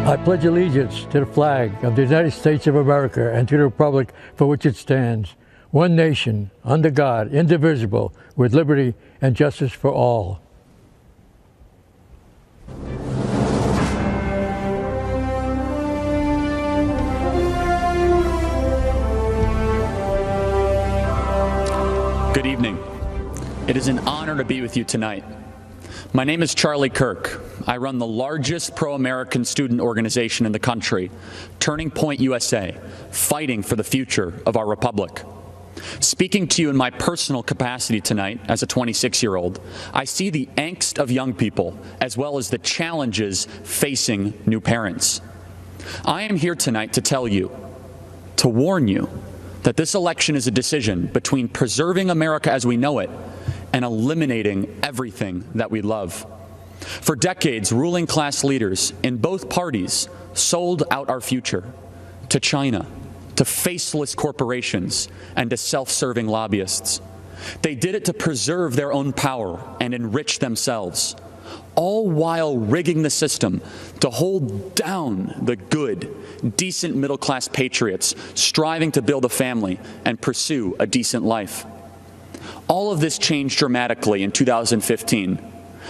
I pledge allegiance to the flag of the United States of America and to the republic for which it stands, one nation, under God, indivisible, with liberty and justice for all. Good evening. It is an honor to be with you tonight. My name is Charlie Kirk. I run the largest pro-American student organization in the country, Turning Point USA, fighting for the future of our republic. Speaking to you in my personal capacity tonight as a 26-year-old, I see the angst of young people as well as the challenges facing new parents. I am here tonight to tell you, to warn you, that this election is a decision between preserving America as we know it and eliminating everything that we love. For decades, ruling class leaders in both parties sold out our future to China, to faceless corporations, and to self-serving lobbyists. They did it to preserve their own power and enrich themselves, all while rigging the system to hold down the good, decent middle-class patriots striving to build a family and pursue a decent life. All of this changed dramatically in 2015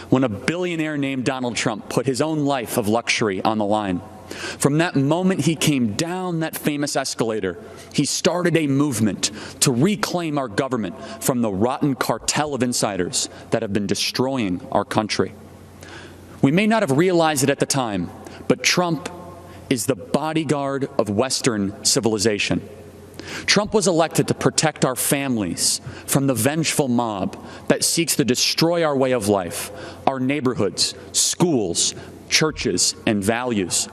when a billionaire named Donald Trump put his own life of luxury on the line. From that moment he came down that famous escalator, he started a movement to reclaim our government from the rotten cartel of insiders that have been destroying our country. We may not have realized it at the time, but Trump is the bodyguard of Western civilization. Trump was elected to protect our families from the vengeful mob that seeks to destroy our way of life, our neighborhoods, schools, churches, and values.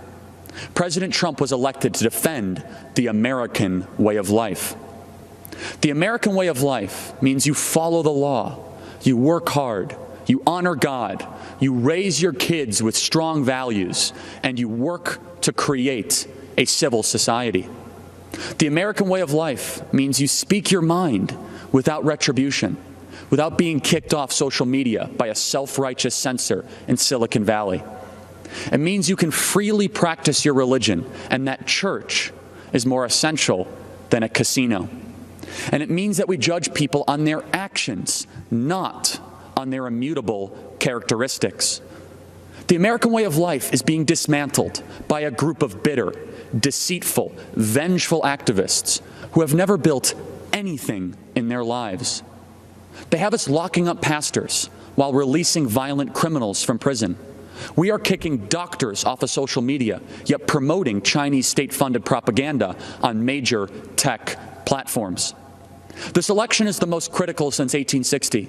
President Trump was elected to defend the American way of life. The American way of life means you follow the law, you work hard, you honor God, you raise your kids with strong values, and you work to create a civil society. The American way of life means you speak your mind without retribution, without being kicked off social media by a self-righteous censor in Silicon Valley. It means you can freely practice your religion, and that church is more essential than a casino. And it means that we judge people on their actions, not on their immutable characteristics. The American way of life is being dismantled by a group of bitter, deceitful, vengeful activists who have never built anything in their lives. They have us locking up pastors while releasing violent criminals from prison. We are kicking doctors off of social media, yet promoting Chinese state-funded propaganda on major tech platforms. This election is the most critical since 1860,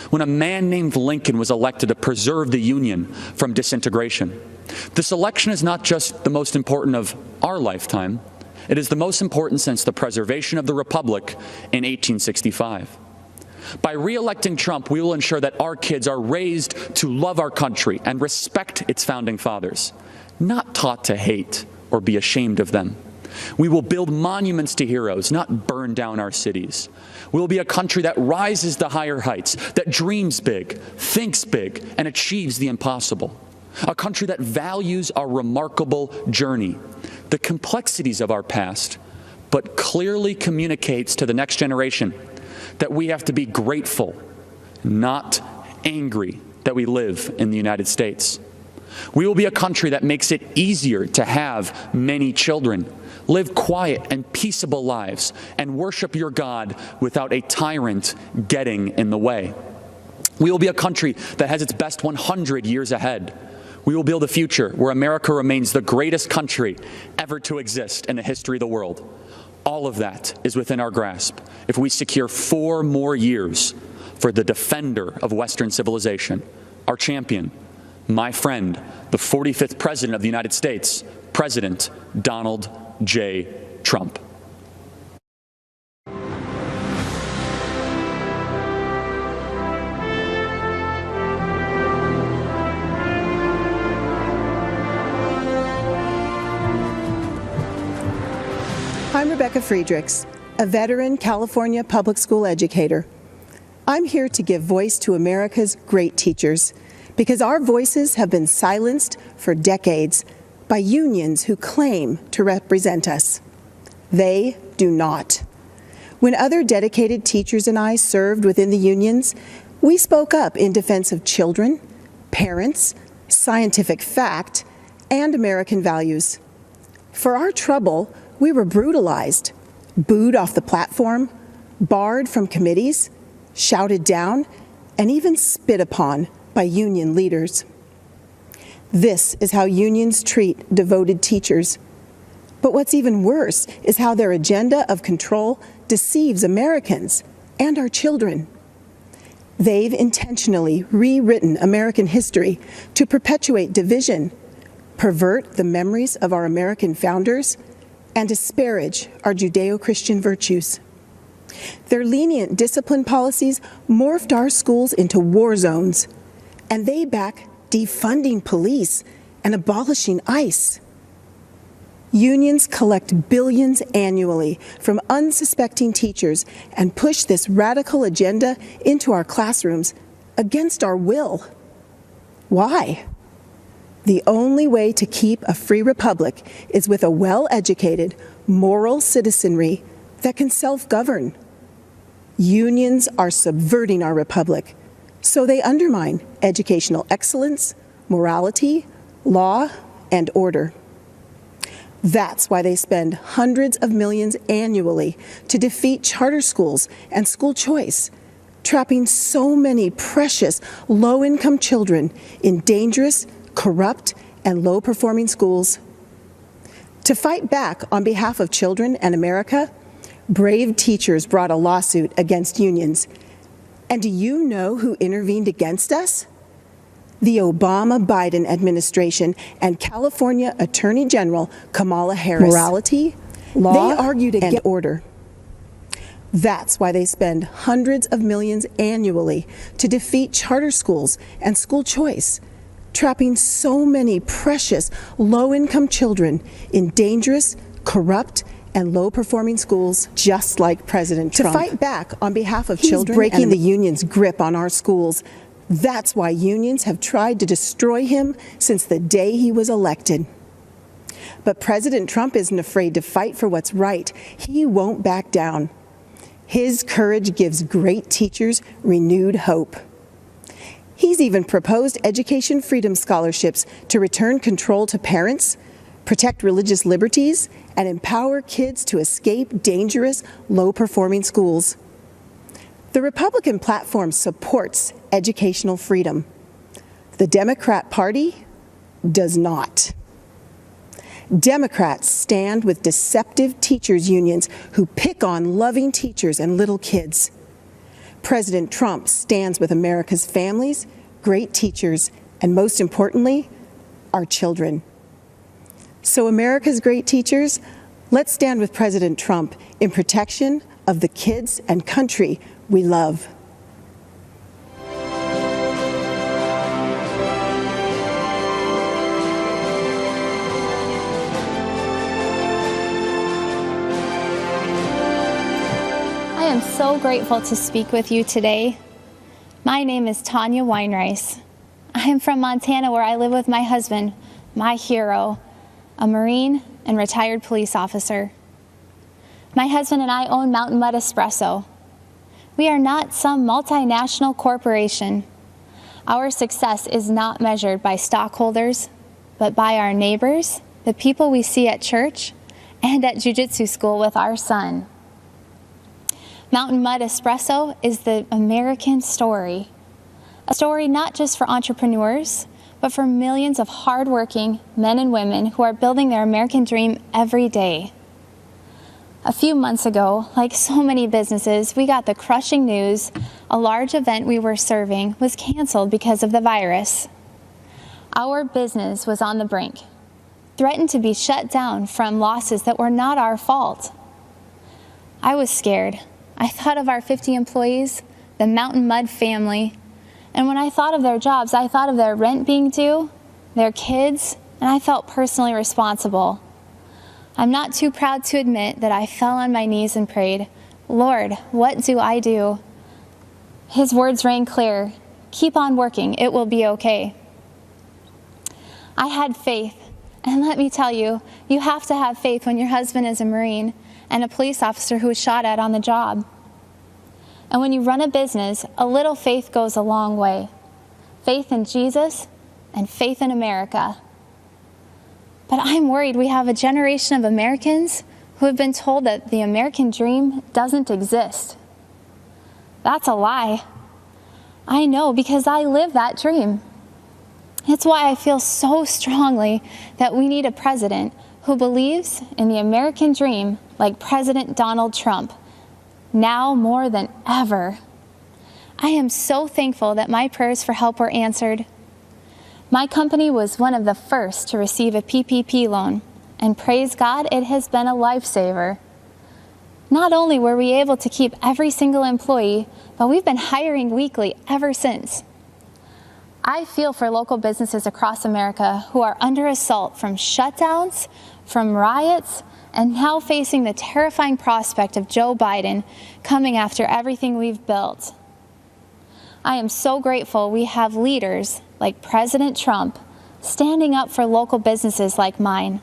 when a man named Lincoln was elected to preserve the Union from disintegration. This election is not just the most important of our lifetime, it is the most important since the preservation of the Republic in 1865. By re-electing Trump, we will ensure that our kids are raised to love our country and respect its founding fathers, not taught to hate or be ashamed of them. We will build monuments to heroes, not burn down our cities. We will be a country that rises to higher heights, that dreams big, thinks big, and achieves the impossible. A country that values our remarkable journey, the complexities of our past, but clearly communicates to the next generation that we have to be grateful, not angry, that we live in the United States. We will be a country that makes it easier to have many children, live quiet and peaceable lives, and worship your God without a tyrant getting in the way. We will be a country that has its best 100 years ahead. We will build a future where America remains the greatest country ever to exist in the history of the world. All of that is within our grasp if we secure 4 more years for the defender of Western civilization, our champion, my friend, the 45th President of the United States, President Donald J. Trump. I'm Rebecca Friedrichs, a veteran California public school educator. I'm here to give voice to America's great teachers, because our voices have been silenced for decades by unions who claim to represent us. They do not. When other dedicated teachers and I served within the unions, we spoke up in defense of children, parents, scientific fact, and American values. For our trouble, we were brutalized, booed off the platform, barred from committees, shouted down, and even spit upon by union leaders. This is how unions treat devoted teachers. But what's even worse is how their agenda of control deceives Americans and our children. They've intentionally rewritten American history to perpetuate division, pervert the memories of our American founders, and disparage our Judeo-Christian virtues. Their lenient discipline policies morphed our schools into war zones, and they back defunding police and abolishing ICE. Unions collect billions annually from unsuspecting teachers and push this radical agenda into our classrooms against our will. Why? The only way to keep a free republic is with a well-educated, moral citizenry that can self-govern. Unions are subverting our republic, so they undermine educational excellence, morality, law, and order. That's why they spend hundreds of millions annually to defeat charter schools and school choice, trapping so many precious low-income children in dangerous, corrupt, and low-performing schools. To fight back on behalf of children and America, brave teachers brought a lawsuit against unions. And do you know who intervened against us? The Obama-Biden administration and California Attorney General Kamala Harris. Morality, law, they argued against order. That's why they spend hundreds of millions annually to defeat charter schools and school choice, trapping so many precious low-income children in dangerous, corrupt, and low-performing schools, just like President Trump. To fight back on behalf of children, breaking the union's grip on our schools. That's why unions have tried to destroy him since the day he was elected. But President Trump isn't afraid to fight for what's right. He won't back down. His courage gives great teachers renewed hope. He's even proposed education freedom scholarships to return control to parents, protect religious liberties, and empower kids to escape dangerous, low-performing schools. The Republican platform supports educational freedom. The Democrat Party does not. Democrats stand with deceptive teachers' unions who pick on loving teachers and little kids. President Trump stands with America's families, great teachers, and most importantly, our children. So America's great teachers, let's stand with President Trump in protection of the kids and country we love. I am so grateful to speak with you today. My name is Tanya Weinrice. I am from Montana, where I live with my husband, my hero, a Marine and retired police officer. My husband and I own Mountain Mud Espresso. We are not some multinational corporation. Our success is not measured by stockholders, but by our neighbors, the people we see at church, and at jiu-jitsu school with our son. Mountain Mud Espresso is the American story. A story not just for entrepreneurs, but for millions of hardworking men and women who are building their American dream every day. A few months ago, like so many businesses, we got the crushing news a large event we were serving was canceled because of the virus. Our business was on the brink, threatened to be shut down from losses that were not our fault. I was scared. I thought of our 50 employees, the Mountain Mud family, and when I thought of their jobs, I thought of their rent being due, their kids, and I felt personally responsible. I'm not too proud to admit that I fell on my knees and prayed, "Lord, what do I do?" His words rang clear, "Keep on working, it will be okay." I had faith And let me tell you, you have to have faith when your husband is a Marine and a police officer who was shot at on the job. And when you run a business, a little faith goes a long way. Faith in Jesus and faith in America. But I'm worried we have a generation of Americans who have been told that the American dream doesn't exist. That's a lie. I know, because I live that dream. It's why I feel so strongly that we need a president who believes in the American dream like President Donald Trump, now more than ever. I am so thankful that my prayers for help were answered. My company was one of the first to receive a PPP loan, and praise God, it has been a lifesaver. Not only were we able to keep every single employee, but we've been hiring weekly ever since. I feel for local businesses across America who are under assault from shutdowns, from riots, and now facing the terrifying prospect of Joe Biden coming after everything we've built. I am so grateful we have leaders like President Trump standing up for local businesses like mine.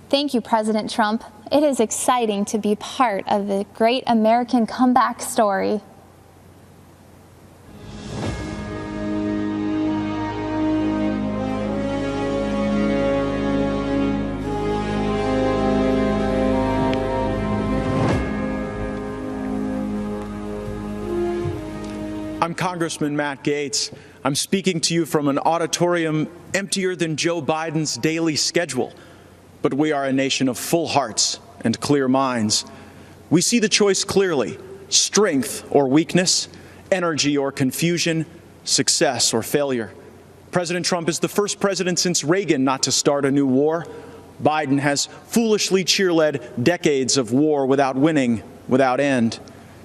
Thank you, President Trump. It is exciting to be part of the great American comeback story. I'm Congressman Matt Gaetz. I'm speaking to you from an auditorium emptier than Joe Biden's daily schedule. But we are a nation of full hearts and clear minds. We see the choice clearly: strength or weakness, energy or confusion, success or failure. President Trump is the first president since Reagan not to start a new war. Biden has foolishly cheerled decades of war without winning, without end.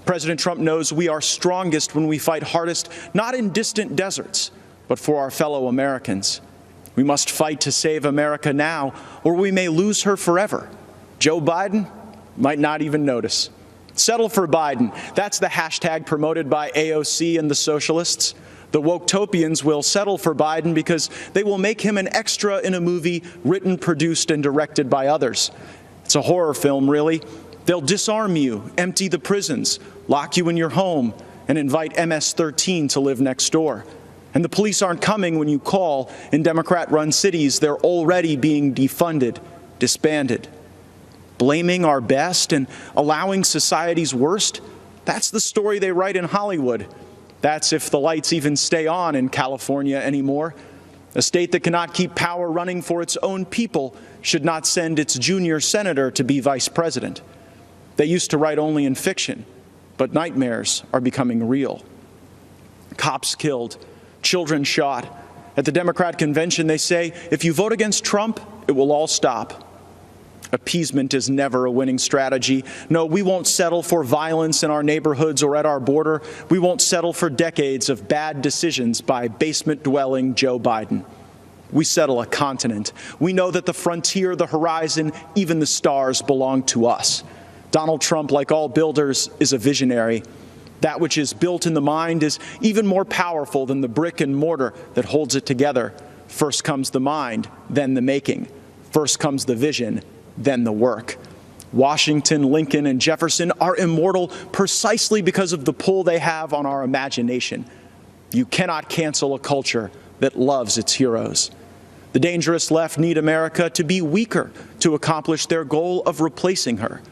President Trump knows we are strongest when we fight hardest, not in distant deserts, but for our fellow Americans. We must fight to save America now, or we may lose her forever. Joe Biden might not even notice. Settle for Biden. That's the hashtag promoted by AOC and the socialists. The Woketopians will settle for Biden because they will make him an extra in a movie written, produced, and directed by others. It's a horror film, really. They'll disarm you, empty the prisons, lock you in your home, and invite MS-13 to live next door. And the police aren't coming when you call. In Democrat-run cities, they're already being defunded, disbanded. Blaming our best and allowing society's worst, that's the story they write in Hollywood. That's if the lights even stay on in California anymore. A state that cannot keep power running for its own people should not send its junior senator to be vice president. They used to write only in fiction, but nightmares are becoming real. Cops killed, children shot. At the Democrat convention, they say, if you vote against Trump, it will all stop. Appeasement is never a winning strategy. No, we won't settle for violence in our neighborhoods or at our border. We won't settle for decades of bad decisions by basement-dwelling Joe Biden. We settle a continent. We know that the frontier, the horizon, even the stars belong to us. Donald Trump, like all builders, is a visionary. That which is built in the mind is even more powerful than the brick and mortar that holds it together. First comes the mind, then the making. First comes the vision, then the work. Washington, Lincoln, and Jefferson are immortal precisely because of the pull they have on our imagination. You cannot cancel a culture that loves its heroes. The dangerous left need America to be weaker to accomplish their goal of replacing her.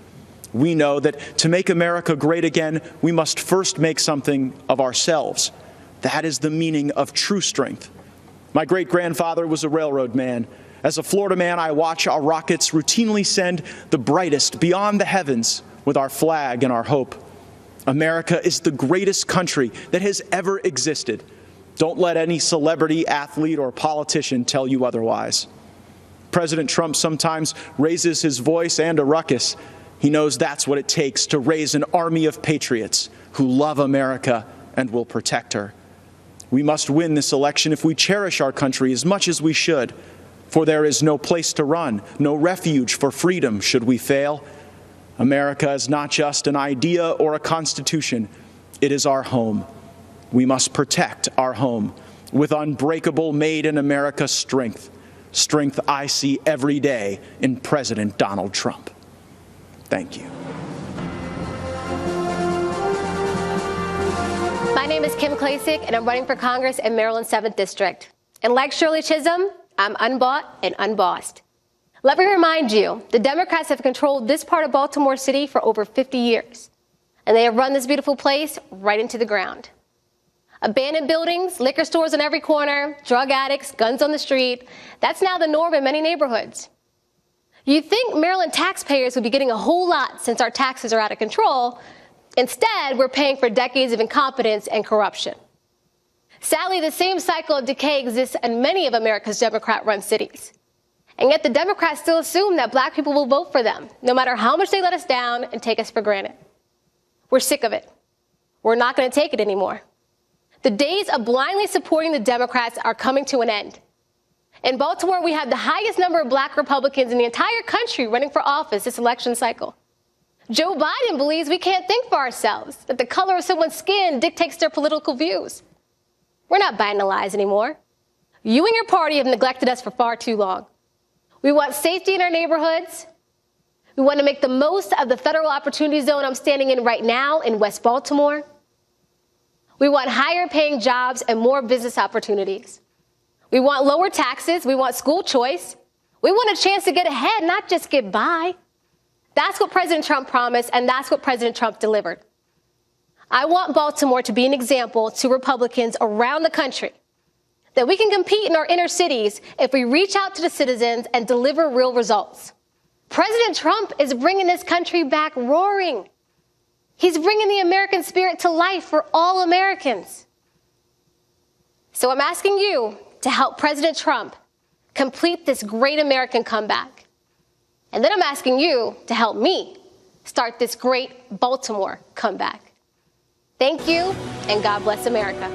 We know that to make America great again, we must first make something of ourselves. That is the meaning of true strength. My great-grandfather was a railroad man. As a Florida man, I watch our rockets routinely send the brightest beyond the heavens with our flag and our hope. America is the greatest country that has ever existed. Don't let any celebrity, athlete, or politician tell you otherwise. President Trump sometimes raises his voice and a ruckus. He knows that's what it takes to raise an army of patriots who love America and will protect her. We must win this election if we cherish our country as much as we should, for there is no place to run, no refuge for freedom should we fail. America is not just an idea or a constitution. It is our home. We must protect our home with unbreakable made in America strength. strength I see every day in President Donald Trump. Thank you. My name is Kim Klacik, and I'm running for Congress in Maryland's 7th District. And like Shirley Chisholm, I'm unbought and unbossed. Let me remind you, the Democrats have controlled this part of Baltimore City for over 50 years, and they have run this beautiful place right into the ground. Abandoned buildings, liquor stores on every corner, drug addicts, guns on the street, that's now the norm in many neighborhoods. You'd think Maryland taxpayers would be getting a whole lot since our taxes are out of control. Instead, we're paying for decades of incompetence and corruption. Sadly, the same cycle of decay exists in many of America's Democrat-run cities. And yet the Democrats still assume that black people will vote for them, no matter how much they let us down and take us for granted. We're sick of it. We're not going to take it anymore. The days of blindly supporting the Democrats are coming to an end. In Baltimore, we have the highest number of black Republicans in the entire country running for office this election cycle. Joe Biden believes we can't think for ourselves, that the color of someone's skin dictates their political views. We're not buying the lies anymore. You and your party have neglected us for far too long. We want safety in our neighborhoods. We want to make the most of the federal opportunity zone I'm standing in right now in West Baltimore. We want higher paying jobs and more business opportunities. We want lower taxes. We want school choice. We want a chance to get ahead, not just get by. That's what President Trump promised, and that's what President Trump delivered. I want Baltimore to be an example to Republicans around the country that we can compete in our inner cities if we reach out to the citizens and deliver real results. President Trump is bringing this country back roaring. He's bringing the American spirit to life for all Americans. So I'm asking you to help President Trump complete this great American comeback. And then I'm asking you to help me start this great Baltimore comeback. Thank you, and God bless America.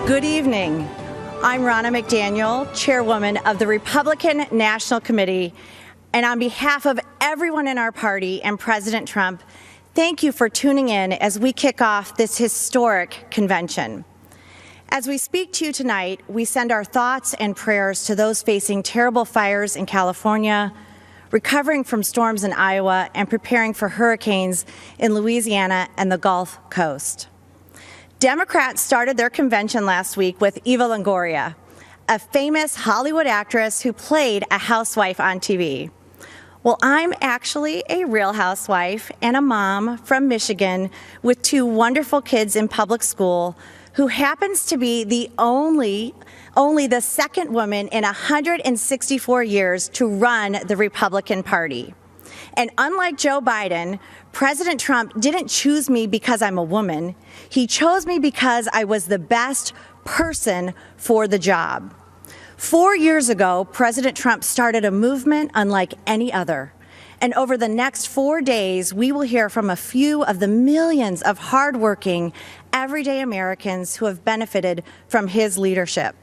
Good evening. I'm Ronna McDaniel, chairwoman of the Republican National Committee, and on behalf of everyone in our party and President Trump, thank you for tuning in as we kick off this historic convention. As we speak to you tonight, we send our thoughts and prayers to those facing terrible fires in California, recovering from storms in Iowa, and preparing for hurricanes in Louisiana and the Gulf Coast. Democrats started their convention last week with Eva Longoria, a famous Hollywood actress who played a housewife on TV. Well, I'm actually a real housewife and a mom from Michigan with 2 wonderful kids in public school who happens to be the only the second woman in 164 years to run the Republican Party. And unlike Joe Biden, President Trump didn't choose me because I'm a woman. He chose me because I was the best person for the job. 4 years ago, President Trump started a movement unlike any other. And over the next 4 days, we will hear from a few of the millions of hardworking, everyday Americans who have benefited from his leadership.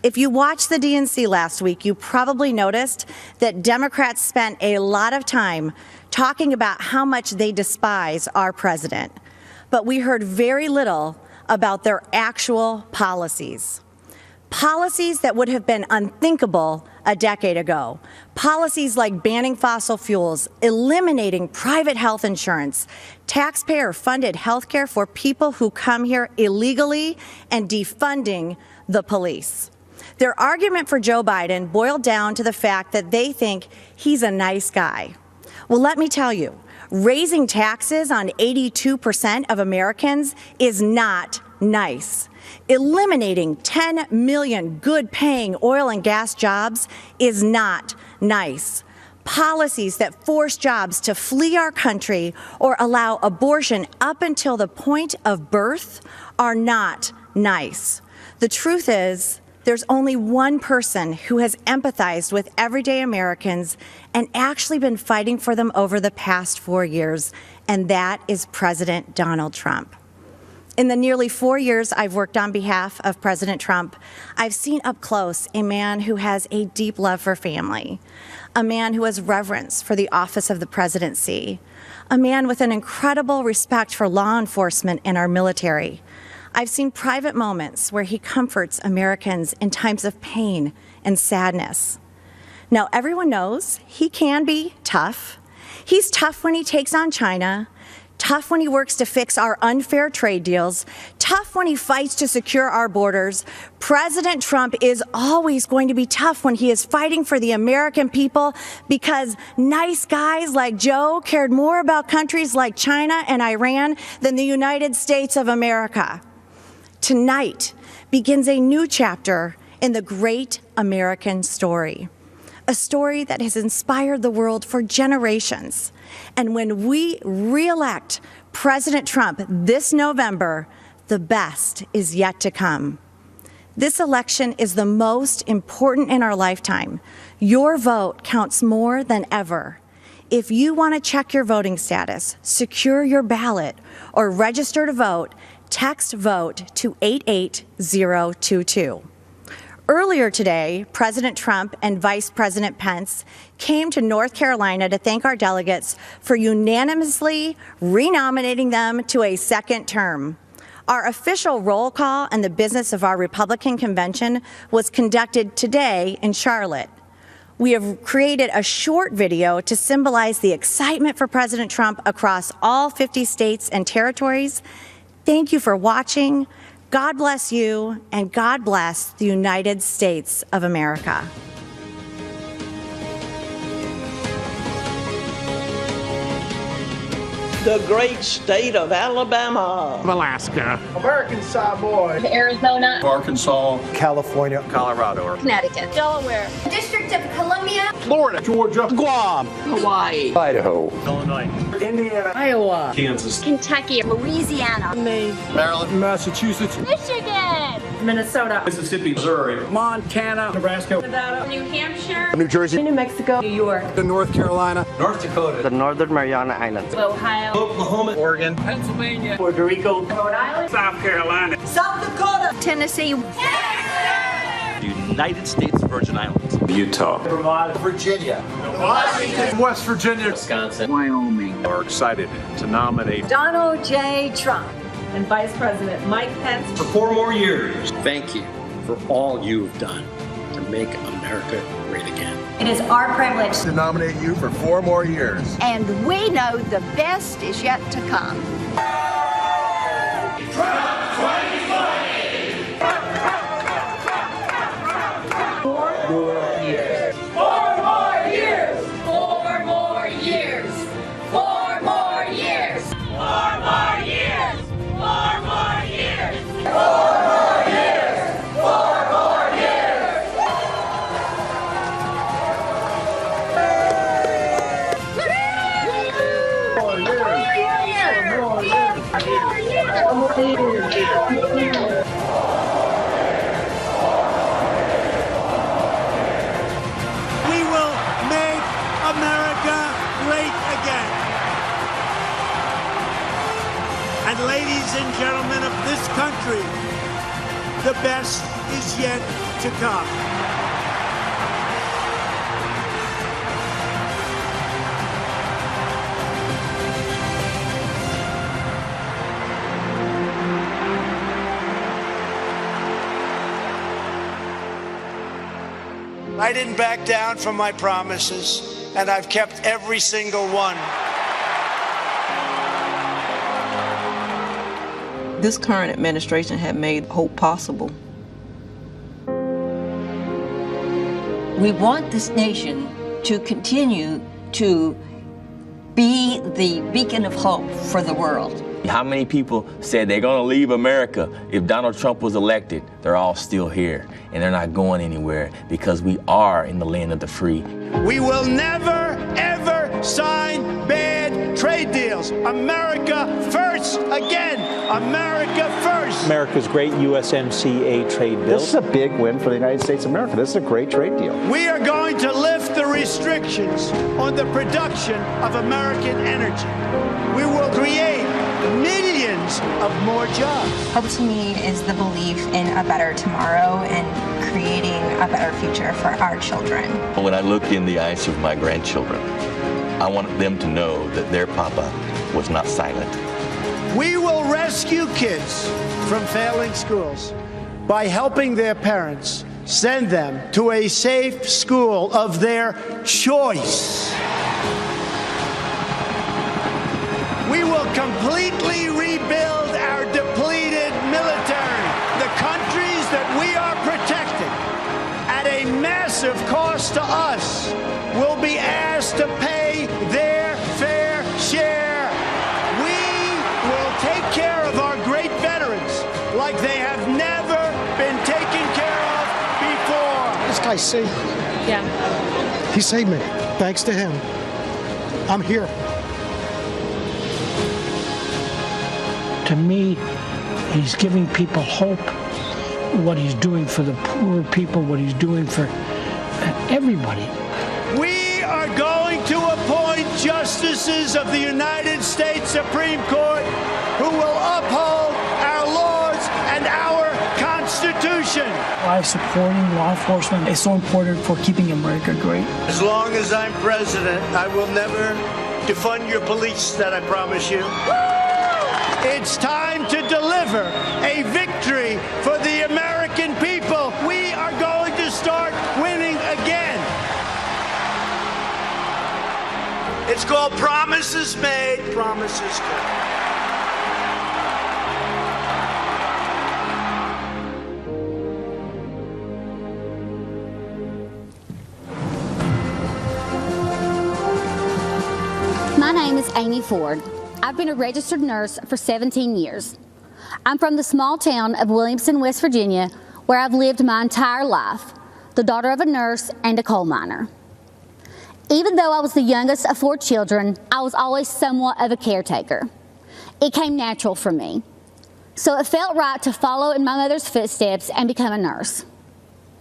If you watched the DNC last week, you probably noticed that Democrats spent a lot of time talking about how much they despise our president. But we heard very little about their actual policies. Policies that would have been unthinkable a decade ago. Policies like banning fossil fuels, eliminating private health insurance, taxpayer-funded health care for people who come here illegally, and defunding the police. Their argument for Joe Biden boiled down to the fact that they think he's a nice guy. Well, let me tell you, raising taxes on 82% of Americans is not nice. Eliminating 10 million good-paying oil and gas jobs is not nice. Policies that force jobs to flee our country or allow abortion up until the point of birth are not nice. The truth is, there's only one person who has empathized with everyday Americans and actually been fighting for them over the past 4 years, and that is President Donald Trump. In the nearly 4 years I've worked on behalf of President Trump, I've seen up close a man who has a deep love for family, a man who has reverence for the office of the presidency, a man with an incredible respect for law enforcement and our military. I've seen private moments where he comforts Americans in times of pain and sadness. Now, everyone knows he can be tough. He's tough when he takes on China, tough when he works to fix our unfair trade deals, tough when he fights to secure our borders. President Trump is always going to be tough when he is fighting for the American people, because nice guys like Joe cared more about countries like China and Iran than the United States of America. Tonight begins a new chapter in the great American story, a story that has inspired the world for generations. And when we re-elect President Trump this November, the best is yet to come. This election is the most important in our lifetime. Your vote counts more than ever. If you want to check your voting status, secure your ballot, or register to vote, text VOTE to 88022. Earlier today, President Trump and Vice President Pence came to North Carolina to thank our delegates for unanimously renominating them to a second term. Our official roll call and the business of our Republican convention was conducted today in Charlotte. We have created a short video to symbolize the excitement for President Trump across all 50 states and territories. Thank you for watching. God bless you, and God bless the United States of America. The great state of Alabama, Alaska, American Samoa, Arizona, Arkansas, California, Colorado, Connecticut, Delaware, District of Columbia, Florida, Georgia, Guam, Hawaii, Idaho, Illinois, Indiana, Iowa, Kansas, Kentucky, Louisiana, Maine, Maryland, Massachusetts, Michigan, Minnesota, Mississippi, Missouri, Montana, Nebraska, Nevada, New Hampshire, New Jersey, New Mexico, New York, North Carolina, North Dakota, the Northern Mariana Islands, Ohio, Oklahoma, Oregon, Pennsylvania, Puerto Rico, Rhode Island, South Carolina, South Dakota, Tennessee, United States Virgin Islands, Utah, Vermont, Virginia, Washington, West Virginia, Wisconsin, Wyoming. are excited to nominate Donald J. Trump, and Vice President Mike Pence for 4 more years. Thank you for all you've done to make America great again. It is our privilege to nominate you for 4 more years. and we know the best is yet to come. Trump 2020! 4 more years. 4 more years! 4 more years. 4 more years. 4 more years! 4 more years! 4 more years! 4 more years! We will make America great again. And ladies and gentlemen of this country, the best is yet to come. I didn't back down from my promises, and I've kept every single one. This current administration had made hope possible. We want this nation to continue to be the beacon of hope for the world. How many people said they're going to leave America if Donald Trump was elected? They're all still here, and they're not going anywhere because we are in the land of the free. We will never, ever sign bad trade deals. America first again. America first. America's great USMCA trade bill. This is a big win for the United States of America. This is a great trade deal. We are going to lift the restrictions on the production of American energy. We will create millions of more jobs. Hope to me is the belief in a better tomorrow and creating a better future for our children. When I look in the eyes of my grandchildren, I want them to know that their papa was not silent. We will rescue kids from failing schools by helping their parents send them to a safe school of their choice. We will completely rebuild our depleted military. The countries that we are protecting at a massive cost to us will be asked to pay their fair share. We will take care of our great veterans like they have never been taken care of before. This guy saved me. Yeah. He saved me. Thanks to him, I'm here. To me, he's giving people hope, what he's doing for the poor people, what he's doing for everybody. We are going to appoint justices of the United States Supreme Court who will uphold our laws and our Constitution. Why supporting law enforcement is so important for keeping America great. As long as I'm president, I will never defund your police, that I promise you. It's time to deliver a victory for the American people. We are going to start winning again. It's called Promises Made, Promises Kept. My name is Amy Ford. I've been a registered nurse for 17 years. I'm from the small town of Williamson, West Virginia, where I've lived my entire life, the daughter of a nurse and a coal miner. Even though I was the youngest of 4 children, I was always somewhat of a caretaker. It came natural for me. So it felt right to follow in my mother's footsteps and become a nurse.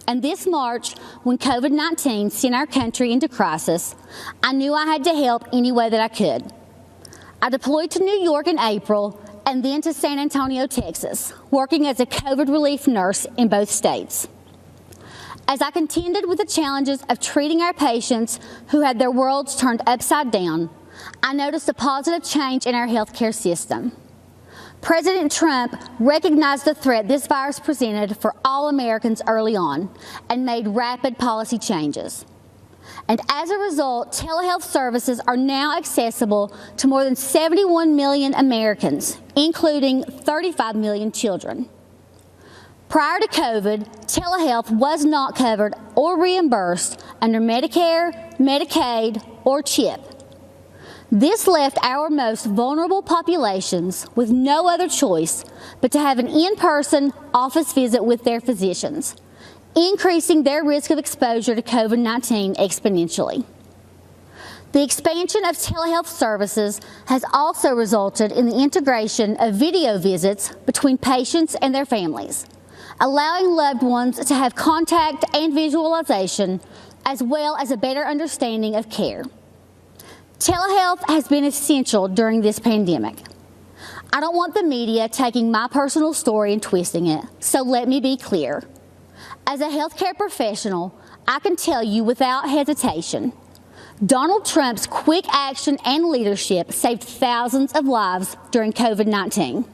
And this March, when COVID-19 sent our country into crisis, I knew I had to help any way that I could. I deployed to New York in April and then to San Antonio, Texas, working as a COVID relief nurse in both states. As I contended with the challenges of treating our patients who had their worlds turned upside down, I noticed a positive change in our healthcare system. President Trump recognized the threat this virus presented for all Americans early on and made rapid policy changes. And as a result, telehealth services are now accessible to more than 71 million Americans, including 35 million children. Prior to COVID, telehealth was not covered or reimbursed under Medicare, Medicaid, or CHIP. This left our most vulnerable populations with no other choice but to have an in-person office visit with their physicians, increasing their risk of exposure to COVID-19 exponentially. The expansion of telehealth services has also resulted in the integration of video visits between patients and their families, allowing loved ones to have contact and visualization, as well as a better understanding of care. Telehealth has been essential during this pandemic. I don't want the media taking my personal story and twisting it, so let me be clear. As a healthcare professional, I can tell you without hesitation, Donald Trump's quick action and leadership saved thousands of lives during COVID-19.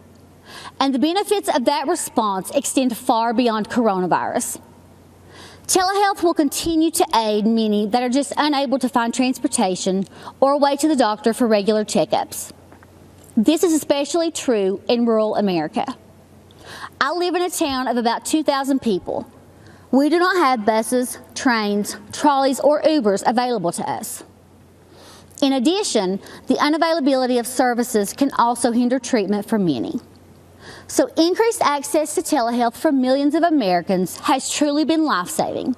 And the benefits of that response extend far beyond coronavirus. Telehealth will continue to aid many that are just unable to find transportation or a way to the doctor for regular checkups. This is especially true in rural America. I live in a town of about 2,000 people. We do not have buses, trains, trolleys, or Ubers available to us. In addition, the unavailability of services can also hinder treatment for many. So increased access to telehealth for millions of Americans has truly been life-saving,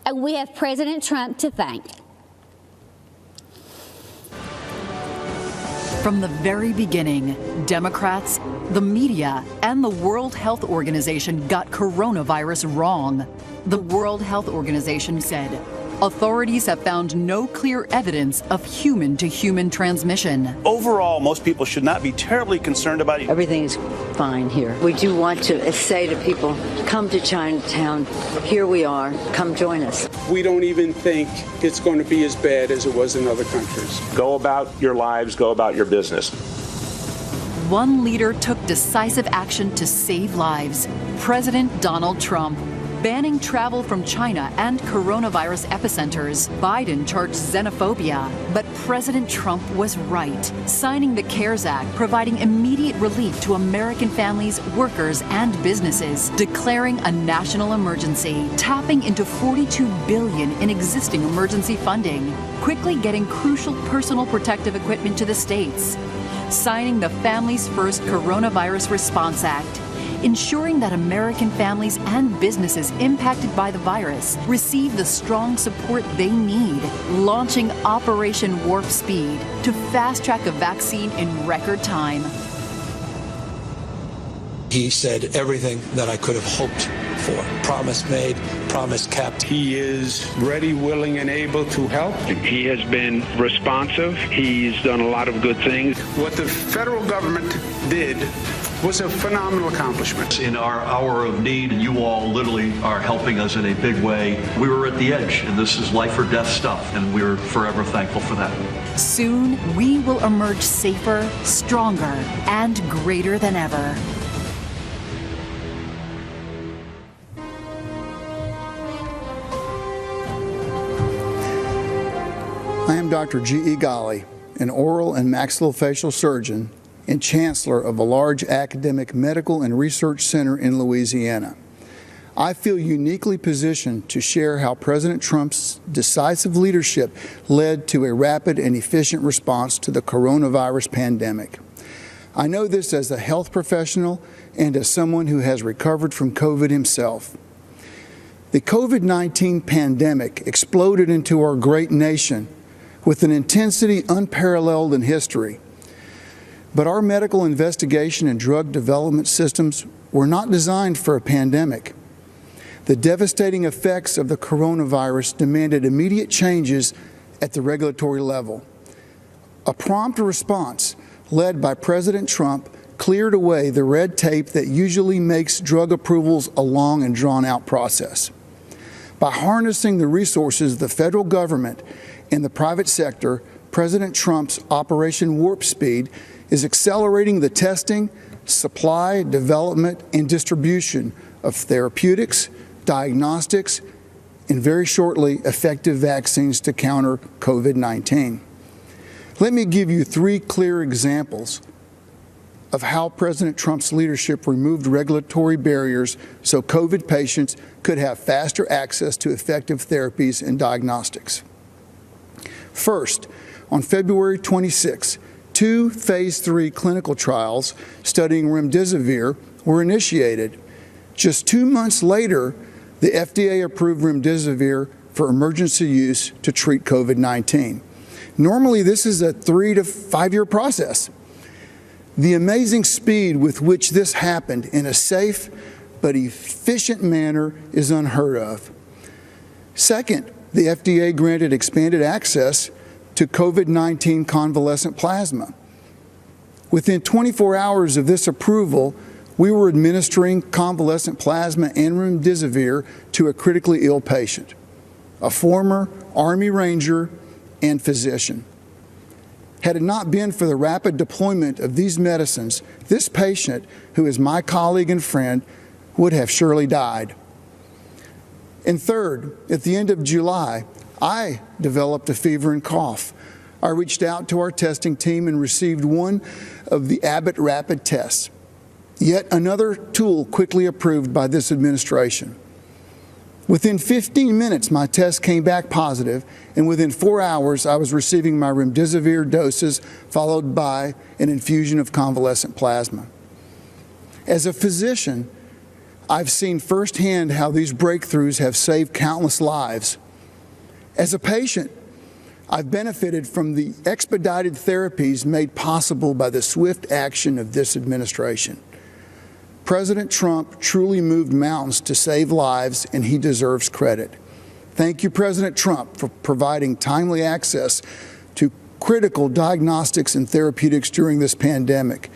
and we have President Trump to thank. From the very beginning, Democrats, the media, and the World Health Organization got coronavirus wrong. The World Health Organization said Authorities have found no clear evidence of human-to-human transmission. Overall, most people should not be terribly concerned about it. Everything is fine here. We do want to say to people, come to Chinatown. Here we are. Come join us. We don't even think it's going to be as bad as it was in other countries. Go about your lives, go about your business. One leader took decisive action to save lives. President Donald Trump. Banning travel from China and coronavirus epicenters. Biden charged xenophobia. But President Trump was right, signing the CARES Act, providing immediate relief to American families, workers, and businesses, declaring a national emergency, tapping into $42 billion in existing emergency funding, quickly getting crucial personal protective equipment to the states, signing the Families First Coronavirus Response Act, ensuring that American families and businesses impacted by the virus receive the strong support they need, launching Operation Warp Speed to fast-track a vaccine in record time. He said everything that I could have hoped for. Promise made, promise kept. He is ready, willing, and able to help. He has been responsive. He's done a lot of good things. What the federal government did was a phenomenal accomplishment. In our hour of need, you all literally are helping us in a big way. We were at the edge, and this is life or death stuff, and we're forever thankful for that. Soon, we will emerge safer, stronger, and greater than ever. I am Dr. G.E. Golly, an oral and maxillofacial surgeon and chancellor of a large academic medical and research center in Louisiana. I feel uniquely positioned to share how President Trump's decisive leadership led to a rapid and efficient response to the coronavirus pandemic. I know this as a health professional and as someone who has recovered from COVID himself. The COVID-19 pandemic exploded into our great nation with an intensity unparalleled in history. But our medical investigation and drug development systems were not designed for a pandemic. The devastating effects of the coronavirus demanded immediate changes at the regulatory level. A prompt response led by President Trump cleared away the red tape that usually makes drug approvals a long and drawn-out process. By harnessing the resources of the federal government and the private sector, President Trump's Operation Warp Speed is accelerating the testing, supply, development, and distribution of therapeutics, diagnostics, and very shortly, effective vaccines to counter COVID-19. Let me give you 3 clear examples of how President Trump's leadership removed regulatory barriers so COVID patients could have faster access to effective therapies and diagnostics. First, on February 26, 2 phase 3 clinical trials studying remdesivir were initiated. Just 2 months later, the FDA approved remdesivir for emergency use to treat COVID-19. Normally, this is a 3 to 5 year process. The amazing speed with which this happened in a safe but efficient manner is unheard of. Second, the FDA granted expanded access to COVID-19 convalescent plasma. Within 24 hours of this approval, we were administering convalescent plasma and remdesivir to a critically ill patient, a former Army Ranger and physician. Had it not been for the rapid deployment of these medicines, this patient, who is my colleague and friend, would have surely died. And third, at the end of July, I developed a fever and cough. I reached out to our testing team and received one of the Abbott rapid tests, yet another tool quickly approved by this administration. Within 15 minutes, my test came back positive, and within 4 hours, I was receiving my remdesivir doses, followed by an infusion of convalescent plasma. As a physician, I've seen firsthand how these breakthroughs have saved countless lives. As a patient, I've benefited from the expedited therapies made possible by the swift action of this administration. President Trump truly moved mountains to save lives, and he deserves credit. Thank you, President Trump, for providing timely access to critical diagnostics and therapeutics during this pandemic.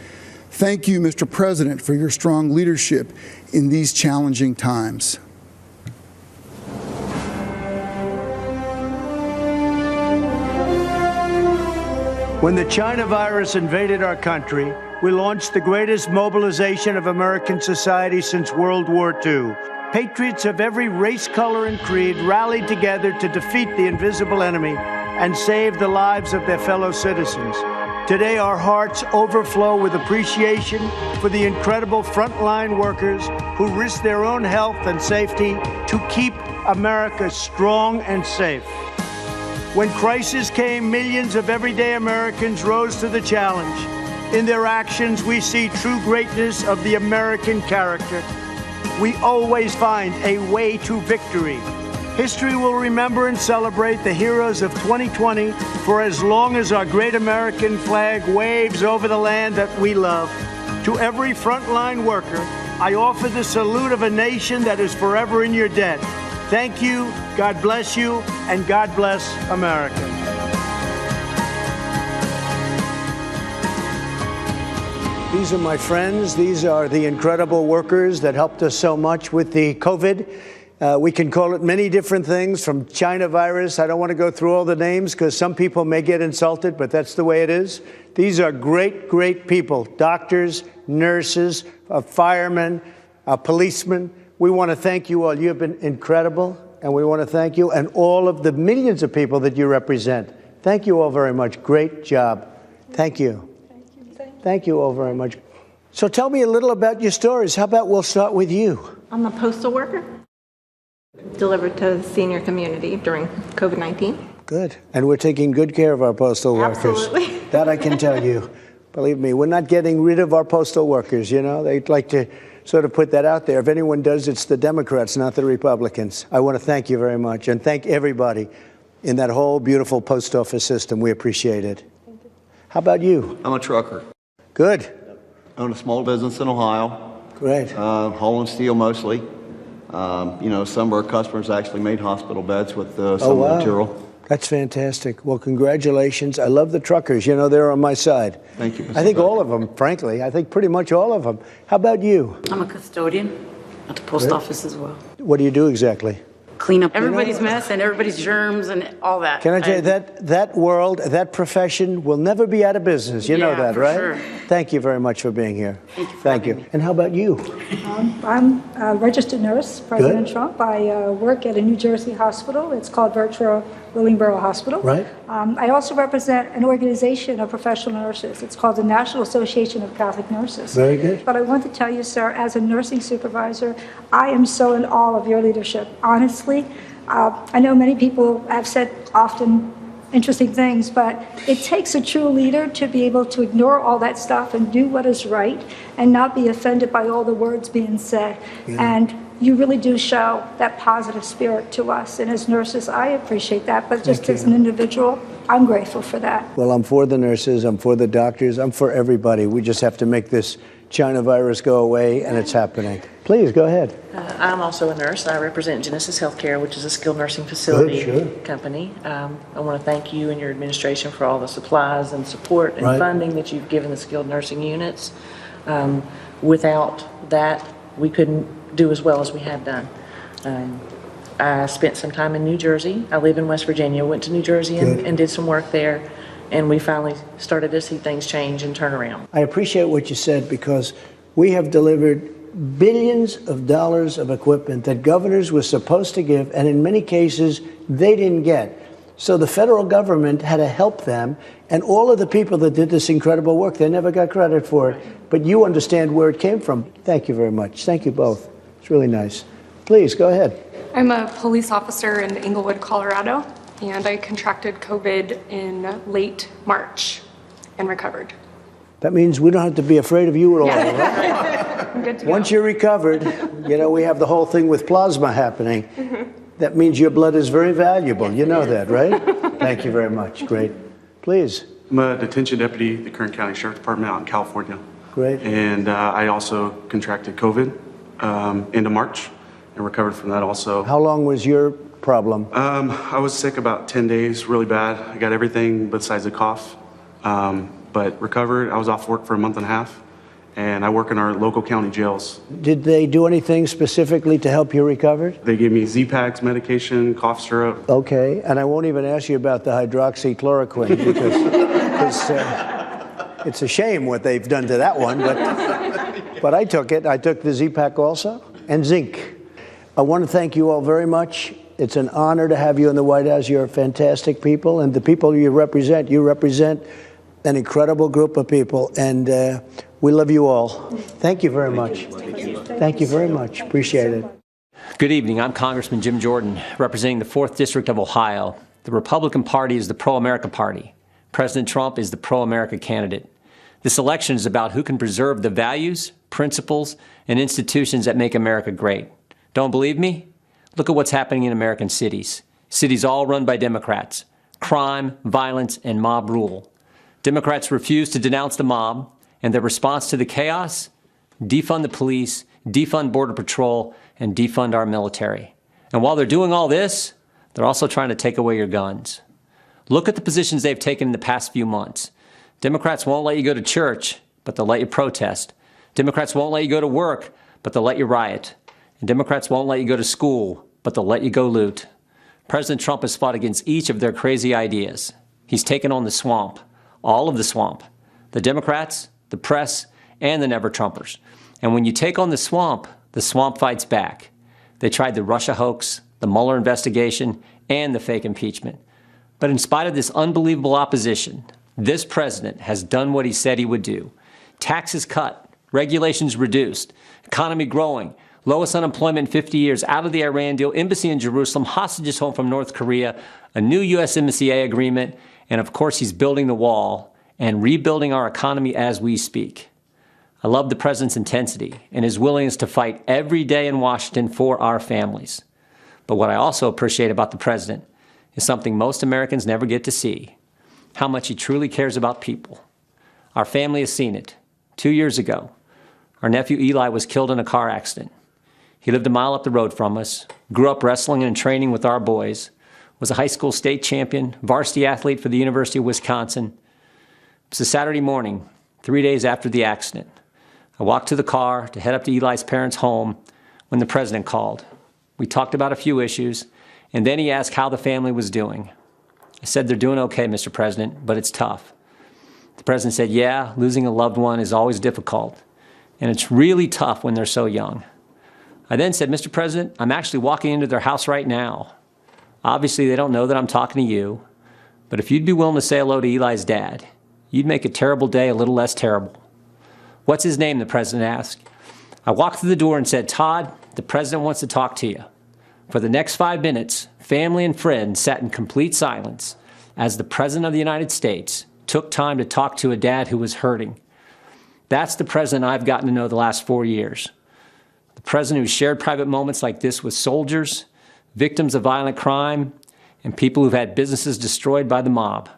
Thank you, Mr. President, for your strong leadership in these challenging times. When the China virus invaded our country, we launched the greatest mobilization of American society since World War II. Patriots of every race, color, and creed rallied together to defeat the invisible enemy and save the lives of their fellow citizens. Today, our hearts overflow with appreciation for the incredible frontline workers who risk their own health and safety to keep America strong and safe. When crisis came, millions of everyday Americans rose to the challenge. In their actions, we see true greatness of the American character. We always find a way to victory. History will remember and celebrate the heroes of 2020 for as long as our great American flag waves over the land that we love. To every frontline worker, I offer the salute of a nation that is forever in your debt. Thank you, God bless you, and God bless America. These are my friends. These are the incredible workers that helped us so much with the COVID. We can call it many different things, from China virus. I don't want to go through all the names because some people may get insulted, but that's the way it is. These are great, great people, doctors, nurses, firemen, policemen. We want to thank you all. You have been incredible, and we want to thank you and all of the millions of people that you represent. Thank you all very much. Great job. Thank you. Thank you all very much. So tell me a little about your stories. How about we'll start with you? I'm a postal worker, delivered to the senior community during COVID-19. Good. And we're taking good care of our postal workers. Absolutely. That I can tell you. Believe me, we're not getting rid of our postal workers. You know, they'd like to sort of put that out there. If anyone does, it's the Democrats, not the Republicans. I want to thank you very much and thank everybody in that whole beautiful post office system. We appreciate it. Thank you. How about you? I'm a trucker. Good. Own a small business in Ohio. Great. Hauling steel mostly. You know, some of our customers actually made hospital beds with some Oh, wow. material. That's fantastic. Well, congratulations. I love the truckers. You know, they're on my side. Thank you. I think all of them, frankly. I think pretty much all of them. How about you? I'm a custodian at the post office as well. What do you do exactly? Clean up everybody's mess and everybody's germs and all that. Can I tell you, that world, that profession will never be out of business. You know Yeah, that, for right? sure. Thank you very much for being here. Thank you. And how about you? I'm a registered nurse, President Trump. I work at a New Jersey hospital. It's called Virtual Willingboro Hospital. Right. I also represent an organization of professional nurses. It's called the National Association of Catholic Nurses. Very good. But I want to tell you, sir, as a nursing supervisor, I am so in awe of your leadership. Honestly, I know many people have said often interesting things, but it takes a true leader to be able to ignore all that stuff and do what is right and not be offended by all the words being said. Yeah. And you really do show that positive spirit to us. And as nurses, I appreciate that. But just as an individual, I'm grateful for that. Well, I'm for the nurses. I'm for the doctors. I'm for everybody. We just have to make this China virus go away, and it's happening. Please, go ahead. I'm also a nurse. I represent Genesis Healthcare, which is a skilled nursing facility company. I want to thank you and your administration for all the supplies and support and funding that you've given the skilled nursing units. Without that, we couldn't do as well as we have done. I spent some time in New Jersey. I live in West Virginia, went to New Jersey and did some work there. And we finally started to see things change and turn around. I appreciate what you said, because we have delivered billions of dollars of equipment that governors were supposed to give, and in many cases, they didn't get. So the federal government had to help them, and all of the people that did this incredible work, they never got credit for it. But you understand where it came from. Thank you very much. Thank you both. It's really nice. Please, go ahead. I'm a police officer in Englewood, Colorado, and I contracted COVID in late March and recovered. That means we don't have to be afraid of you at all, right? I'm good to go. Once you're recovered, you know, we have the whole thing with plasma happening. That means your blood is very valuable. You know that, right? Thank you very much. Great. Please. I'm a detention deputy at the Kern County Sheriff's Department out in California. Great. And I also contracted COVID end of March and recovered from that also. How long was your problem? I was sick about 10 days, really bad. I got everything besides a cough, but recovered. I was off work for a month and a half, and I work in our local county jails. Did they do anything specifically to help you recover? They gave me Z-Paks medication, cough syrup. Okay, and I won't even ask you about the hydroxychloroquine because it's a shame what they've done to that one, but I took it. I took the Z-Pak also, and zinc. I want to thank you all very much. It's an honor to have you in the White House. You're fantastic people, and the people you represent an incredible group of people, and we love you all. Thank you very much. Thank you very much. Appreciate it. Good evening. I'm Congressman Jim Jordan, representing the 4th District of Ohio. The Republican Party is the pro-America party. President Trump is the pro-America candidate. This election is about who can preserve the values, principles, and institutions that make America great. Don't believe me? Look at what's happening in American cities. Cities all run by Democrats. Crime, violence, and mob rule. Democrats refuse to denounce the mob, and their response to the chaos? Defund the police, defund Border Patrol, and defund our military. And while they're doing all this, they're also trying to take away your guns. Look at the positions they've taken in the past few months. Democrats won't let you go to church, but they'll let you protest. Democrats won't let you go to work, but they'll let you riot. And Democrats won't let you go to school, but they'll let you go loot. President Trump has fought against each of their crazy ideas. He's taken on the swamp, all of the swamp, the Democrats, the press, and the never-Trumpers. And when you take on the swamp fights back. They tried the Russia hoax, the Mueller investigation, and the fake impeachment. But in spite of this unbelievable opposition, this president has done what he said he would do. Taxes cut, regulations reduced, economy growing, lowest unemployment in 50 years, out of the Iran deal, embassy in Jerusalem, hostages home from North Korea, a new USMCA agreement, and of course he's building the wall and rebuilding our economy as we speak. I love the president's intensity and his willingness to fight every day in Washington for our families. But what I also appreciate about the president is something most Americans never get to see, how much he truly cares about people. Our family has seen it. 2 years ago, our nephew Eli was killed in a car accident. He lived a mile up the road from us, grew up wrestling and training with our boys, was a high school state champion, varsity athlete for the University of Wisconsin. It was a Saturday morning, 3 days after the accident. I walked to the car to head up to Eli's parents' home when the president called. We talked about a few issues, and then he asked how the family was doing. I said, "They're doing okay, Mr. President, but it's tough." The president said, "Yeah, losing a loved one is always difficult, and it's really tough when they're so young." I then said, "Mr. President, I'm actually walking into their house right now. Obviously, they don't know that I'm talking to you, but if you'd be willing to say hello to Eli's dad, you'd make a terrible day a little less terrible." "What's his name?" the president asked. I walked through the door and said, "Todd, the president wants to talk to you." For the next 5 minutes, family and friends sat in complete silence as the president of the United States took time to talk to a dad who was hurting. That's the president I've gotten to know the last 4 years. The president who shared private moments like this with soldiers, victims of violent crime, and people who've had businesses destroyed by the mob.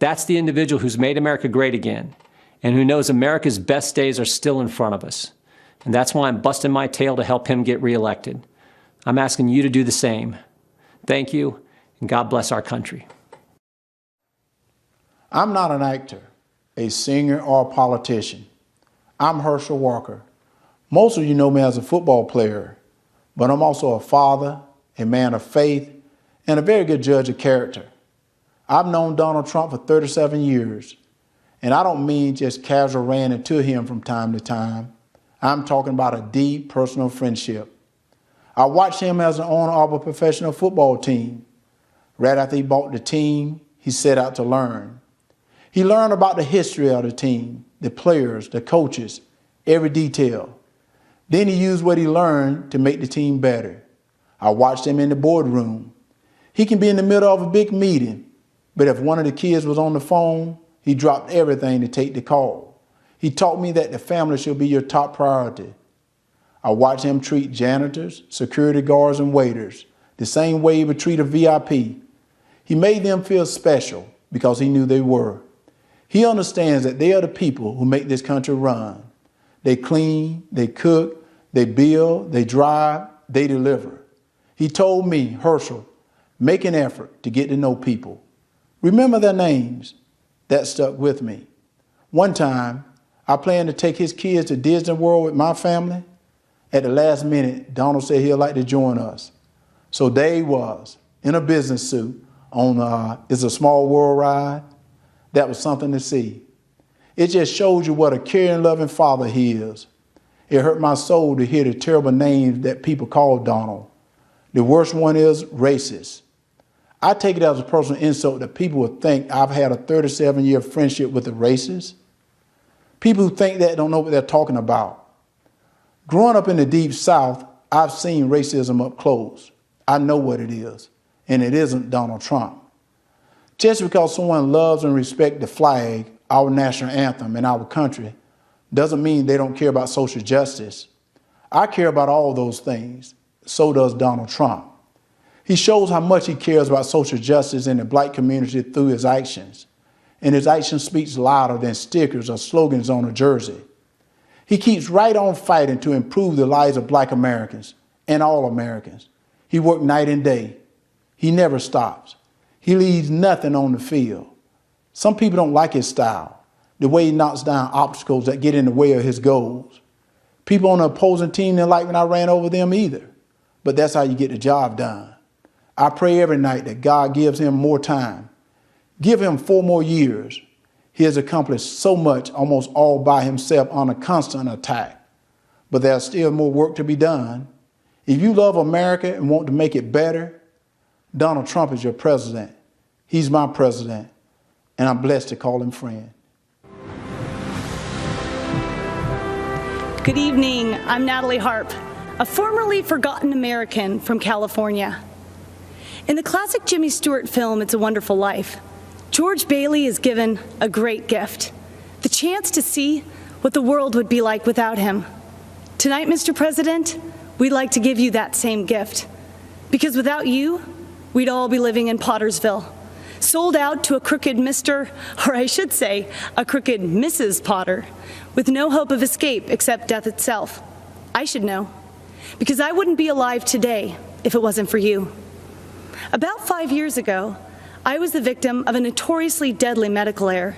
That's the individual who's made America great again, and who knows America's best days are still in front of us. And that's why I'm busting my tail to help him get reelected. I'm asking you to do the same. Thank you, and God bless our country. I'm not an actor, a singer, or a politician. I'm Herschel Walker. Most of you know me as a football player, but I'm also a father, a man of faith, and a very good judge of character. I've known Donald Trump for 37 years, and I don't mean just casual ran into him from time to time. I'm talking about a deep personal friendship. I watched him as an owner of a professional football team. Right after he bought the team, he set out to learn. He learned about the history of the team, the players, the coaches, every detail. Then he used what he learned to make the team better. I watched him in the boardroom. He can be in the middle of a big meeting, but if one of the kids was on the phone, he dropped everything to take the call. He taught me that the family should be your top priority. I watched him treat janitors, security guards, and waiters the same way he would treat a VIP. He made them feel special because he knew they were. He understands that they are the people who make this country run. They clean, they cook, they build, they drive, they deliver. He told me, "Herschel, make an effort to get to know people. Remember their names. That stuck with me. One time, I planned to take his kids to Disney World with my family. At the last minute, Donald said he'd like to join us. So there he was, in a business suit, on It's a Small World ride. That was something to see. It just shows you what a caring, loving father he is. It hurt my soul to hear the terrible names that people call Donald. The worst one is racist. I take it as a personal insult that people would think I've had a 37-year friendship with a racist. People who think that don't know what they're talking about. Growing up in the Deep South, I've seen racism up close. I know what it is, and it isn't Donald Trump. Just because someone loves and respects the flag, our national anthem, and our country, doesn't mean they don't care about social justice. I care about all those things. So does Donald Trump. He shows how much he cares about social justice in the black community through his actions. And his action speaks louder than stickers or slogans on a jersey. He keeps right on fighting to improve the lives of black Americans and all Americans. He works night and day. He never stops. He leaves nothing on the field. Some people don't like his style, the way he knocks down obstacles that get in the way of his goals. People on the opposing team didn't like when I ran over them either. But that's how you get the job done. I pray every night that God gives him more time. Give him 4 more years. He has accomplished so much almost all by himself on a constant attack. But there's still more work to be done. If you love America and want to make it better, Donald Trump is your president. He's my president, and I'm blessed to call him friend. Good evening. I'm Natalie Harp, a formerly forgotten American from California. In the classic Jimmy Stewart film, It's a Wonderful Life, George Bailey is given a great gift, the chance to see what the world would be like without him. Tonight, Mr. President, we'd like to give you that same gift. Because without you, we'd all be living in Pottersville, sold out to a crooked Mr., or I should say, a crooked Mrs. Potter, with no hope of escape except death itself. I should know, because I wouldn't be alive today if it wasn't for you. About 5 years ago, I was the victim of a notoriously deadly medical error.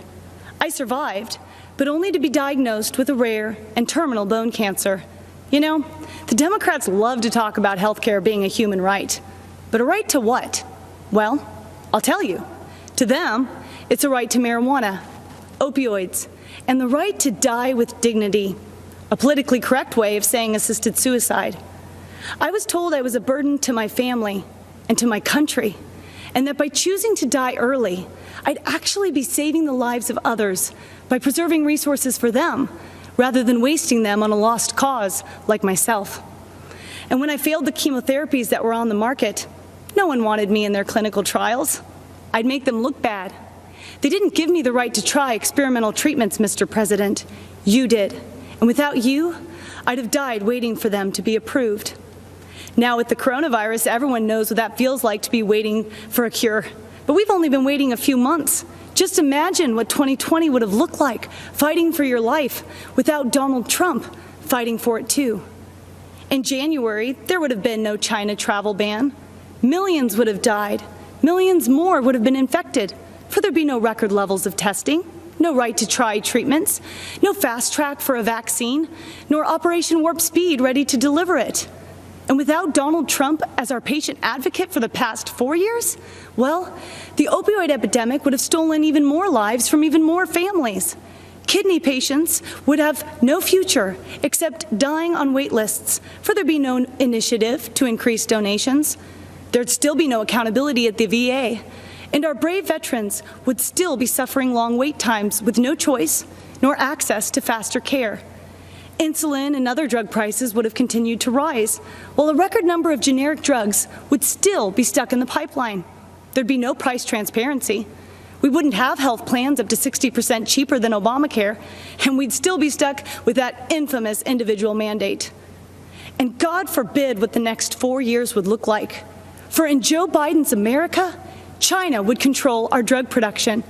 I survived, but only to be diagnosed with a rare and terminal bone cancer. You know, the Democrats love to talk about healthcare being a human right. But a right to what? Well, I'll tell you. To them, it's a right to marijuana, opioids, and the right to die with dignity, a politically correct way of saying assisted suicide. I was told I was a burden to my family and to my country, and that by choosing to die early, I'd actually be saving the lives of others by preserving resources for them, rather than wasting them on a lost cause like myself. And when I failed the chemotherapies that were on the market, no one wanted me in their clinical trials. I'd make them look bad. They didn't give me the right to try experimental treatments, Mr. President. You did. And without you, I'd have died waiting for them to be approved. Now with the coronavirus, everyone knows what that feels like to be waiting for a cure. But we've only been waiting a few months. Just imagine what 2020 would have looked like, fighting for your life, without Donald Trump fighting for it too. In January, there would have been no China travel ban. Millions would have died. Millions more would have been infected, for there'd be no record levels of testing, no right to try treatments, no fast track for a vaccine, nor Operation Warp Speed ready to deliver it. And without Donald Trump as our patient advocate for the past 4 years, well, the opioid epidemic would have stolen even more lives from even more families. Kidney patients would have no future except dying on wait lists, for there'd be no initiative to increase donations. There'd still be no accountability at the VA, and our brave veterans would still be suffering long wait times with no choice nor access to faster care. Insulin and other drug prices would have continued to rise, while a record number of generic drugs would still be stuck in the pipeline. There'd be no price transparency. We wouldn't have health plans up to 60% cheaper than Obamacare, and we'd still be stuck with that infamous individual mandate. And God forbid what the next 4 years would look like. For in Joe Biden's America, China would control our drug production.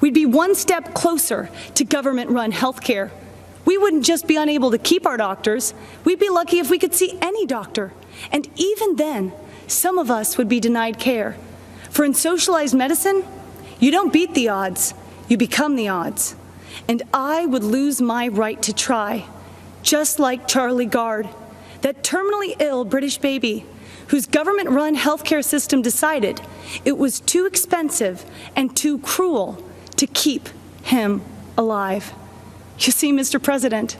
We'd be one step closer to government-run health care. We wouldn't just be unable to keep our doctors, we'd be lucky if we could see any doctor. And even then, some of us would be denied care. For in socialized medicine, you don't beat the odds, you become the odds. And I would lose my right to try, just like Charlie Gard, that terminally ill British baby whose government-run healthcare system decided it was too expensive and too cruel to keep him alive. You see, Mr. President,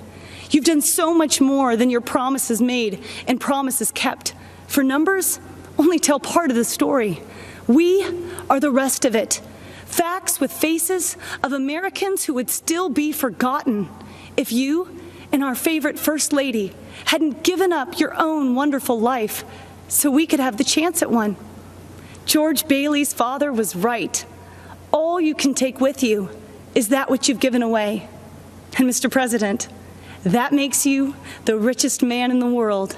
you've done so much more than your promises made and promises kept. For numbers only tell part of the story. We are the rest of it. Facts with faces of Americans who would still be forgotten if you and our favorite First Lady hadn't given up your own wonderful life so we could have the chance at one. George Bailey's father was right. All you can take with you is that which you've given away. And Mr. President, that makes you the richest man in the world,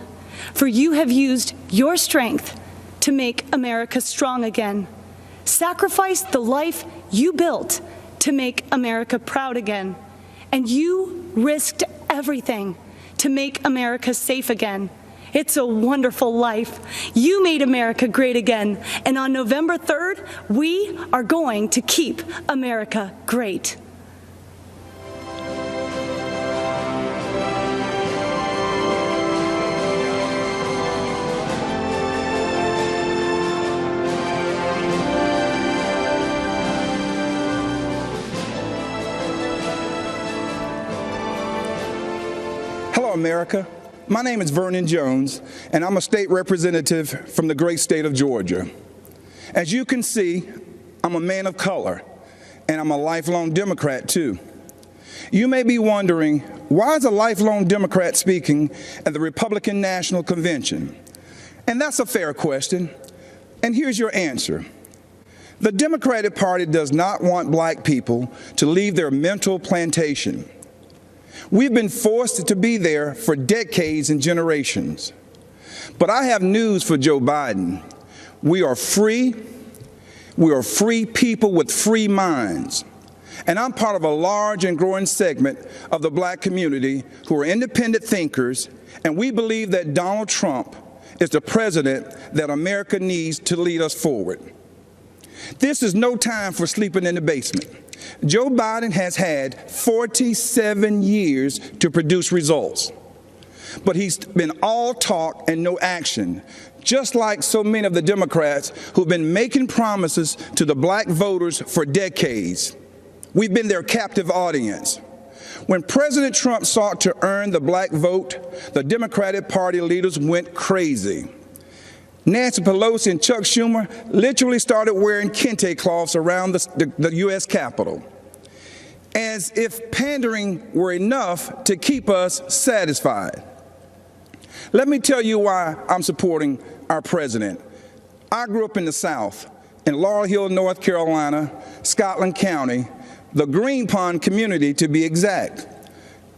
for you have used your strength to make America strong again. Sacrificed the life you built to make America proud again. And you risked everything to make America safe again. It's a wonderful life. You made America great again. And on November 3rd, we are going to keep America great. Hello, America. My name is Vernon Jones, and I'm a state representative from the great state of Georgia. As you can see, I'm a man of color, and I'm a lifelong Democrat, too. You may be wondering, why is a lifelong Democrat speaking at the Republican National Convention? And that's a fair question, and here's your answer. The Democratic Party does not want black people to leave their mental plantation. We've been forced to be there for decades and generations. But I have news for Joe Biden. We are free. We are free people with free minds. And I'm part of a large and growing segment of the black community who are independent thinkers, and we believe that Donald Trump is the president that America needs to lead us forward. This is no time for sleeping in the basement. Joe Biden has had 47 years to produce results, but he's been all talk and no action, just like so many of the Democrats who've been making promises to the black voters for decades. We've been their captive audience. When President Trump sought to earn the black vote, the Democratic Party leaders went crazy. Nancy Pelosi and Chuck Schumer literally started wearing kente cloths around the U.S. Capitol, as if pandering were enough to keep us satisfied. Let me tell you why I'm supporting our president. I grew up in the South, in Laurel Hill, North Carolina, Scotland County, the Green Pond community to be exact.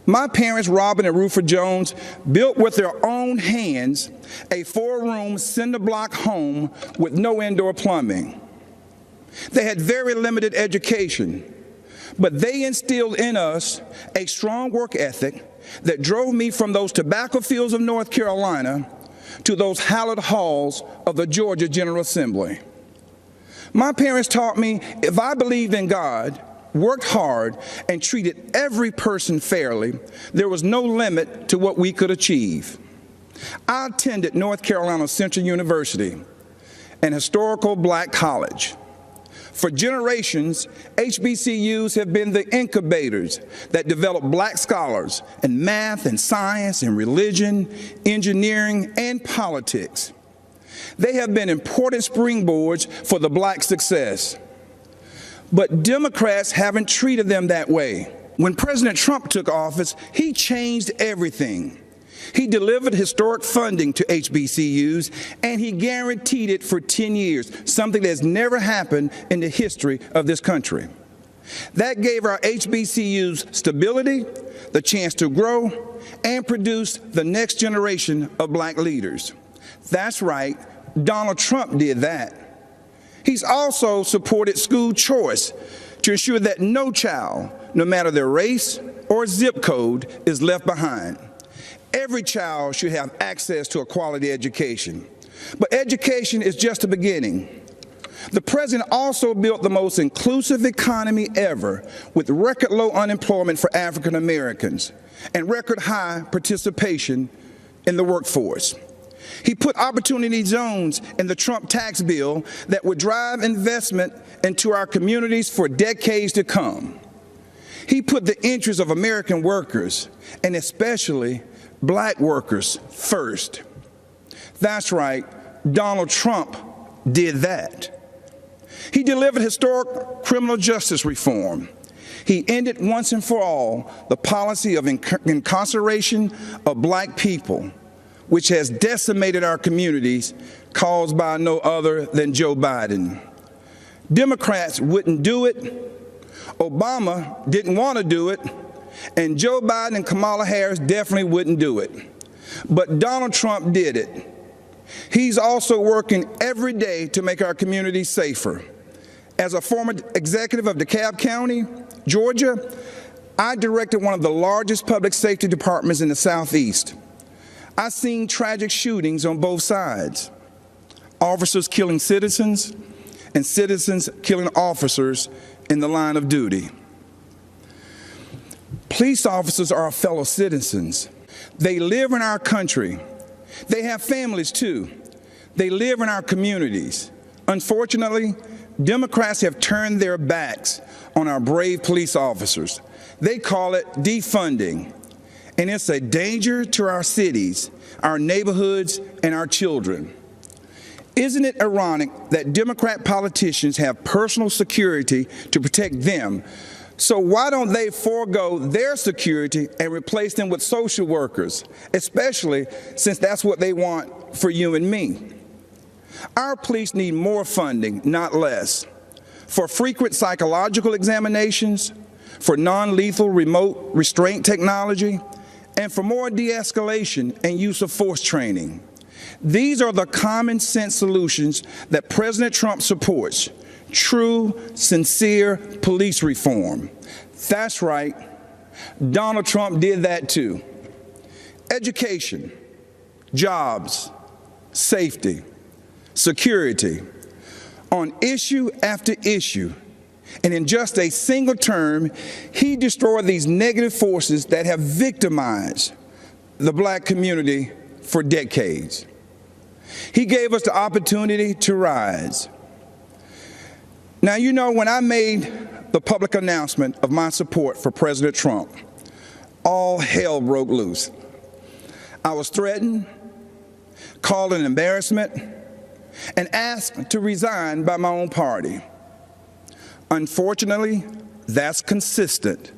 My parents, Robin and Rufus Jones, built with their own hands a 4-room cinder-block home with no indoor plumbing. They had very limited education, but they instilled in us a strong work ethic that drove me from those tobacco fields of North Carolina to those hallowed halls of the Georgia General Assembly. My parents taught me if I believed in God, worked hard, and treated every person fairly, there was no limit to what we could achieve. I attended North Carolina Central University, an historical black college. For generations, HBCUs have been the incubators that develop black scholars in math and science and religion, engineering, and politics. They have been important springboards for the black success. But Democrats haven't treated them that way. When President Trump took office, he changed everything. He delivered historic funding to HBCUs, and he guaranteed it for 10 years, something that's never happened in the history of this country. That gave our HBCUs stability, the chance to grow, and produce the next generation of black leaders. That's right, Donald Trump did that. He's also supported school choice to ensure that no child, no matter their race or zip code, is left behind. Every child should have access to a quality education. But education is just the beginning. The president also built the most inclusive economy ever, with record low unemployment for African Americans and record high participation in the workforce. He put opportunity zones in the Trump tax bill that would drive investment into our communities for decades to come. He put the interests of American workers, and especially black workers, first. That's right, Donald Trump did that. He delivered historic criminal justice reform. He ended once and for all the policy of incarceration of black people, which has decimated our communities, caused by no other than Joe Biden. Democrats wouldn't do it, Obama didn't want to do it, and Joe Biden and Kamala Harris definitely wouldn't do it. But Donald Trump did it. He's also working every day to make our communities safer. As a former executive of DeKalb County, Georgia, I directed one of the largest public safety departments in the Southeast. I've seen tragic shootings on both sides, officers killing citizens and citizens killing officers in the line of duty. Police officers are our fellow citizens. They live in our country. They have families too. They live in our communities. Unfortunately, Democrats have turned their backs on our brave police officers. They call it defunding, and it's a danger to our cities, our neighborhoods, and our children. Isn't it ironic that Democrat politicians have personal security to protect them? So why don't they forego their security and replace them with social workers, especially since that's what they want for you and me? Our police need more funding, not less, for frequent psychological examinations, for non-lethal remote restraint technology, and for more de-escalation and use of force training. These are the common sense solutions that President Trump supports. True, sincere police reform. That's right, Donald Trump did that too. Education, jobs, safety, security, on issue after issue. And in just a single term, he destroyed these negative forces that have victimized the black community for decades. He gave us the opportunity to rise. Now, you know, when I made the public announcement of my support for President Trump, all hell broke loose. I was threatened, called an embarrassment, and asked to resign by my own party. Unfortunately, that's consistent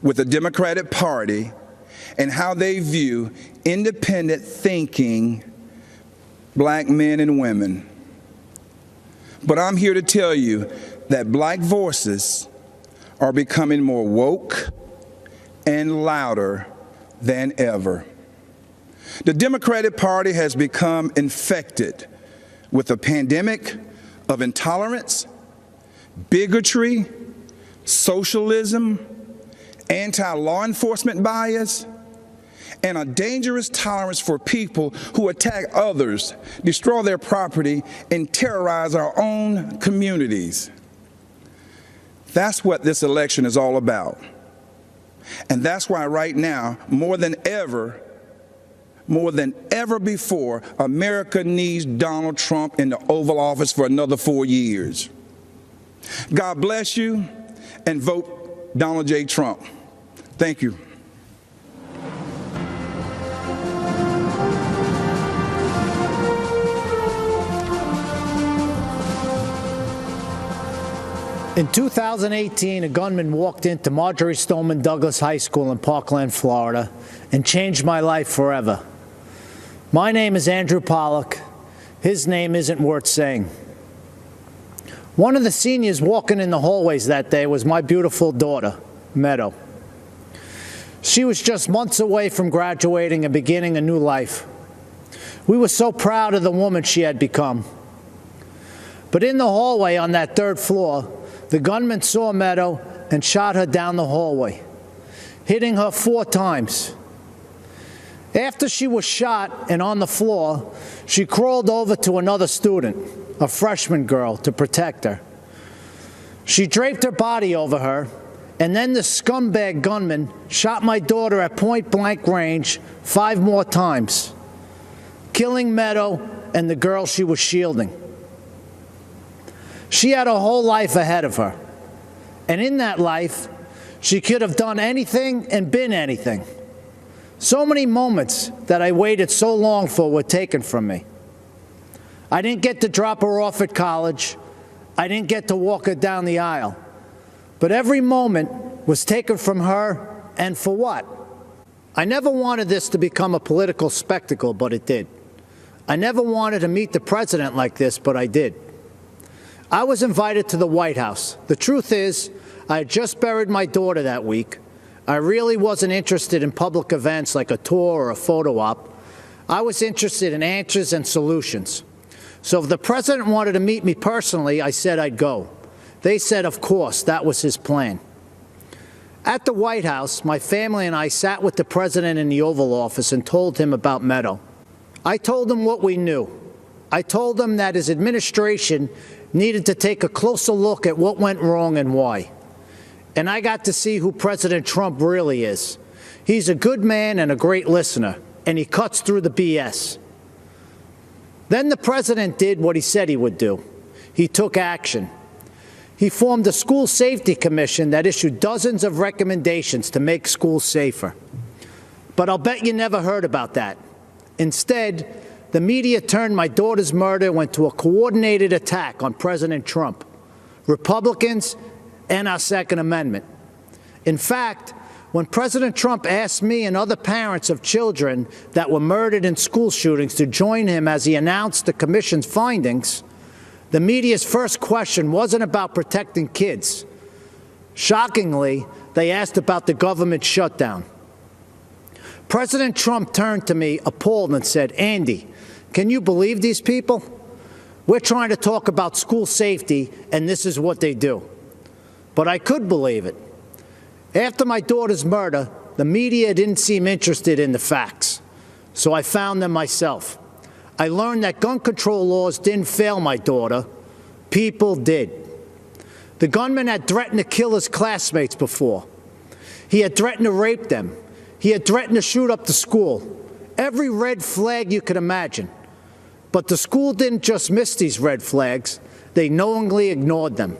with the Democratic Party and how they view independent thinking black men and women. But I'm here to tell you that black voices are becoming more woke and louder than ever. The Democratic Party has become infected with a pandemic of intolerance, bigotry, socialism, anti-law enforcement bias, and a dangerous tolerance for people who attack others, destroy their property, and terrorize our own communities. That's what this election is all about. And that's why right now, more than ever before, America needs Donald Trump in the Oval Office for another 4 years. God bless you, and vote Donald J. Trump. Thank you. In 2018, a gunman walked into Marjorie Stoneman Douglas High School in Parkland, Florida, and changed my life forever. My name is Andrew Pollack. His name isn't worth saying. One of the seniors walking in the hallways that day was my beautiful daughter, Meadow. She was just months away from graduating and beginning a new life. We were so proud of the woman she had become. But in the hallway on that third floor, the gunman saw Meadow and shot her down the hallway, hitting her 4 times. After she was shot and on the floor, she crawled over to another student, a freshman girl, to protect her. She draped her body over her, and then the scumbag gunman shot my daughter at point-blank range 5 more times, killing Meadow and the girl she was shielding. She had a whole life ahead of her, and in that life, she could have done anything and been anything. So many moments that I waited so long for were taken from me. I didn't get to drop her off at college. I didn't get to walk her down the aisle. But every moment was taken from her, and for what? I never wanted this to become a political spectacle, but it did. I never wanted to meet the president like this, but I did. I was invited to the White House. The truth is, I had just buried my daughter that week. I really wasn't interested in public events like a tour or a photo op. I was interested in answers and solutions. So if the president wanted to meet me personally, I said I'd go. They said, of course, that was his plan. At the White House, my family and I sat with the president in the Oval Office and told him about Meadow. I told him what we knew. I told him that his administration needed to take a closer look at what went wrong and why. And I got to see who President Trump really is. He's a good man and a great listener, and he cuts through the BS. Then the president did what he said he would do. He took action. He formed a school safety commission that issued dozens of recommendations to make schools safer. But I'll bet you never heard about that. Instead, the media turned my daughter's murder into a coordinated attack on President Trump, Republicans, and our Second Amendment. In fact, when President Trump asked me and other parents of children that were murdered in school shootings to join him as he announced the commission's findings, the media's first question wasn't about protecting kids. Shockingly, they asked about the government shutdown. President Trump turned to me appalled and said, "Andy, can you believe these people? We're trying to talk about school safety, and this is what they do." But I could believe it. After my daughter's murder, the media didn't seem interested in the facts, so I found them myself. I learned that gun control laws didn't fail my daughter. People did. The gunman had threatened to kill his classmates before. He had threatened to rape them. He had threatened to shoot up the school. Every red flag you could imagine. But the school didn't just miss these red flags. They knowingly ignored them.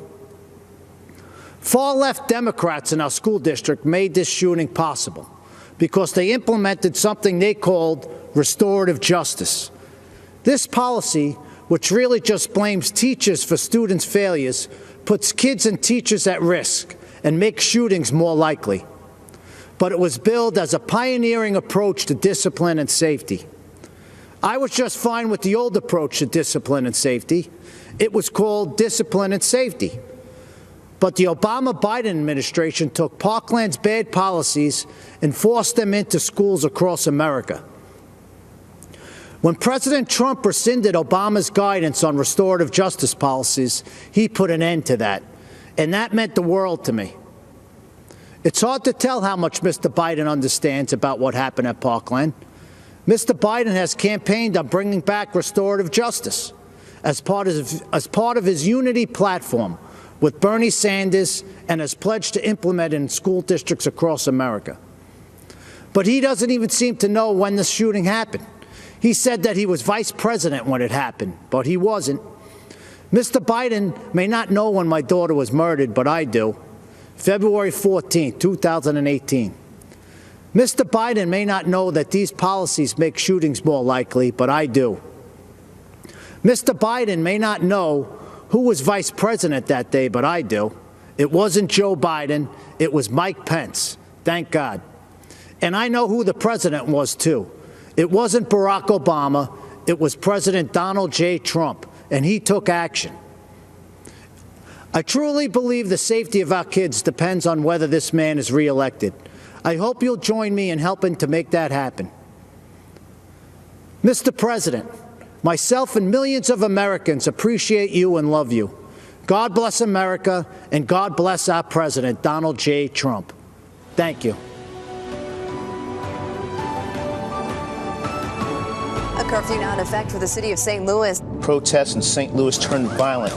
Far-left Democrats in our school district made this shooting possible because they implemented something they called restorative justice. This policy, which really just blames teachers for students' failures, puts kids and teachers at risk and makes shootings more likely. But it was billed as a pioneering approach to discipline and safety. I was just fine with the old approach to discipline and safety. It was called discipline and safety. But the Obama-Biden administration took Parkland's bad policies and forced them into schools across America. When President Trump rescinded Obama's guidance on restorative justice policies, he put an end to that. And that meant the world to me. It's hard to tell how much Mr. Biden understands about what happened at Parkland. Mr. Biden has campaigned on bringing back restorative justice as part of his unity platform with Bernie Sanders and has pledged to implement it in school districts across America. But he doesn't even seem to know when the shooting happened. He said that he was vice president when it happened, but he wasn't. Mr. Biden may not know when my daughter was murdered, but I do. February 14, 2018. Mr. Biden may not know that these policies make shootings more likely, but I do. Mr. Biden may not know who was vice president that day, but I do. It wasn't Joe Biden. It was Mike Pence. Thank God. And I know who the president was, too. It wasn't Barack Obama. It was President Donald J. Trump, and he took action. I truly believe the safety of our kids depends on whether this man is reelected. I hope you'll join me in helping to make that happen. Mr. President, myself and millions of Americans appreciate you and love you. God bless America, and God bless our President, Donald J. Trump. Thank you. A curfew now in effect for the city of St. Louis. Protests in St. Louis turned violent.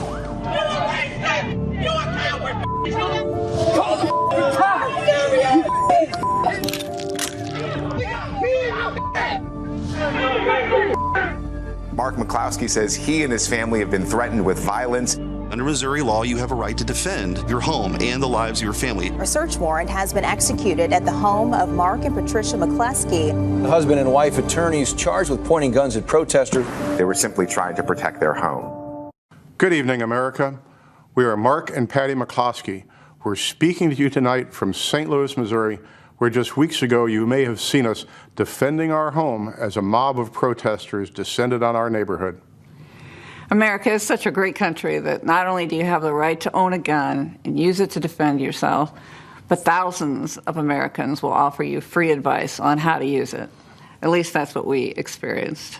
Mark McCloskey says he and his family have been threatened with violence. Under Missouri law, you have a right to defend your home and the lives of your family. A search warrant has been executed at the home of Mark and Patricia McCloskey. The husband and wife attorneys charged with pointing guns at protesters. They were simply trying to protect their home. Good evening, America. We are Mark and Patty McCloskey. We're speaking to you tonight from St. Louis, Missouri, where just weeks ago you may have seen us defending our home as a mob of protesters descended on our neighborhood. America is such a great country that not only do you have the right to own a gun and use it to defend yourself, but thousands of Americans will offer you free advice on how to use it. At least that's what we experienced.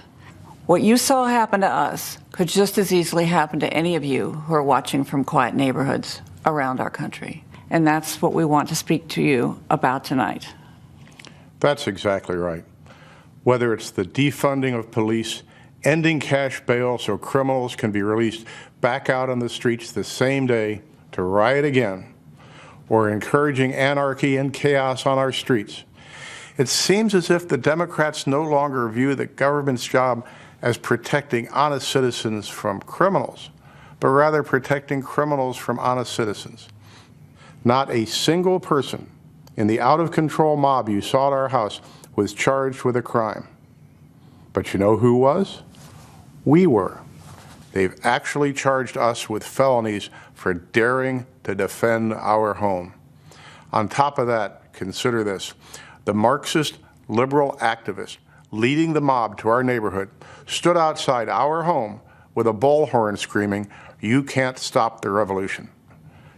What you saw happen to us could just as easily happen to any of you who are watching from quiet neighborhoods around our country. And that's what we want to speak to you about tonight. That's exactly right. Whether it's the defunding of police, ending cash bail so criminals can be released back out on the streets the same day to riot again, or encouraging anarchy and chaos on our streets, it seems as if the Democrats no longer view the government's job as protecting honest citizens from criminals, but rather protecting criminals from honest citizens. Not a single person in the out-of-control mob you saw at our house was charged with a crime. But you know who was? We were. They've actually charged us with felonies for daring to defend our home. On top of that, consider this. The Marxist liberal activist leading the mob to our neighborhood stood outside our home with a bullhorn screaming, "You can't stop the revolution."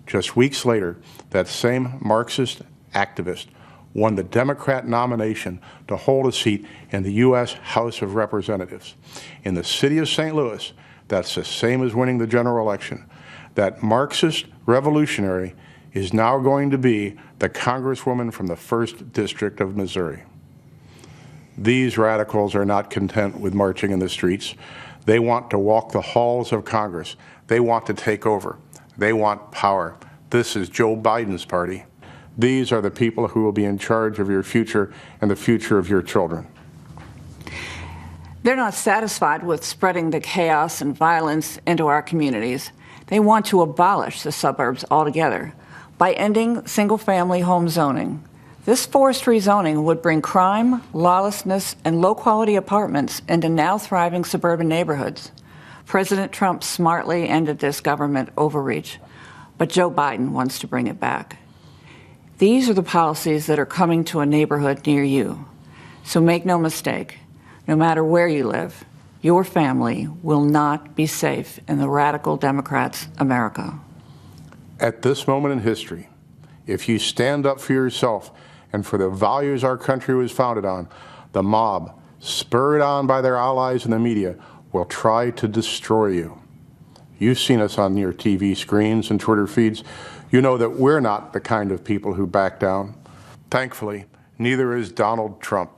Just weeks later, that same Marxist activist won the Democrat nomination to hold a seat in the U.S. House of Representatives. In the city of St. Louis, that's the same as winning the general election. That Marxist revolutionary is now going to be the Congresswoman from the 1st District of Missouri. These radicals are not content with marching in the streets. They want to walk the halls of Congress. They want to take over. They want power. This is Joe Biden's party. These are the people who will be in charge of your future and the future of your children. They're not satisfied with spreading the chaos and violence into our communities. They want to abolish the suburbs altogether by ending single-family home zoning. This forced rezoning would bring crime, lawlessness, and low-quality apartments into now thriving suburban neighborhoods. President Trump smartly ended this government overreach, but Joe Biden wants to bring it back. These are the policies that are coming to a neighborhood near you. So make no mistake, no matter where you live, your family will not be safe in the radical Democrats' America. At this moment in history, if you stand up for yourself and for the values our country was founded on, the mob, spurred on by their allies in the media, will try to destroy you. You've seen us on your TV screens and Twitter feeds. You know that we're not the kind of people who back down. Thankfully, neither is Donald Trump.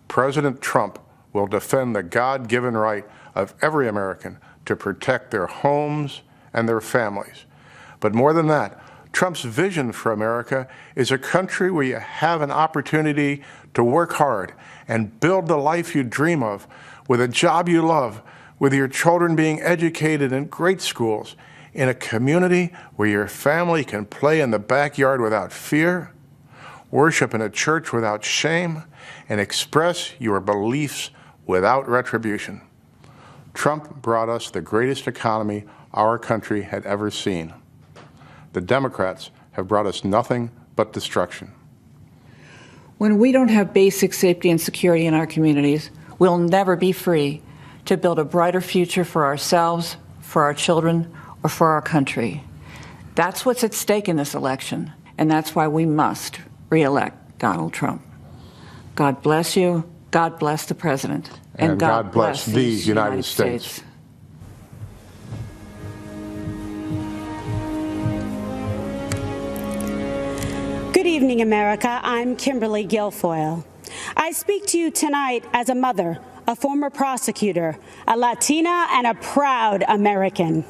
President Trump will defend the God-given right of every American to protect their homes and their families. But more than that, Trump's vision for America is a country where you have an opportunity to work hard and build the life you dream of with a job you love, with your children being educated in great schools, in a community where your family can play in the backyard without fear, worship in a church without shame, and express your beliefs without retribution. Trump brought us the greatest economy our country had ever seen. The Democrats have brought us nothing but destruction. When we don't have basic safety and security in our communities, we'll never be free to build a brighter future for ourselves, for our children, or for our country. That's what's at stake in this election, and that's why we must re-elect Donald Trump. God bless you. God bless the president. And God bless these United States. Good evening, America. I'm Kimberly Guilfoyle. I speak to you tonight as a mother, a former prosecutor, a Latina, and a proud American.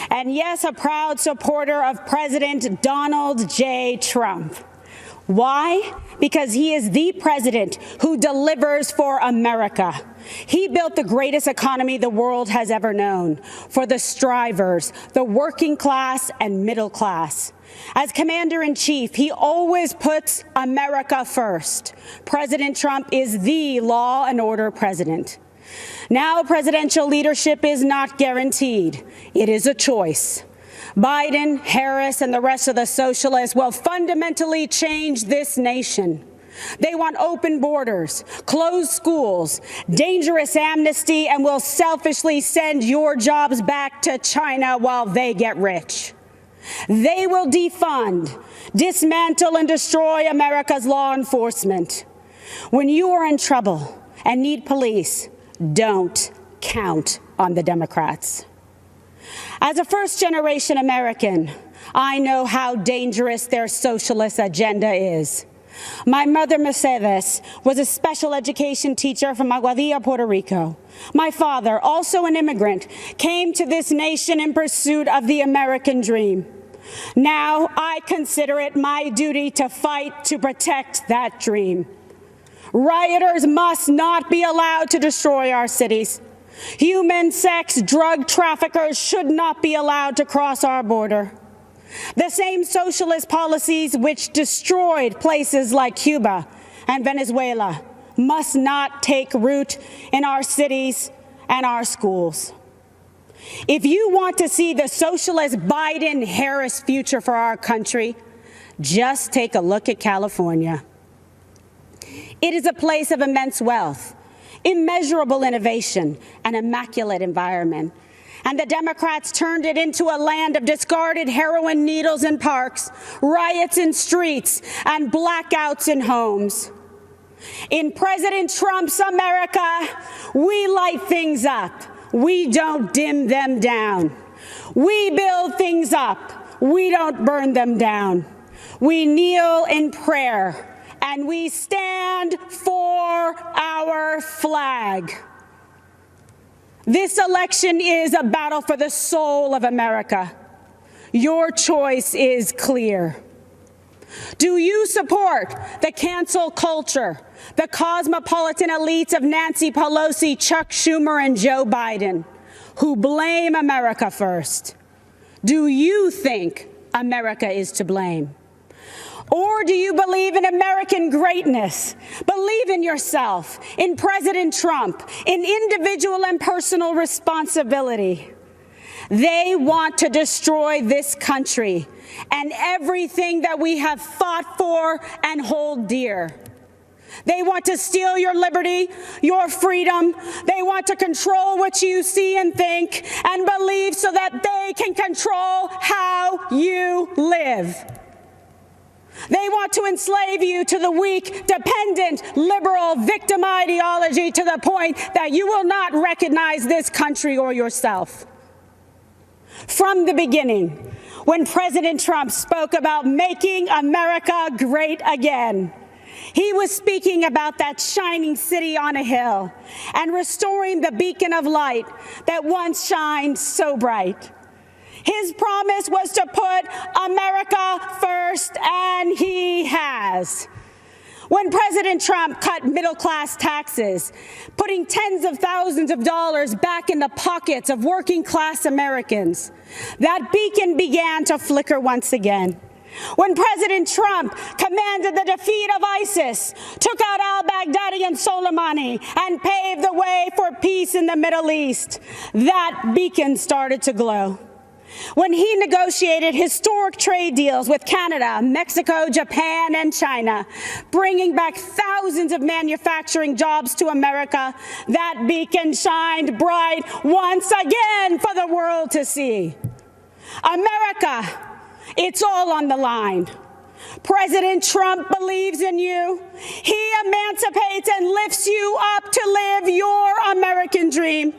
And yes, a proud supporter of President Donald J. Trump. Why? Because he is the president who delivers for America. He built the greatest economy the world has ever known for the strivers, the working class and middle class. As commander-in-chief, he always puts America first. President Trump is the law and order president. Now, presidential leadership is not guaranteed. It is a choice. Biden, Harris, and the rest of the socialists will fundamentally change this nation. They want open borders, closed schools, dangerous amnesty, and will selfishly send your jobs back to China while they get rich. They will defund, dismantle, and destroy America's law enforcement. When you are in trouble and need police, don't count on the Democrats. As a first-generation American, I know how dangerous their socialist agenda is. My mother, Mercedes, was a special education teacher from Aguadilla, Puerto Rico. My father, also an immigrant, came to this nation in pursuit of the American dream. Now I consider it my duty to fight to protect that dream. Rioters must not be allowed to destroy our cities. Human sex drug traffickers should not be allowed to cross our border. The same socialist policies which destroyed places like Cuba and Venezuela must not take root in our cities and our schools. If you want to see the socialist Biden-Harris future for our country, just take a look at California. It is a place of immense wealth, immeasurable innovation, and immaculate environment. And the Democrats turned it into a land of discarded heroin needles in parks, riots in streets, and blackouts in homes. In President Trump's America, we light things up. We don't dim them down. We build things up. We don't burn them down. We kneel in prayer, and we stand for our flag. This election is a battle for the soul of America. Your choice is clear. Do you support the cancel culture, the cosmopolitan elites of Nancy Pelosi, Chuck Schumer, and Joe Biden, who blame America first? Do you think America is to blame? Or do you believe in American greatness? Believe in yourself, in President Trump, in individual and personal responsibility. They want to destroy this country and everything that we have fought for and hold dear. They want to steal your liberty, your freedom. They want to control what you see and think and believe so that they can control how you live. They want to enslave you to the weak, dependent, liberal, victim ideology to the point that you will not recognize this country or yourself. From the beginning, when President Trump spoke about making America great again, he was speaking about that shining city on a hill and restoring the beacon of light that once shined so bright. His promise was to put America first, and he has. When President Trump cut middle-class taxes, putting tens of thousands of dollars back in the pockets of working-class Americans, that beacon began to flicker once again. When President Trump commanded the defeat of ISIS, took out al-Baghdadi and Soleimani, and paved the way for peace in the Middle East, that beacon started to glow. When he negotiated historic trade deals with Canada, Mexico, Japan, and China, bringing back thousands of manufacturing jobs to America, that beacon shined bright once again for the world to see. America, it's all on the line. President Trump believes in you. He emancipates and lifts you up to live your American dream.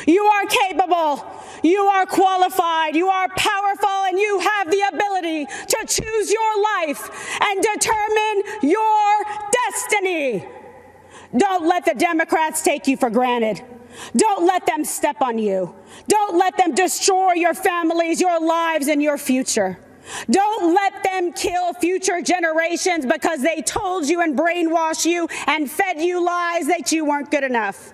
You are capable. You are qualified, you are powerful, and you have the ability to choose your life and determine your destiny. Don't let the Democrats take you for granted. Don't let them step on you. Don't let them destroy your families, your lives, and your future. Don't let them kill future generations because they told you and brainwashed you and fed you lies that you weren't good enough.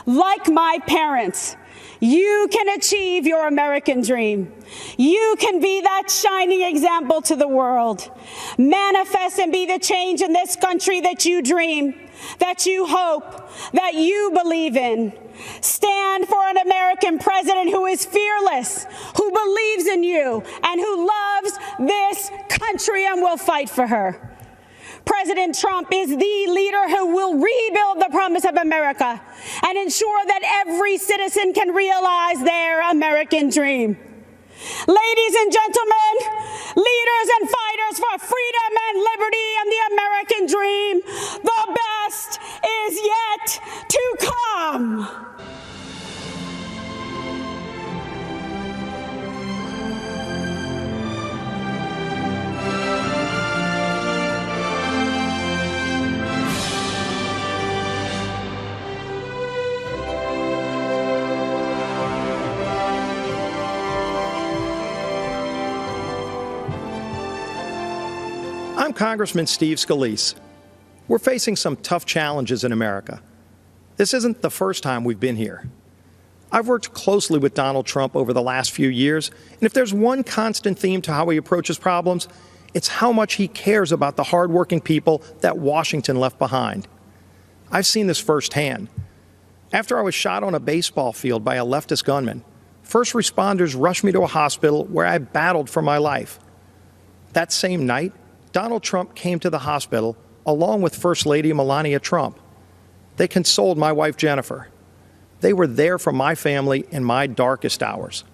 Like my parents, you can achieve your American dream. You can be that shining example to the world. Manifest and be the change in this country that you dream, that you hope, that you believe in. Stand for an American president who is fearless, who believes in you, and who loves this country and will fight for her. President Trump is the leader who will rebuild the promise of America and ensure that every citizen can realize their American dream. Ladies and gentlemen, leaders and fighters for freedom and liberty and the American dream, the best is yet to come. I'm Congressman Steve Scalise. We're facing some tough challenges in America. This isn't the first time we've been here. I've worked closely with Donald Trump over the last few years, and if there's one constant theme to how he approaches problems, it's how much he cares about the hardworking people that Washington left behind. I've seen this firsthand. After I was shot on a baseball field by a leftist gunman, first responders rushed me to a hospital where I battled for my life. That same night, Donald Trump came to the hospital along with First Lady Melania Trump. They consoled my wife, Jennifer. They were there for my family in my darkest hours.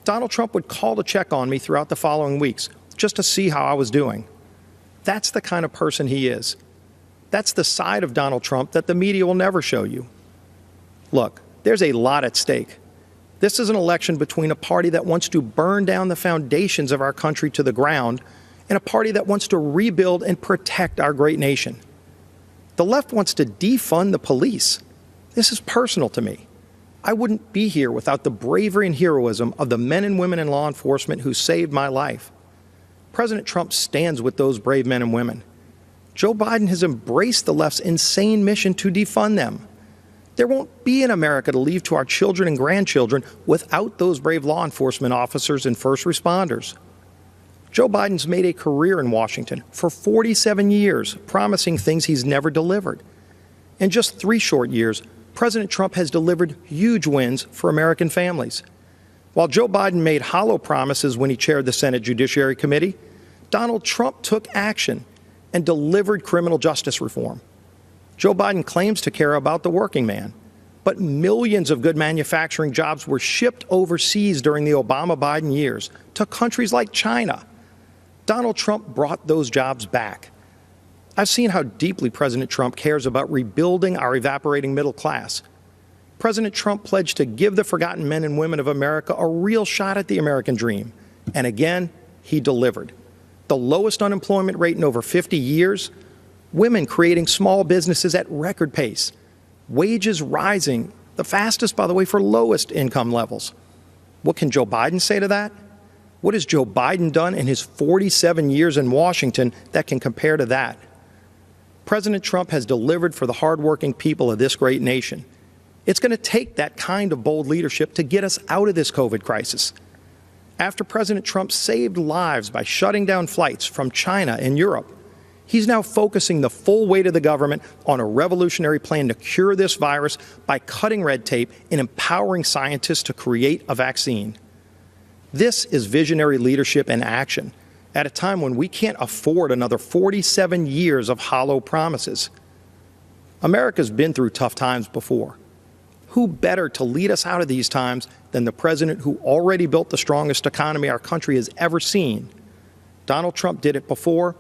Donald Trump would call to check on me throughout the following weeks, just to see how I was doing. That's the kind of person he is. That's the side of Donald Trump that the media will never show you. Look, there's a lot at stake. This is an election between a party that wants to burn down the foundations of our country to the ground and a party that wants to rebuild and protect our great nation. The left wants to defund the police. This is personal to me. I wouldn't be here without the bravery and heroism of the men and women in law enforcement who saved my life. President Trump stands with those brave men and women. Joe Biden has embraced the left's insane mission to defund them. There won't be an America to leave to our children and grandchildren without those brave law enforcement officers and first responders. Joe Biden's made a career in Washington for 47 years, promising things he's never delivered. In just 3 short years, President Trump has delivered huge wins for American families. While Joe Biden made hollow promises when he chaired the Senate Judiciary Committee, Donald Trump took action and delivered criminal justice reform. Joe Biden claims to care about the working man, but millions of good manufacturing jobs were shipped overseas during the Obama-Biden years to countries like China. Donald Trump brought those jobs back. I've seen how deeply President Trump cares about rebuilding our evaporating middle class. President Trump pledged to give the forgotten men and women of America a real shot at the American dream. And again, he delivered. The lowest unemployment rate in over 50 years, women creating small businesses at record pace, wages rising, the fastest, by the way, for lowest income levels. What can Joe Biden say to that? What has Joe Biden done in his 47 years in Washington that can compare to that? President Trump has delivered for the hardworking people of this great nation. It's going to take that kind of bold leadership to get us out of this COVID crisis. After President Trump saved lives by shutting down flights from China and Europe, he's now focusing the full weight of the government on a revolutionary plan to cure this virus by cutting red tape and empowering scientists to create a vaccine. This is visionary leadership in action at a time when we can't afford another 47 years of hollow promises. America's been through tough times before. Who better to lead us out of these times than the president who already built the strongest economy our country has ever seen? Donald Trump did it before.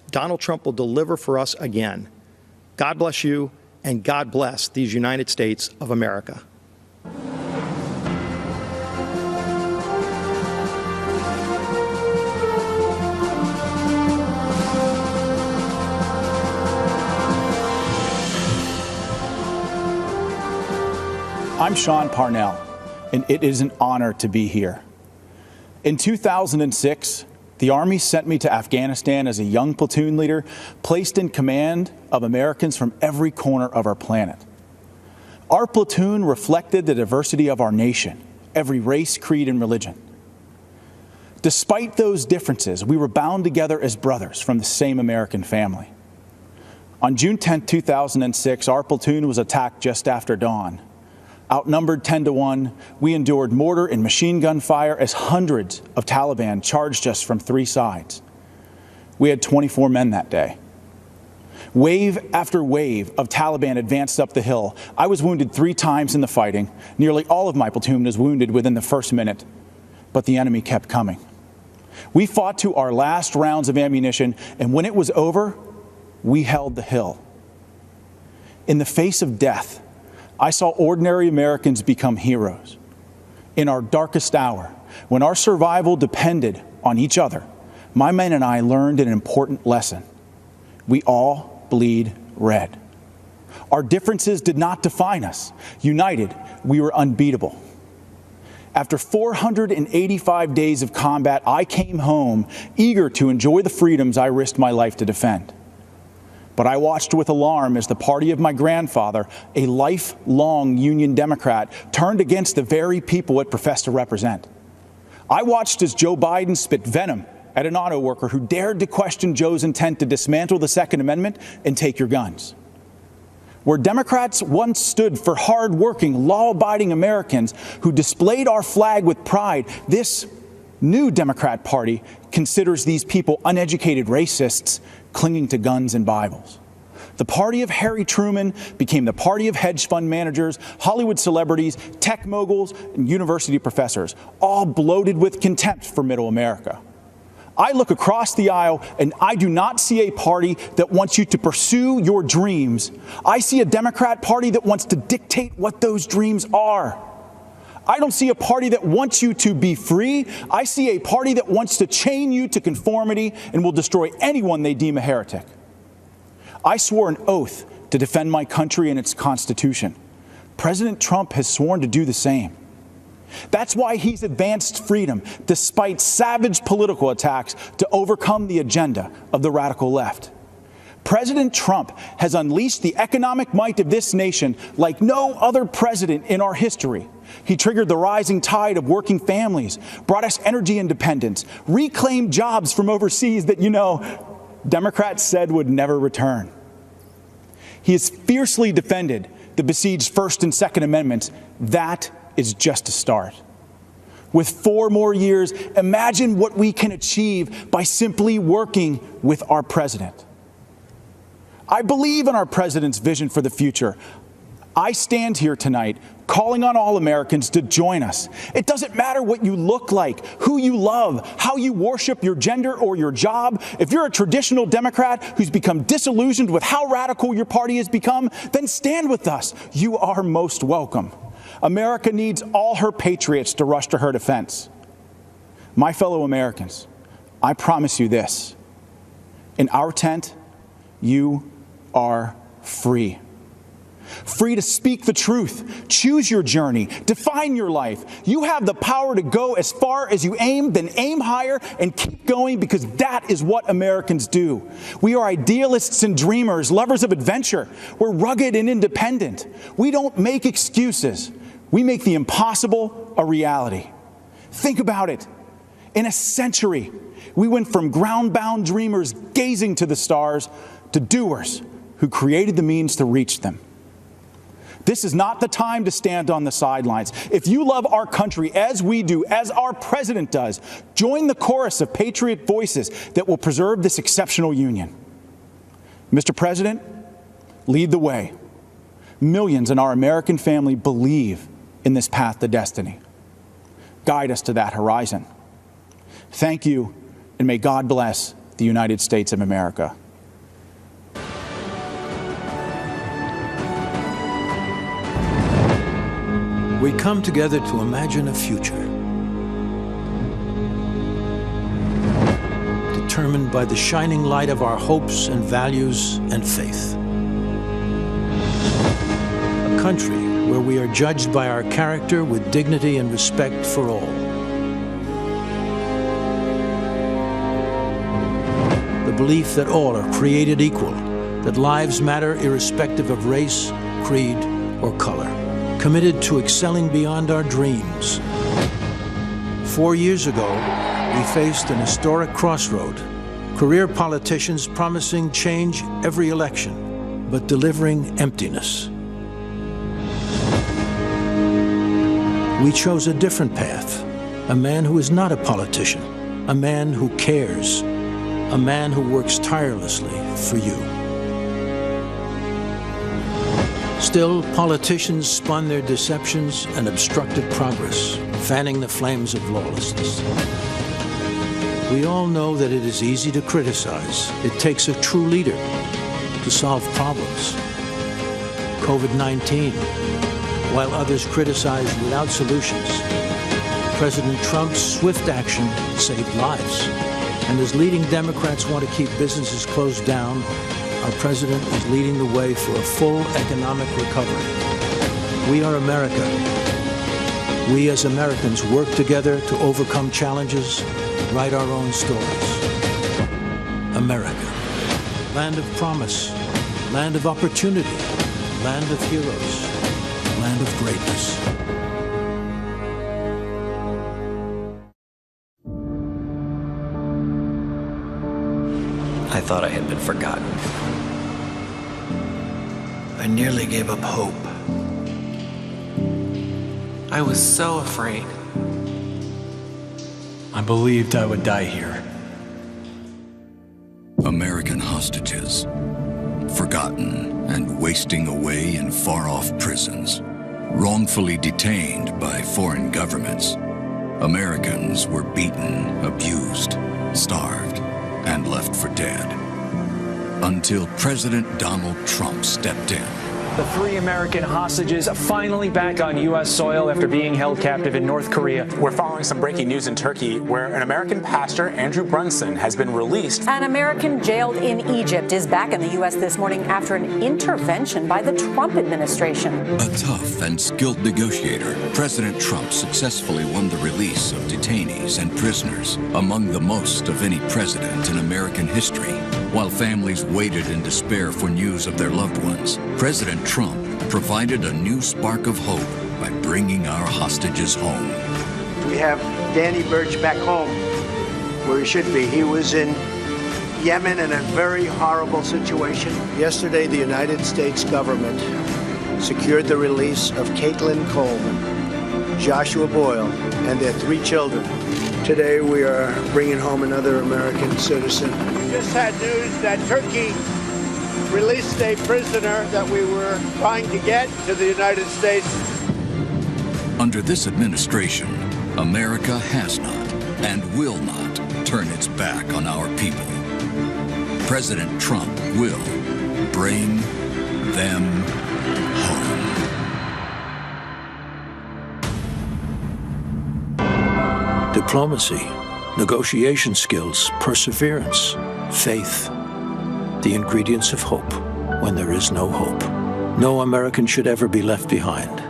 Donald Trump will deliver for us again. God bless you, and God bless these United States of America. I'm Sean Parnell, and it is an honor to be here. In 2006, the Army sent me to Afghanistan as a young platoon leader, placed in command of Americans from every corner of our planet. Our platoon reflected the diversity of our nation, every race, creed, and religion. Despite those differences, we were bound together as brothers from the same American family. On June 10, 2006, our platoon was attacked just after dawn. Outnumbered 10-1, we endured mortar and machine gun fire as hundreds of Taliban charged us from three sides. We had 24 men that day. Wave after wave of Taliban advanced up the hill. I was wounded 3 times in the fighting. Nearly all of my platoon was wounded within the first minute, but the enemy kept coming. We fought to our last rounds of ammunition, and when it was over, we held the hill. In the face of death, I saw ordinary Americans become heroes. In our darkest hour, when our survival depended on each other, my men and I learned an important lesson. We all bleed red. Our differences did not define us. United, we were unbeatable. After 485 days of combat, I came home eager to enjoy the freedoms I risked my life to defend. But I watched with alarm as the party of my grandfather, a lifelong Union Democrat, turned against the very people it professed to represent. I watched as Joe Biden spit venom at an auto worker who dared to question Joe's intent to dismantle the Second Amendment and take your guns. Where Democrats once stood for hard-working, law-abiding Americans who displayed our flag with pride, this new Democrat Party considers these people uneducated racists clinging to guns and Bibles. The party of Harry Truman became the party of hedge fund managers, Hollywood celebrities, tech moguls, and university professors, all bloated with contempt for middle America. I look across the aisle and I do not see a party that wants you to pursue your dreams. I see a Democrat Party that wants to dictate what those dreams are. I don't see a party that wants you to be free. I see a party that wants to chain you to conformity and will destroy anyone they deem a heretic. I swore an oath to defend my country and its Constitution. President Trump has sworn to do the same. That's why he's advanced freedom, despite savage political attacks, to overcome the agenda of the radical left. President Trump has unleashed the economic might of this nation like no other president in our history. He triggered the rising tide of working families, brought us energy independence, reclaimed jobs from overseas that, Democrats said would never return. He has fiercely defended the besieged First and Second Amendments. That is just a start. With 4 more years, imagine what we can achieve by simply working with our president. I believe in our president's vision for the future. I stand here tonight calling on all Americans to join us. It doesn't matter what you look like, who you love, how you worship your gender or your job. If you're a traditional Democrat who's become disillusioned with how radical your party has become, then stand with us. You are most welcome. America needs all her patriots to rush to her defense. My fellow Americans, I promise you this. In our tent, you are free. Free to speak the truth, choose your journey, define your life. You have the power to go as far as you aim, then aim higher and keep going, because that is what Americans do. We are idealists and dreamers, lovers of adventure. We're rugged and independent. We don't make excuses. We make the impossible a reality. Think about it. In a century, we went from ground-bound dreamers gazing to the stars to doers who created the means to reach them. This is not the time to stand on the sidelines. If you love our country as we do, as our president does, join the chorus of patriot voices that will preserve this exceptional union. Mr. President, lead the way. Millions in our American family believe in this path to destiny. Guide us to that horizon. Thank you, and may God bless the United States of America. We come together to imagine a future determined by the shining light of our hopes and values and faith. A country where we are judged by our character with dignity and respect for all. The belief that all are created equal, that lives matter irrespective of race, creed, or color. Committed to excelling beyond our dreams. 4 years ago, we faced an historic crossroad. Career politicians promising change every election, but delivering emptiness. We chose a different path. A man who is not a politician, a man who cares, a man who works tirelessly for you. Still, politicians spun their deceptions and obstructed progress, fanning the flames of lawlessness. We all know that it is easy to criticize. It takes a true leader to solve problems. COVID-19, while others criticize without solutions, President Trump's swift action saved lives. And as leading Democrats want to keep businesses closed down, our president is leading the way for a full economic recovery. We are America. We as Americans work together to overcome challenges, write our own stories. America, land of promise, land of opportunity, land of heroes, land of greatness. I thought I had been forgotten. I nearly gave up hope. I was so afraid. I believed I would die here. American hostages, forgotten and wasting away in far-off prisons, wrongfully detained by foreign governments. Americans were beaten, abused, starved, and left for dead. Until President Donald Trump stepped in. The 3 American hostages finally back on U.S. soil after being held captive in North Korea. We're following some breaking news in Turkey where an American pastor, Andrew Brunson, has been released. An American jailed in Egypt is back in the U.S. this morning after an intervention by the Trump administration. A tough and skilled negotiator, President Trump successfully won the release of detainees and prisoners, among the most of any president in American history. While families waited in despair for news of their loved ones, President Trump provided a new spark of hope by bringing our hostages home. We have Danny Birch back home, where he should be. He was in Yemen in a very horrible situation. Yesterday, the United States government secured the release of Caitlin Coleman, Joshua Boyle, and their 3 children. Today, we are bringing home another American citizen. We just had news that Turkey released a prisoner that we were trying to get to the United States. Under this administration, America has not and will not turn its back on our people. President Trump will bring them home. Diplomacy, negotiation skills, perseverance, faith. The ingredients of hope when there is no hope. No American should ever be left behind.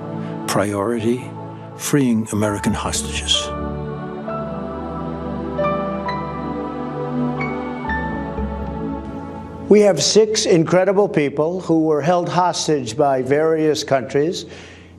Priority, freeing American hostages. We have 6 incredible people who were held hostage by various countries,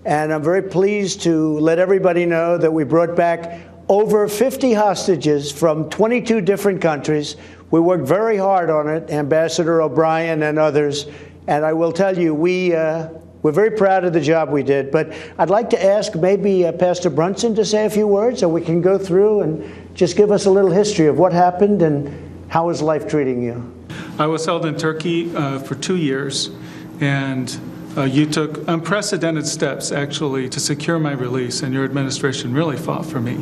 and I'm very pleased to let everybody know that we brought back over 50 hostages from 22 different countries. We worked very hard on it, Ambassador O'Brien and others, and I will tell you, we're very proud of the job we did. But I'd like to ask maybe Pastor Brunson to say a few words, so we can go through and just give us a little history of what happened and how is life treating you. I was held in Turkey for 2 years, and you took unprecedented steps, actually, to secure my release, and your administration really fought for me.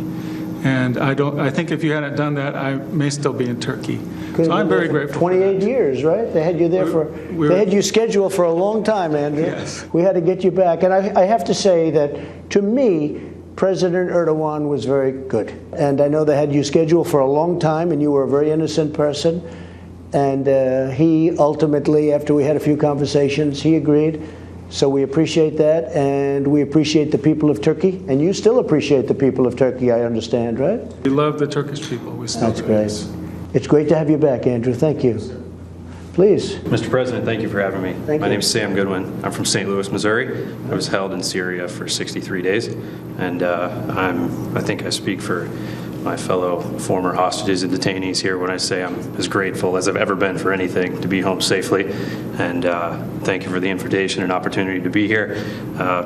And I think if you hadn't done that, I may still be in Turkey. So I'm very grateful. 28 years, right? They had you there they had you scheduled for a long time, Andrew. Yes. We had to get you back. And I have to say that, to me, President Erdogan was very good. And I know they had you scheduled for a long time, and you were a very innocent person. And he ultimately, after we had a few conversations, he agreed. So we appreciate that, and we appreciate the people of Turkey, and you still appreciate the people of Turkey, I understand, right? We love the Turkish people. We still That's great. It's great to have you back, Andrew. Thank you. Please. Mr. President, thank you for having me. Thank My you. name is Sam Goodwin. I'm from St. Louis, Missouri. I was held in Syria for 63 days, and I think I speak for my fellow former hostages and detainees here when I say I'm as grateful as I've ever been for anything to be home safely. And thank you for the invitation and opportunity to be here.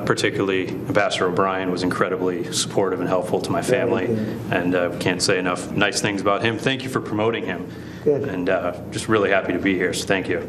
Particularly, Ambassador O'Brien was incredibly supportive and helpful to my family, and can't say enough nice things about him. Thank you for promoting him. Good. And just really happy to be here, so thank you.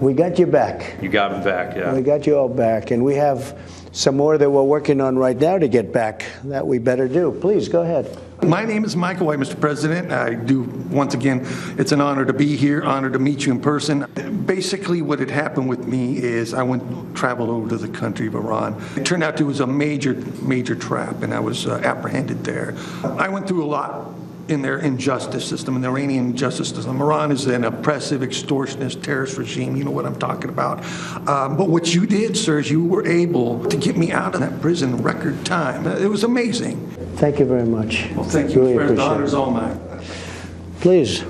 We got you back. You got me back, yeah. We got you all back, and we have some more that we're working on right now to get back that we better do. Please, go ahead. My name is Michael White, Mr. President. I do, once again, it's an honor to be here, honor to meet you in person. Basically, what had happened with me is I traveled over to the country of Iran. It turned out it was a major trap, and I was apprehended there. I went through a lot in their injustice system, in the Iranian justice system. Iran is an oppressive, extortionist, terrorist regime. You know what I'm talking about. But what you did, sir, is you were able to get me out of that prison in record time. It was amazing. Thank you very much. Well, thank you, really friend. The appreciate honor's it. all mine. Please.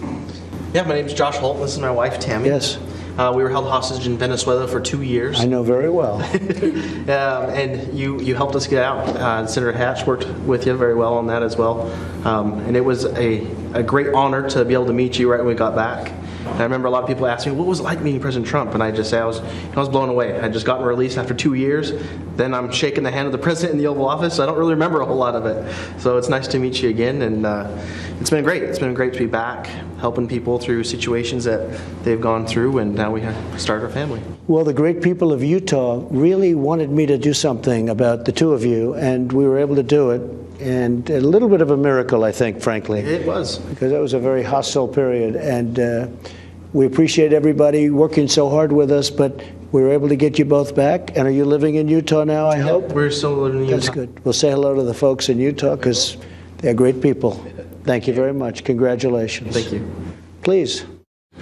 Yeah, my name's Josh Holt. This is my wife, Tammy. Yes. We were held hostage in Venezuela for 2 years. I know very well. And you helped us get out. Senator Hatch worked with you very well on that as well. And it was a great honor to be able to meet you right when we got back. And I remember a lot of people asking me, what was it like meeting President Trump? And I just say I was blown away. I'd just gotten released after 2 years. Then I'm shaking the hand of the president in the Oval Office. So I don't really remember a whole lot of it. So it's nice to meet you again. And it's been great. It's been great to be back, helping people through situations that they've gone through. And now we have started our family. Well, the great people of Utah really wanted me to do something about the two of you, and we were able to do it. And a little bit of a miracle, I think, frankly. It was. Because that was a very hostile period. And we appreciate everybody working so hard with us, but we were able to get you both back. And are you living in Utah now, I hope? We're still living in Utah. That's good. We'll say hello to the folks in Utah because they're great people. Thank you very much. Congratulations. Thank you. Please.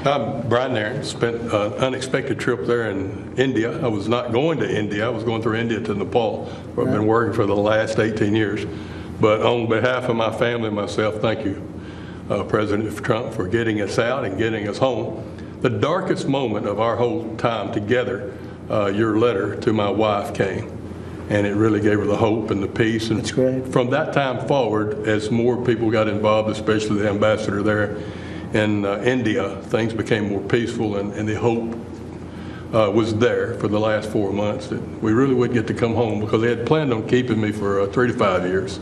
I'm Brian there. Spent an unexpected trip there in India. I was not going to India. I was going through India to Nepal, where I've been working for the last 18 years. But on behalf of my family and myself, thank you, President Trump, for getting us out and getting us home. The darkest moment of our whole time together, your letter to my wife came. And it really gave her the hope and the peace. And that's great. From that time forward, as more people got involved, especially the ambassador there in India, things became more peaceful, and the hope was there for the last 4 months that we really would get to come home, because they had planned on keeping me for 3 to 5 years.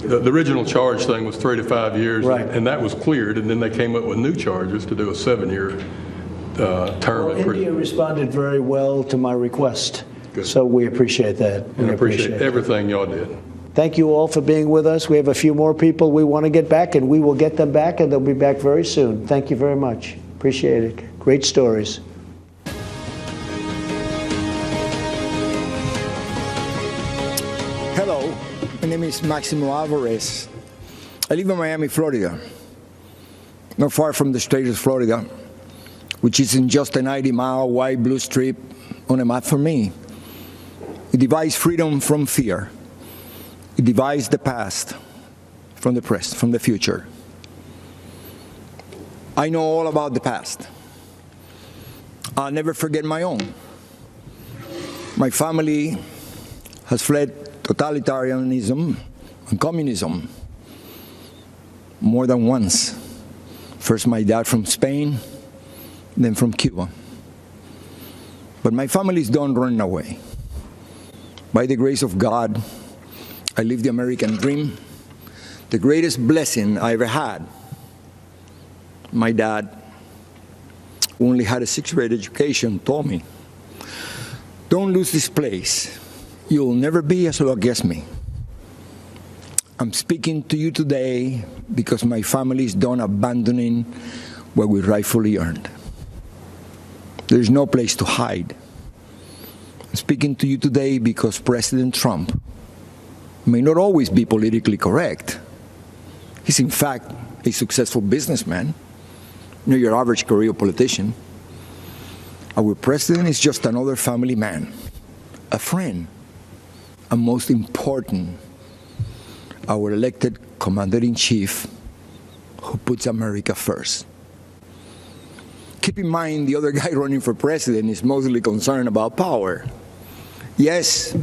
The original charge thing was 3 to 5 years, right. And that was cleared, and then they came up with new charges to do a 7-year term. Well, India responded very well to my request, so we appreciate that. And I appreciate everything y'all did. Thank you all for being with us. We have a few more people we want to get back, and we will get them back, and they'll be back very soon. Thank you very much. Appreciate it. Great stories. Hello, my name is Maximo Alvarez. I live in Miami, Florida, not far from the state of Florida, which is in just a 90-mile wide blue strip on a map for me. It divides freedom from fear. It divides the past from the present, from the future. I know all about the past. I'll never forget my own. My family has fled totalitarianism and communism more than once. First my dad from Spain, then from Cuba. But my families don't run away. By the grace of God, I live the American dream, the greatest blessing I ever had. My dad, who only had a 6th grade education, told me, don't lose this place. You'll never be as lucky as me. I'm speaking to you today because my family is done abandoning what we rightfully earned. There's no place to hide. I'm speaking to you today because President Trump may not always be politically correct. He's in fact a successful businessman, not your average career politician. Our president is just another family man, a friend, and most important, our elected commander-in-chief who puts America first. Keep in mind, the other guy running for president is mostly concerned about power. Yes,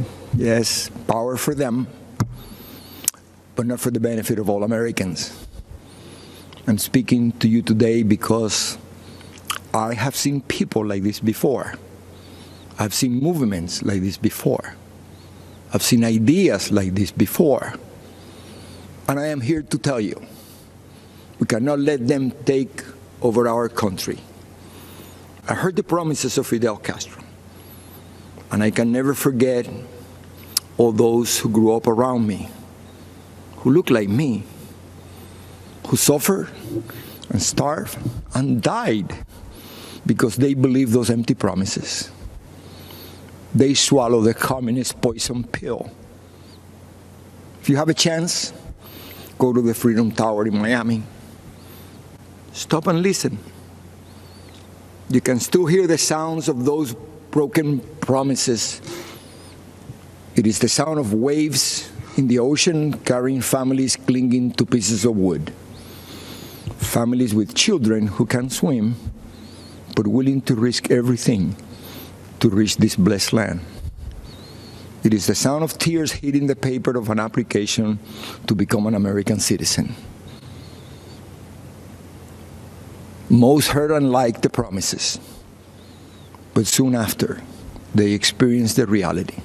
power for them, but not for the benefit of all Americans. I'm speaking to you today because I have seen people like this before. I've seen movements like this before. I've seen ideas like this before. And I am here to tell you, we cannot let them take over our country. I heard the promises of Fidel Castro, and I can never forget all those who grew up around me, who looked like me, who suffered and starved and died because they believed those empty promises. They swallowed the communist poison pill. If you have a chance, go to the Freedom Tower in Miami. Stop and listen. You can still hear the sounds of those broken promises. It is the sound of waves in the ocean carrying families clinging to pieces of wood. Families with children who can't swim, but willing to risk everything to reach this blessed land. It is the sound of tears hitting the paper of an application to become an American citizen. Most heard and liked the promises, but soon after, they experienced the reality.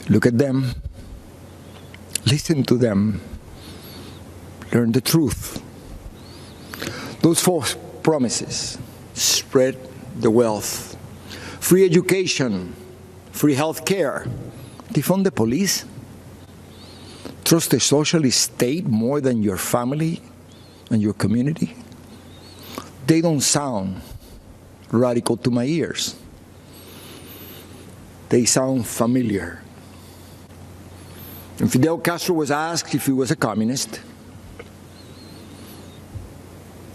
Look at them, listen to them, learn the truth. Those false promises spread the wealth, free education, free health care, defund the police, trust the socialist state more than your family and your community. They don't sound radical to my ears. They sound familiar. And Fidel Castro was asked if he was a communist.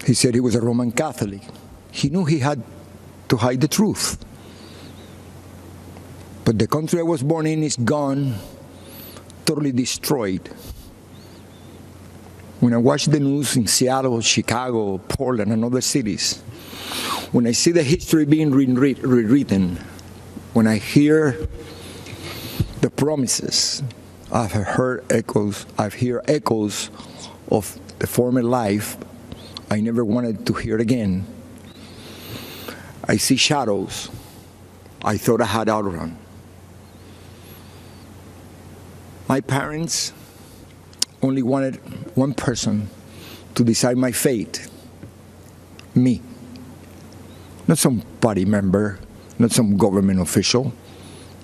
He said he was a Roman Catholic. He knew he had to hide the truth. But the country I was born in is gone, totally destroyed. When I watch the news in Seattle, Chicago, Portland, and other cities, when I see the history being rewritten, when I hear the promises, I've heard echoes of the former life I never wanted to hear again. I see shadows I thought I had outrun. My parents only wanted one person to decide my fate, me. Not some party member, not some government official,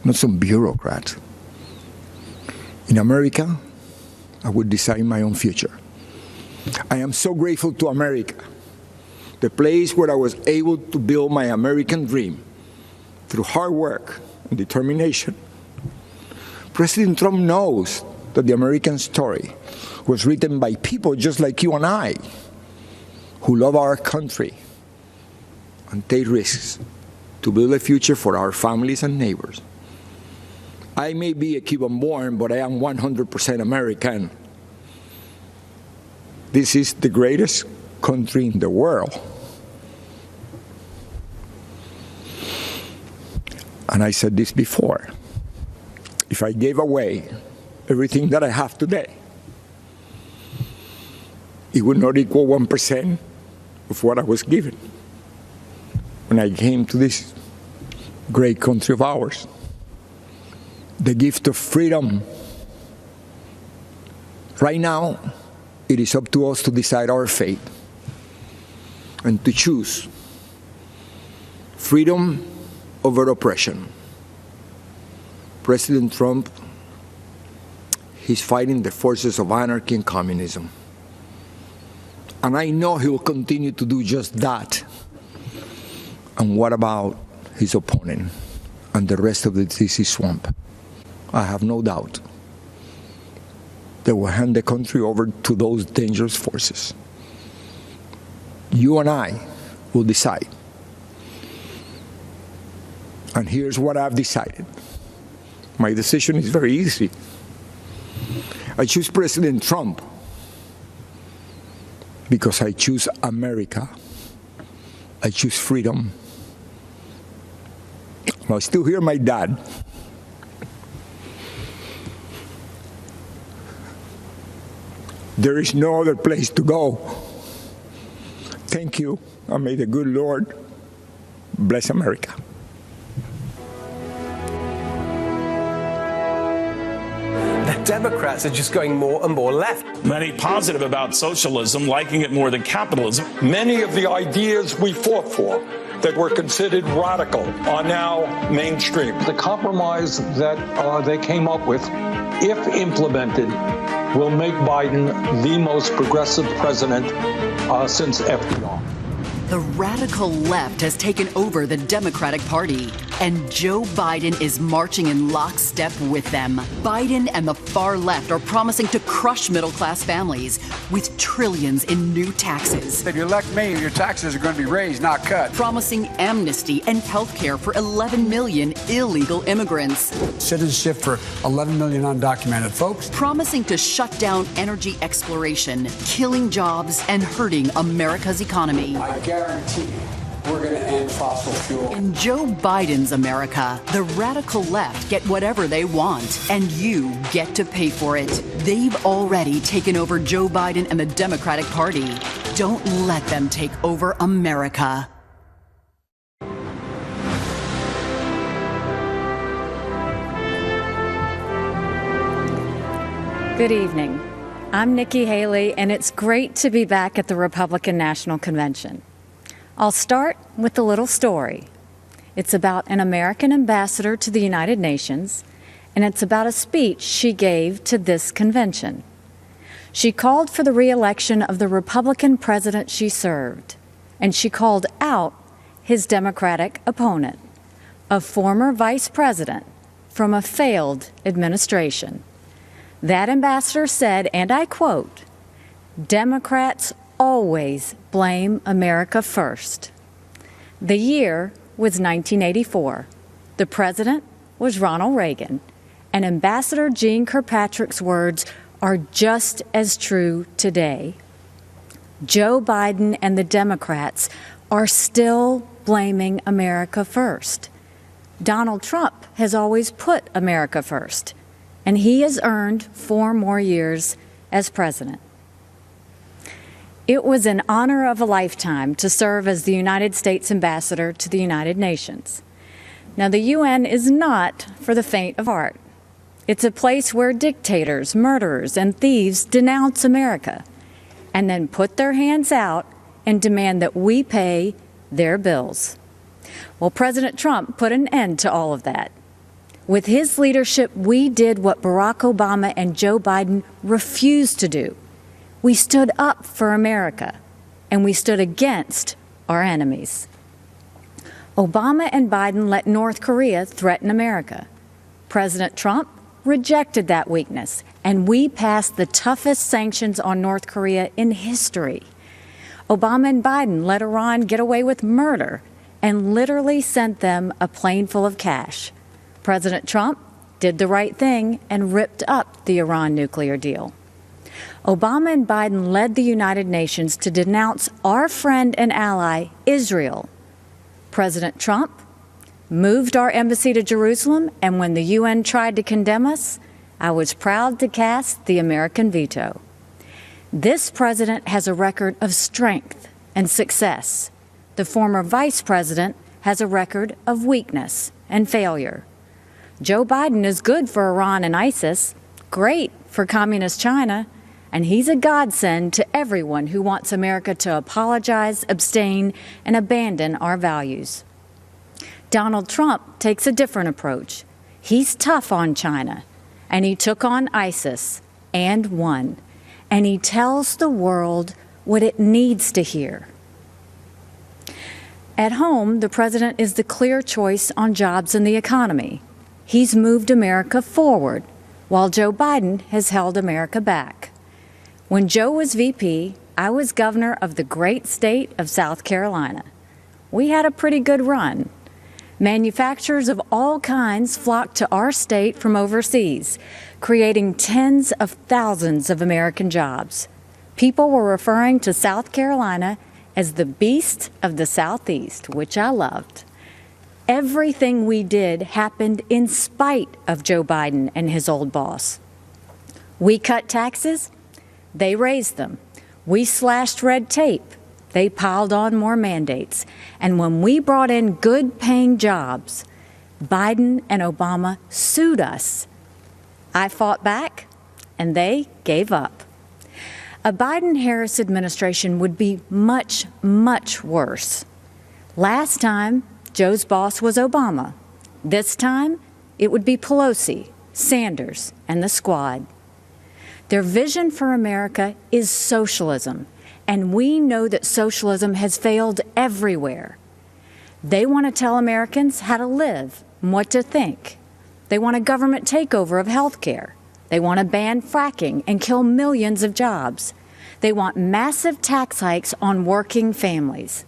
not some bureaucrat. In America, I would decide my own future. I am so grateful to America, the place where I was able to build my American dream through hard work and determination. President Trump knows that the American story was written by people just like you and I, who love our country and take risks to build a future for our families and neighbors. I may be a Cuban-born, but I am 100% American. This is the greatest country in the world. And I said this before. If I gave away everything that I have today, it would not equal 1% of what I was given when I came to this great country of ours. The gift of freedom. Right now, it is up to us to decide our fate and to choose freedom over oppression. President Trump, he's fighting the forces of anarchy and communism. And I know he will continue to do just that. And what about his opponent and the rest of the DC swamp? I have no doubt they will hand the country over to those dangerous forces. You and I will decide. And here's what I've decided. My decision is very easy. I choose President Trump because I choose America. I choose freedom. I still hear my dad. There is no other place to go. Thank you, and may the good Lord bless America. The Democrats are just going more and more left. Many positive about socialism, liking it more than capitalism. Many of the ideas we fought for that were considered radical are now mainstream. The compromise that they came up with, if implemented, will make Biden the most progressive president since FDR. The radical left has taken over the Democratic Party, and Joe Biden is marching in lockstep with them. Biden and the far left are promising to crush middle-class families with trillions in new taxes. If you elect me, your taxes are going to be raised, not cut. Promising amnesty and health care for 11 million illegal immigrants. Citizenship for 11 million undocumented folks. Promising to shut down energy exploration, killing jobs, and hurting America's economy. I guarantee we're going to end fossil fuel. In Joe Biden's America, the radical left get whatever they want, and you get to pay for it. They've already taken over Joe Biden and the Democratic Party. Don't let them take over America. Good evening. I'm Nikki Haley, and it's great to be back at the Republican National Convention. I'll start with a little story. It's about an American ambassador to the United Nations, and it's about a speech she gave to this convention. She called for the re-election of the Republican president she served, and she called out his Democratic opponent, a former vice president from a failed administration. That ambassador said, and I quote, "Democrats always blame America first." The year was 1984. The president was Ronald Reagan, and Ambassador Jeane Kirkpatrick's words are just as true today. Joe Biden and the Democrats are still blaming America first. Donald Trump has always put America first, and he has earned 4 more years as president. It was an honor of a lifetime to serve as the United States ambassador to the United Nations. Now, the UN is not for the faint of heart. It's a place where dictators, murderers, and thieves denounce America and then put their hands out and demand that we pay their bills. Well, President Trump put an end to all of that. With his leadership, we did what Barack Obama and Joe Biden refused to do. We stood up for America, and we stood against our enemies. Obama and Biden let North Korea threaten America. President Trump rejected that weakness, and we passed the toughest sanctions on North Korea in history. Obama and Biden let Iran get away with murder and literally sent them a plane full of cash. President Trump did the right thing and ripped up the Iran nuclear deal. Obama and Biden led the United Nations to denounce our friend and ally, Israel. President Trump moved our embassy to Jerusalem, and when the UN tried to condemn us, I was proud to cast the American veto. This president has a record of strength and success. The former vice president has a record of weakness and failure. Joe Biden is good for Iran and ISIS, great for communist China, and he's a godsend to everyone who wants America to apologize, abstain, and abandon our values. Donald Trump takes a different approach. He's tough on China, and he took on ISIS and won, and he tells the world what it needs to hear. At home, the president is the clear choice on jobs and the economy. He's moved America forward, while Joe Biden has held America back. When Joe was VP, I was governor of the great state of South Carolina. We had a pretty good run. Manufacturers of all kinds flocked to our state from overseas, creating tens of thousands of American jobs. People were referring to South Carolina as the beast of the Southeast, which I loved. Everything we did happened in spite of Joe Biden and his old boss. We cut taxes, they raised them. We slashed red tape, they piled on more mandates. And when we brought in good-paying jobs, Biden and Obama sued us. I fought back, and they gave up. A Biden-Harris administration would be much, much worse. Last time, Joe's boss was Obama. This time, it would be Pelosi, Sanders, and the squad. Their vision for America is socialism, and we know that socialism has failed everywhere. They want to tell Americans how to live and what to think. They want a government takeover of health care. They want to ban fracking and kill millions of jobs. They want massive tax hikes on working families.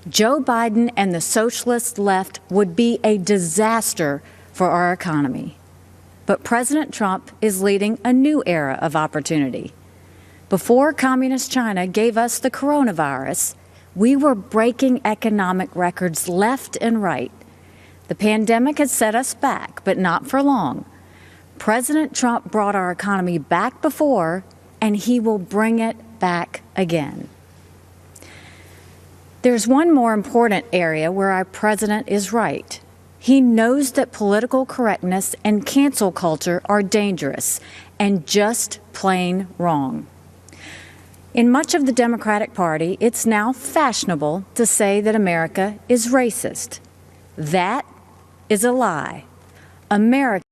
Joe Biden and the socialist left would be a disaster for our economy. But President Trump is leading a new era of opportunity. Before Communist China gave us the coronavirus, we were breaking economic records left and right. The pandemic has set us back, but not for long. President Trump brought our economy back before, and he will bring it back again. There's one more important area where our president is right. He knows that political correctness and cancel culture are dangerous and just plain wrong. In much of the Democratic Party, it's now fashionable to say that America is racist. That is a lie. America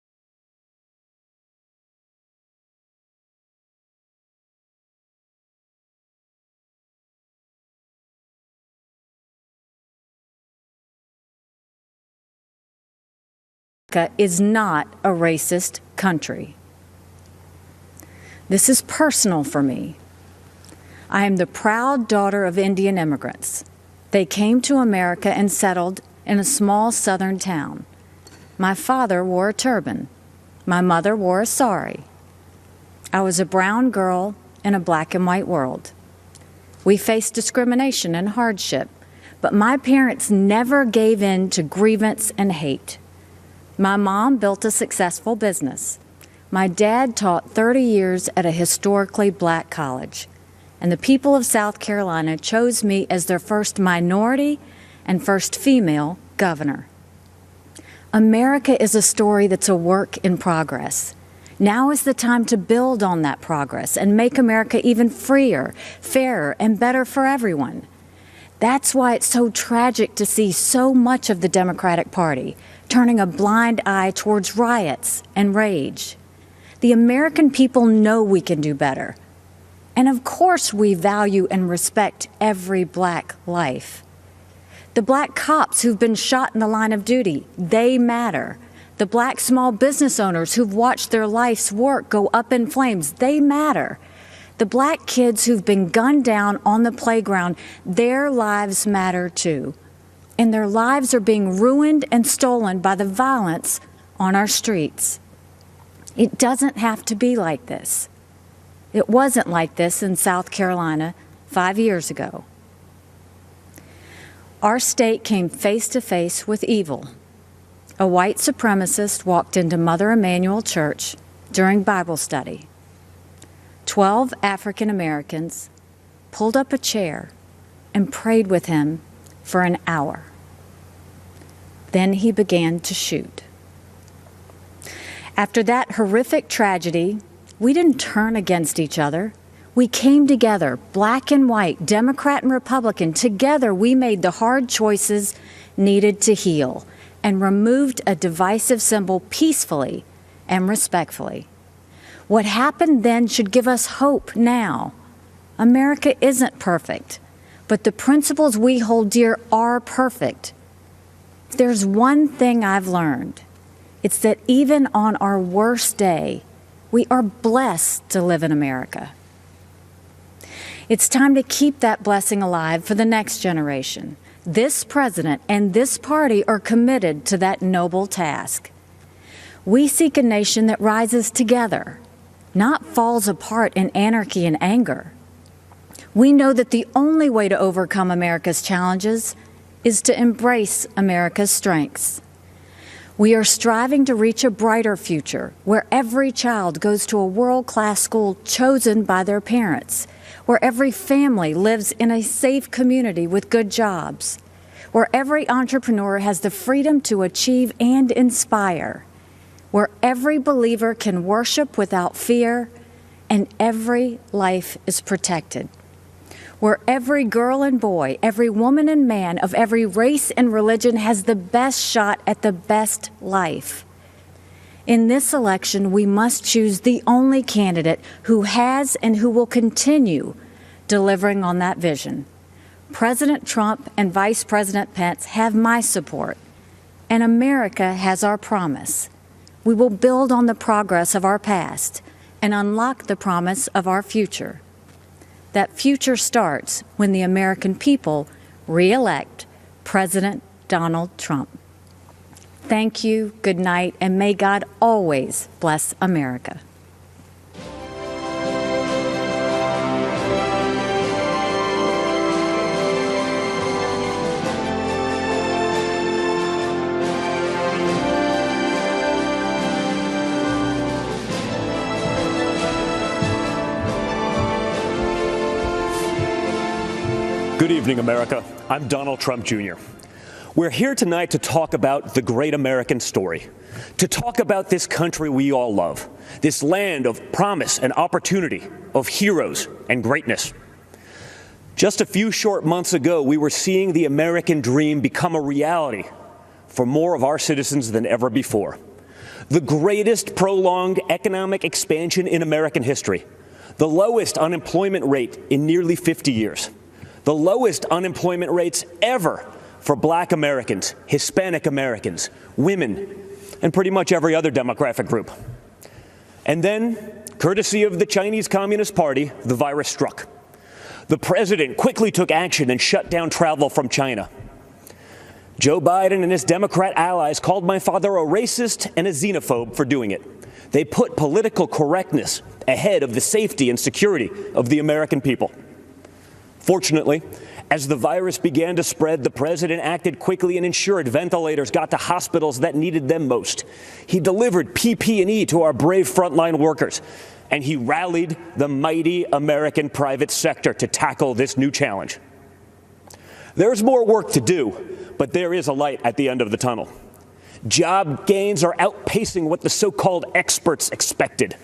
is not a racist country. This is personal for me. I am the proud daughter of Indian immigrants. They came to America and settled in a small southern town. My father wore a turban. My mother wore a sari. I was a brown girl in a black and white world. We faced discrimination and hardship, but my parents never gave in to grievance and hate. My mom built a successful business. My dad taught 30 years at a historically black college. And the people of South Carolina chose me as their first minority and first female governor. America is a story that's a work in progress. Now is the time to build on that progress and make America even freer, fairer, and better for everyone. That's why it's so tragic to see so much of the Democratic Party turning a blind eye towards riots and rage. The American people know we can do better. And of course we value and respect every black life. The black cops who've been shot in the line of duty, they matter. The black small business owners who've watched their life's work go up in flames, they matter. The black kids who've been gunned down on the playground, their lives matter too. And their lives are being ruined and stolen by the violence on our streets. It doesn't have to be like this. It wasn't like this in South Carolina 5 years ago. Our state came face to face with evil. A white supremacist walked into Mother Emanuel Church during Bible study. 12 African Americans pulled up a chair and prayed with him for an hour. Then he began to shoot. After that horrific tragedy, we didn't turn against each other. We came together, black and white, Democrat and Republican. Together, we made the hard choices needed to heal and removed a divisive symbol peacefully and respectfully. What happened then should give us hope now. America isn't perfect, but the principles we hold dear are perfect. There's one thing I've learned. It's that even on our worst day, we are blessed to live in America. It's time to keep that blessing alive for the next generation. This president and this party are committed to that noble task. We seek a nation that rises together, not falls apart in anarchy and anger. We know that the only way to overcome America's challenges is to embrace America's strengths. We are striving to reach a brighter future where every child goes to a world-class school chosen by their parents, where every family lives in a safe community with good jobs, where every entrepreneur has the freedom to achieve and inspire, where every believer can worship without fear and every life is protected, where every girl and boy, every woman and man of every race and religion has the best shot at the best life. In this election, we must choose the only candidate who has and who will continue delivering on that vision. President Trump and Vice President Pence have my support, and America has our promise. We will build on the progress of our past and unlock the promise of our future. That future starts when the American people re-elect President Donald Trump. Thank you, good night, and may God always bless America. Good evening, America. I'm Donald Trump Jr. We're here tonight to talk about the great American story, to talk about this country we all love, this land of promise and opportunity, of heroes and greatness. Just a few short months ago, we were seeing the American dream become a reality for more of our citizens than ever before. The greatest prolonged economic expansion in American history, the lowest unemployment rate in nearly 50 years. The lowest unemployment rates ever for Black Americans, Hispanic Americans, women, and pretty much every other demographic group. And then, courtesy of the Chinese Communist Party, the virus struck. The president quickly took action and shut down travel from China. Joe Biden and his Democrat allies called my father a racist and a xenophobe for doing it. They put political correctness ahead of the safety and security of the American people. Fortunately, as the virus began to spread, the president acted quickly and ensured ventilators got to hospitals that needed them most. He delivered PPE to our brave frontline workers, and he rallied the mighty American private sector to tackle this new challenge. There's more work to do, but there is a light at the end of the tunnel. Job gains are outpacing what the so-called experts expected.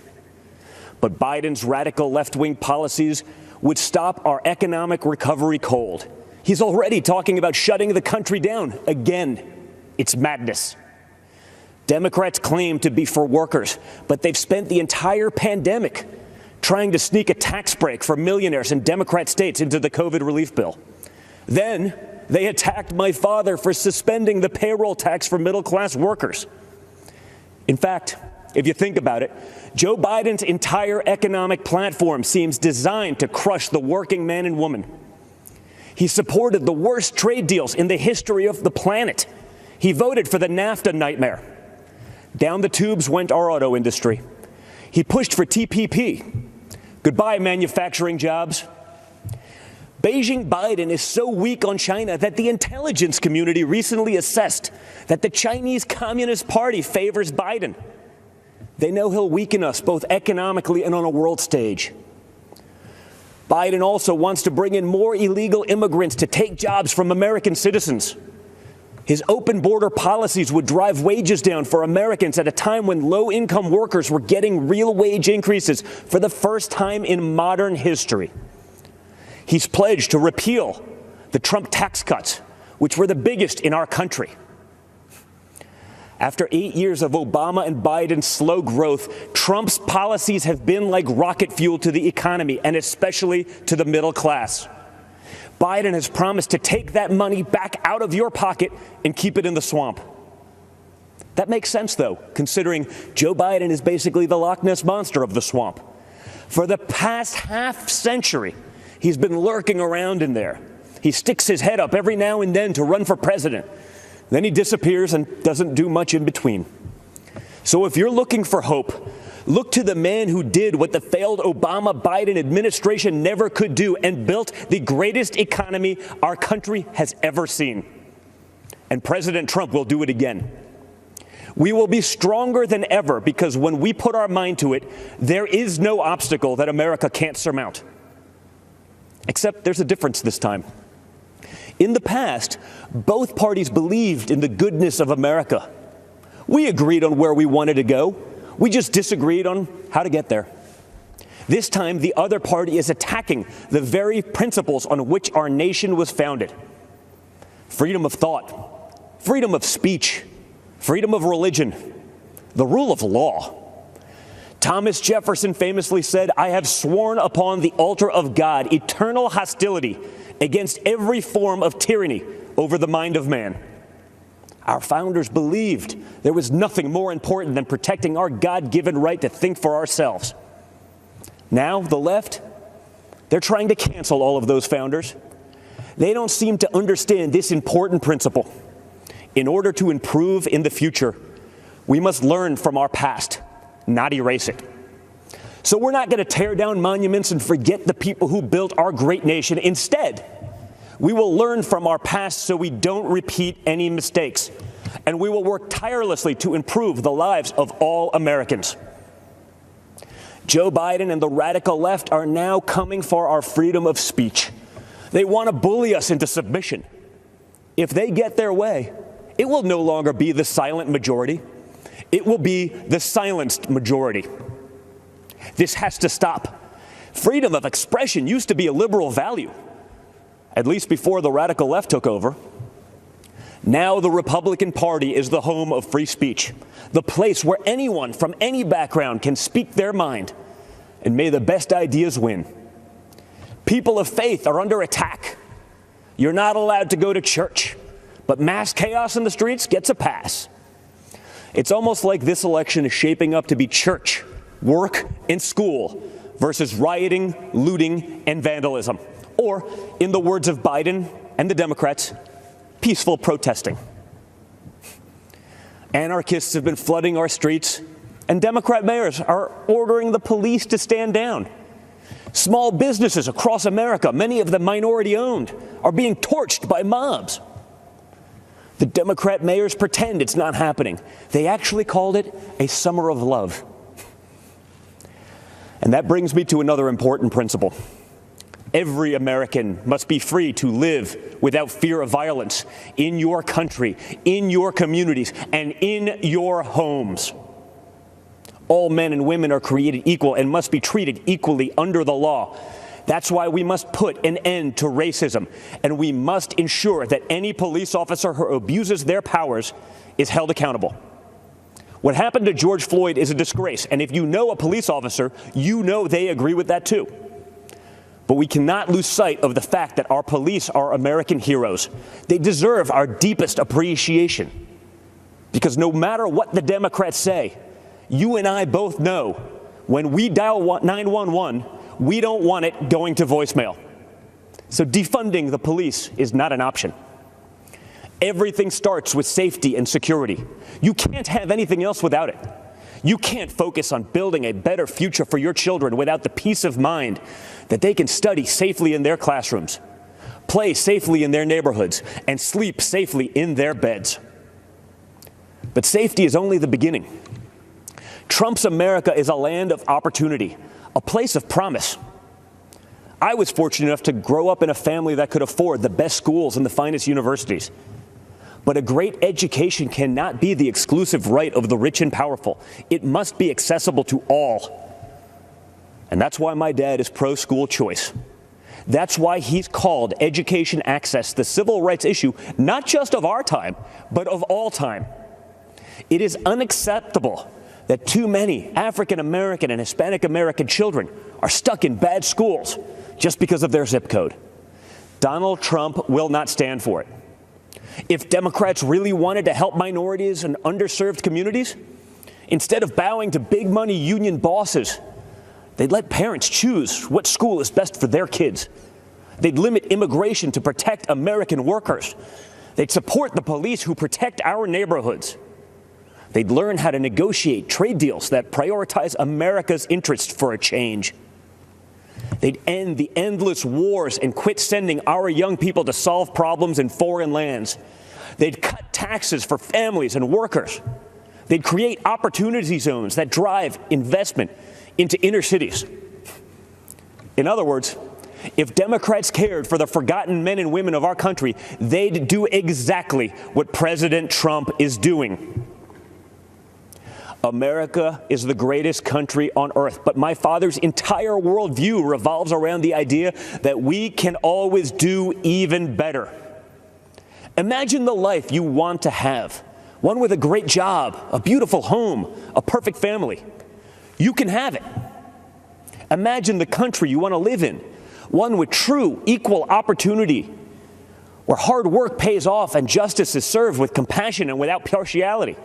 But Biden's radical left-wing policies would stop our economic recovery cold. He's already talking about shutting the country down again. It's madness. Democrats claim to be for workers, but they've spent the entire pandemic trying to sneak a tax break for millionaires in Democrat states into the COVID relief bill. Then they attacked my father for suspending the payroll tax for middle-class workers. In fact, if you think about it, Joe Biden's entire economic platform seems designed to crush the working man and woman. He supported the worst trade deals in the history of the planet. He voted for the NAFTA nightmare. Down the tubes went our auto industry. He pushed for TPP. Goodbye, manufacturing jobs. Beijing Biden is so weak on China that the intelligence community recently assessed that the Chinese Communist Party favors Biden. They know he'll weaken us both economically and on a world stage. Biden also wants to bring in more illegal immigrants to take jobs from American citizens. His open border policies would drive wages down for Americans at a time when low-income workers were getting real wage increases for the first time in modern history. He's pledged to repeal the Trump tax cuts, which were the biggest in our country. After 8 years of Obama and Biden's slow growth, Trump's policies have been like rocket fuel to the economy, and especially to the middle class. Biden has promised to take that money back out of your pocket and keep it in the swamp. That makes sense, though, considering Joe Biden is basically the Loch Ness Monster of the swamp. For the past half century, he's been lurking around in there. He sticks his head up every now and then to run for president. Then he disappears and doesn't do much in between. So if you're looking for hope, look to the man who did what the failed Obama-Biden administration never could do and built the greatest economy our country has ever seen. And President Trump will do it again. We will be stronger than ever because when we put our mind to it, there is no obstacle that America can't surmount. Except there's a difference this time. In the past, both parties believed in the goodness of America. We agreed on where we wanted to go. We just disagreed on how to get there. This time, the other party is attacking the very principles on which our nation was founded. Freedom of thought, freedom of speech, freedom of religion, the rule of law. Thomas Jefferson famously said, "I have sworn upon the altar of God eternal hostility against every form of tyranny over the mind of man." Our founders believed there was nothing more important than protecting our God-given right to think for ourselves. Now, the left, they're trying to cancel all of those founders. They don't seem to understand this important principle. In order to improve in the future, we must learn from our past, not erase it. So we're not going to tear down monuments and forget the people who built our great nation. Instead, we will learn from our past so we don't repeat any mistakes. And we will work tirelessly to improve the lives of all Americans. Joe Biden and the radical left are now coming for our freedom of speech. They want to bully us into submission. If they get their way, it will no longer be the silent majority. It will be the silenced majority. This has to stop. Freedom of expression used to be a liberal value, at least before the radical left took over. Now the Republican Party is the home of free speech, the place where anyone from any background can speak their mind, and may the best ideas win. People of faith are under attack. You're not allowed to go to church, but mass chaos in the streets gets a pass. It's almost like this election is shaping up to be church, work, and school versus rioting, looting, and vandalism. Or, in the words of Biden and the Democrats, peaceful protesting. Anarchists have been flooding our streets, and Democrat mayors are ordering the police to stand down. Small businesses across America, many of them minority-owned, are being torched by mobs. The Democrat mayors pretend it's not happening. They actually called it a summer of love. And that brings me to another important principle. Every American must be free to live without fear of violence in your country, in your communities, and in your homes. All men and women are created equal and must be treated equally under the law. That's why we must put an end to racism, and we must ensure that any police officer who abuses their powers is held accountable. What happened to George Floyd is a disgrace, and if you know a police officer, you know they agree with that too. But we cannot lose sight of the fact that our police are American heroes. They deserve our deepest appreciation. Because no matter what the Democrats say, you and I both know when we dial 911, we don't want it going to voicemail. So defunding the police is not an option. Everything starts with safety and security. You can't have anything else without it. You can't focus on building a better future for your children without the peace of mind that they can study safely in their classrooms, play safely in their neighborhoods, and sleep safely in their beds. But safety is only the beginning. Trump's America is a land of opportunity, a place of promise. I was fortunate enough to grow up in a family that could afford the best schools and the finest universities. But a great education cannot be the exclusive right of the rich and powerful. It must be accessible to all. And that's why my dad is pro-school choice. That's why he's called education access the civil rights issue, not just of our time, but of all time. It is unacceptable that too many African American and Hispanic American children are stuck in bad schools just because of their zip code. Donald Trump will not stand for it. If Democrats really wanted to help minorities and underserved communities, instead of bowing to big money union bosses, they'd let parents choose what school is best for their kids. They'd limit immigration to protect American workers. They'd support the police who protect our neighborhoods. They'd learn how to negotiate trade deals that prioritize America's interests for a change. They'd end the endless wars and quit sending our young people to solve problems in foreign lands. They'd cut taxes for families and workers. They'd create opportunity zones that drive investment into inner cities. In other words, if Democrats cared for the forgotten men and women of our country, they'd do exactly what President Trump is doing. America is the greatest country on earth, but my father's entire worldview revolves around the idea that we can always do even better. Imagine the life you want to have, one with a great job, a beautiful home, a perfect family. You can have it. Imagine the country you want to live in, one with true equal opportunity, where hard work pays off and justice is served with compassion and without partiality.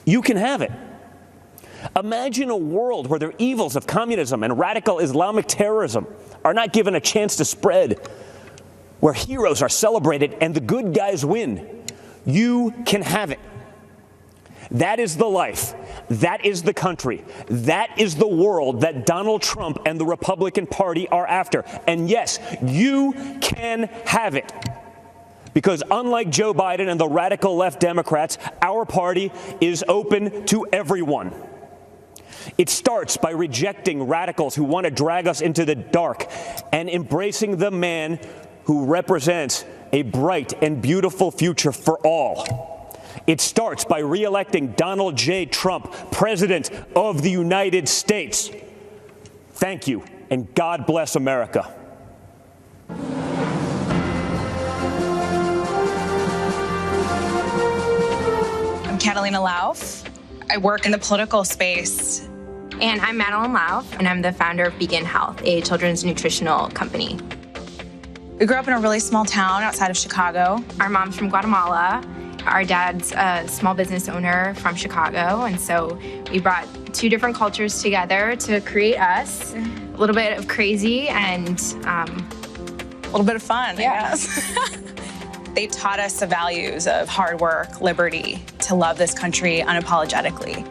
You can have it. Imagine a world where the evils of communism and radical Islamic terrorism are not given a chance to spread, where heroes are celebrated and the good guys win. You can have it. That is the life. That is the country. That is the world that Donald Trump and the Republican Party are after. And yes, you can have it. Because unlike Joe Biden and the radical left Democrats, our party is open to everyone. It starts by rejecting radicals who want to drag us into the dark and embracing the man who represents a bright and beautiful future for all. It starts by re-electing Donald J. Trump, President of the United States. Thank you, and God bless America. I'm Catalina Lauf. I work in the political space. And I'm Madeline Lauf, and I'm the founder of Begin Health, a children's nutritional company. We grew up in a really small town outside of Chicago. Our mom's from Guatemala. Our dad's a small business owner from Chicago, and so we brought two different cultures together to create us. A little bit of crazy and a little bit of fun, I guess. They taught us the values of hard work, liberty, to love this country unapologetically.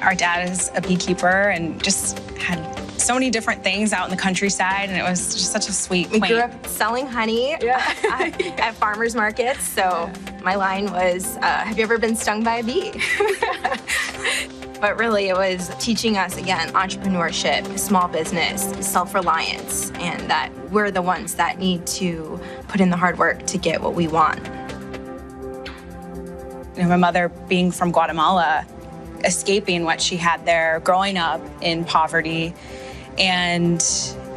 Our dad is a beekeeper and just had so many different things out in the countryside, and it was just such a sweet We grew up selling honey at farmers markets, so my line was, have you ever been stung by a bee? But really, it was teaching us, again, entrepreneurship, small business, self-reliance, and that we're the ones that need to put in the hard work to get what we want. You know, my mother being from Guatemala, escaping what she had there, growing up in poverty, and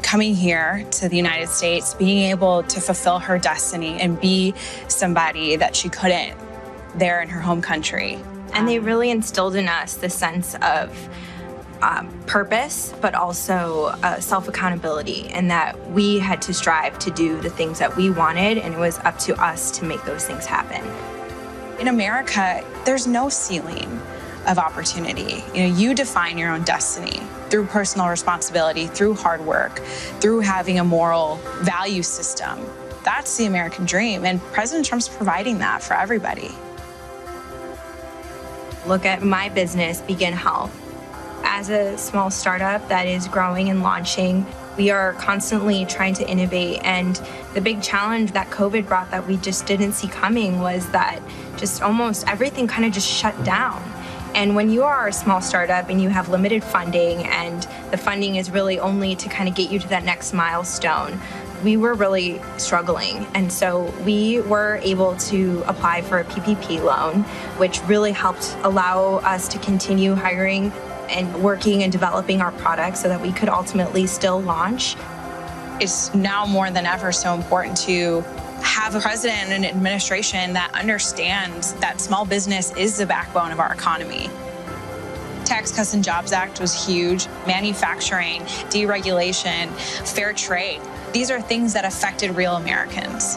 coming here to the United States, being able to fulfill her destiny and be somebody that she couldn't there in her home country. And they really instilled in us the sense of purpose, but also self-accountability, and that we had to strive to do the things that we wanted, and it was up to us to make those things happen. In America, there's no ceiling of opportunity. You know, you define your own destiny through personal responsibility, through hard work, through having a moral value system. That's the American dream, and President Trump's providing that for everybody. Look at my business, Begin Health. As a small startup that is growing and launching, we are constantly trying to innovate, and the big challenge that COVID brought that we just didn't see coming was that just almost everything kind of just shut down. And when you are a small startup and you have limited funding, and the funding is really only to kind of get you to that next milestone, we were really struggling. And so we were able to apply for a PPP loan, which really helped allow us to continue hiring and working and developing our products so that we could ultimately still launch. It's now more than ever so important to have a president and an administration that understands that small business is the backbone of our economy. Tax Cuts and Jobs Act was huge. Manufacturing, deregulation, fair trade. These are things that affected real Americans.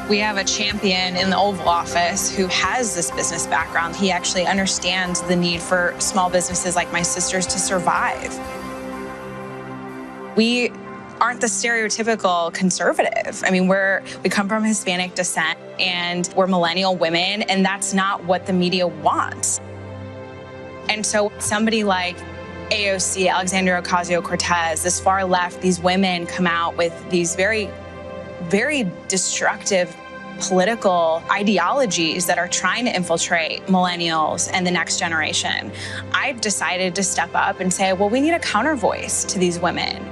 We have a champion in the Oval Office who has this business background. He actually understands the need for small businesses like my sisters to survive. We aren't the stereotypical conservative. I mean, we come from Hispanic descent and we're millennial women, and that's not what the media wants. And so somebody like AOC, Alexandria Ocasio-Cortez, this far left, these women come out with these very, very destructive political ideologies that are trying to infiltrate millennials and the next generation. I've decided to step up and say, well, we need a counter voice to these women.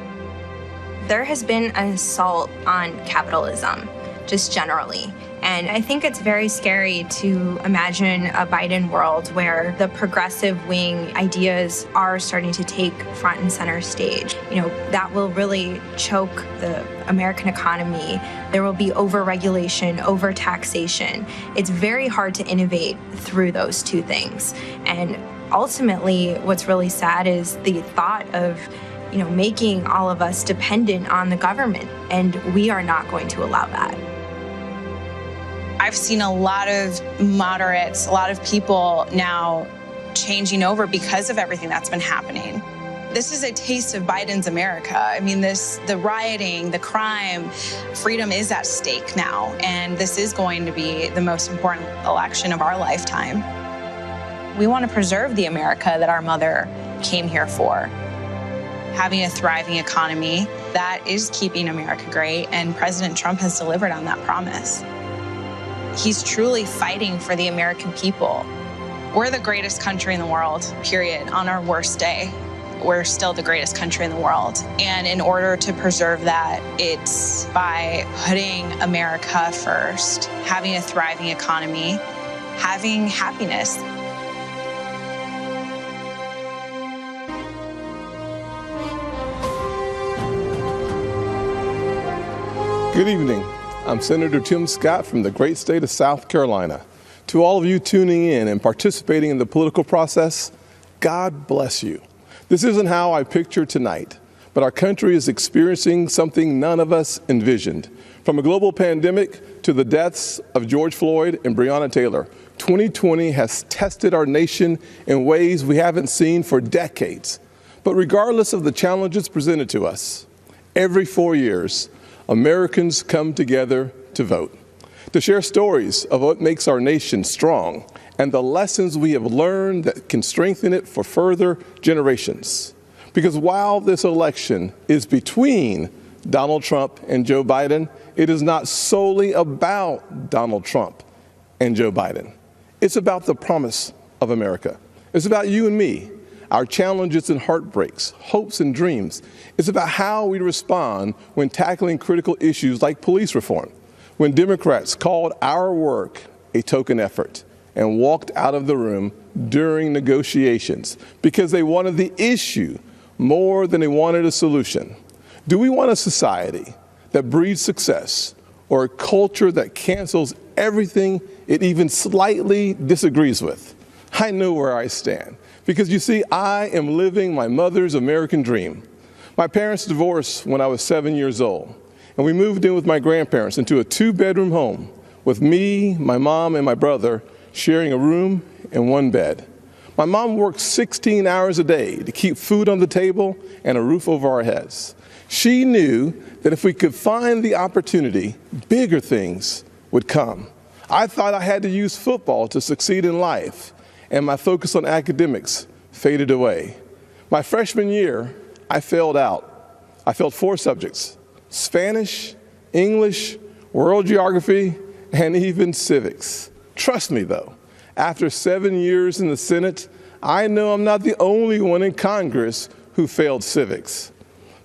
There has been an assault on capitalism, just generally. And I think it's very scary to imagine a Biden world where the progressive wing ideas are starting to take front and center stage. You know, that will really choke the American economy. There will be over-regulation, over-taxation. It's very hard to innovate through those two things. And ultimately, what's really sad is the thought of, you know, making all of us dependent on the government. And we are not going to allow that. I've seen a lot of moderates, a lot of people now changing over because of everything that's been happening. This is a taste of Biden's America. I mean, the rioting, the crime, freedom is at stake now, and this is going to be the most important election of our lifetime. We want to preserve the America that our mother came here for. Having a thriving economy, that is keeping America great, and President Trump has delivered on that promise. He's truly fighting for the American people. We're the greatest country in the world, period. On our worst day, we're still the greatest country in the world. And in order to preserve that, it's by putting America first, having a thriving economy, having happiness. Good evening. I'm Senator Tim Scott from the great state of South Carolina. To all of you tuning in and participating in the political process, God bless you. This isn't how I picture tonight, but our country is experiencing something none of us envisioned. From a global pandemic to the deaths of George Floyd and Breonna Taylor, 2020 has tested our nation in ways we haven't seen for decades. But regardless of the challenges presented to us, every 4 years, Americans come together to vote, to share stories of what makes our nation strong and the lessons we have learned that can strengthen it for further generations. Because while this election is between Donald Trump and Joe Biden, it is not solely about Donald Trump and Joe Biden. It's about the promise of America. It's about you and me, our challenges and heartbreaks, hopes and dreams. It's about how we respond when tackling critical issues like police reform, when Democrats called our work a token effort and walked out of the room during negotiations because they wanted the issue more than they wanted a solution. Do we want a society that breeds success or a culture that cancels everything it even slightly disagrees with? I know where I stand. Because you see, I am living my mother's American dream. My parents divorced when I was 7 years old, and we moved in with my grandparents into a 2-bedroom home with me, my mom, and my brother sharing a room and one bed. My mom worked 16 hours a day to keep food on the table and a roof over our heads. She knew that if we could find the opportunity, bigger things would come. I thought I had to use football to succeed in life, and my focus on academics faded away. My freshman year, I failed out. I failed 4 subjects: Spanish, English, world geography, and even civics. Trust me though, after 7 years in the Senate, I know I'm not the only one in Congress who failed civics.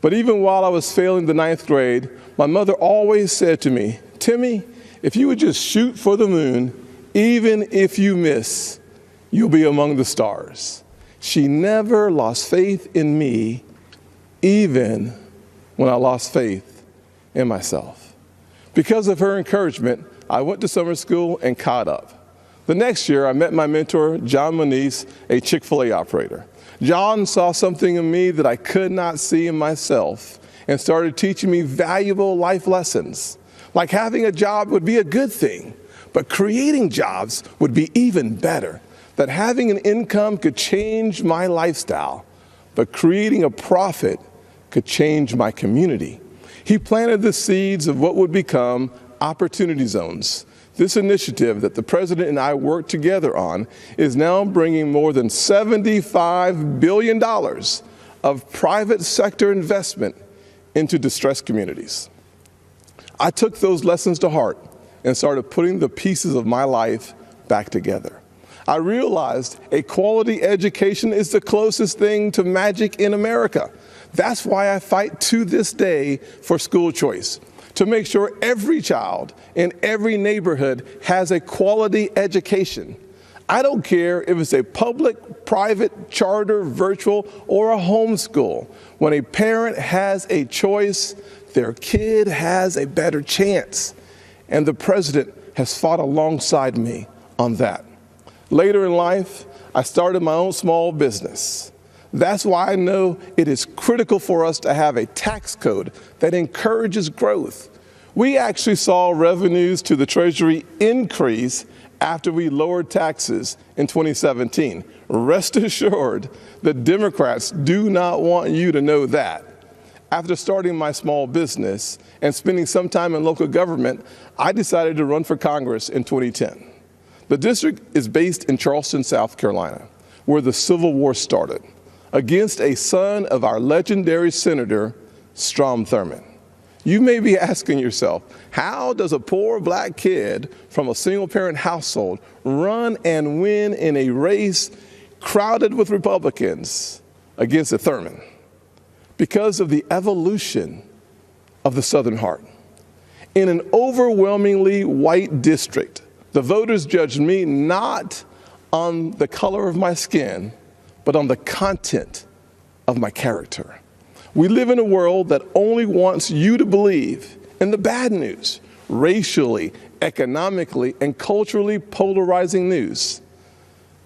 But even while I was failing the 9th grade, my mother always said to me, "Timmy, if you would just shoot for the moon, even if you miss, you'll be among the stars." She never lost faith in me, even when I lost faith in myself. Because of her encouragement, I went to summer school and caught up. The next year, I met my mentor, John Moniz, a Chick-fil-A operator. John saw something in me that I could not see in myself and started teaching me valuable life lessons. Like having a job would be a good thing, but creating jobs would be even better. That having an income could change my lifestyle, but creating a profit could change my community. He planted the seeds of what would become opportunity zones. This initiative that the president and I worked together on is now bringing more than $75 billion of private sector investment into distressed communities. I took those lessons to heart and started putting the pieces of my life back together. I realized a quality education is the closest thing to magic in America. That's why I fight to this day for school choice, to make sure every child in every neighborhood has a quality education. I don't care if it's a public, private, charter, virtual, or a homeschool. When a parent has a choice, their kid has a better chance. And the president has fought alongside me on that. Later in life, I started my own small business. That's why I know it is critical for us to have a tax code that encourages growth. We actually saw revenues to the Treasury increase after we lowered taxes in 2017. Rest assured, the Democrats do not want you to know that. After starting my small business and spending some time in local government, I decided to run for Congress in 2010. The district is based in Charleston, South Carolina, where the Civil War started, against a son of our legendary Senator, Strom Thurmond. You may be asking yourself, how does a poor black kid from a single-parent household run and win in a race crowded with Republicans against a Thurmond? Because of the evolution of the Southern heart. In an overwhelmingly white district, the voters judged me not on the color of my skin, but on the content of my character. We live in a world that only wants you to believe in the bad news, racially, economically, and culturally polarizing news.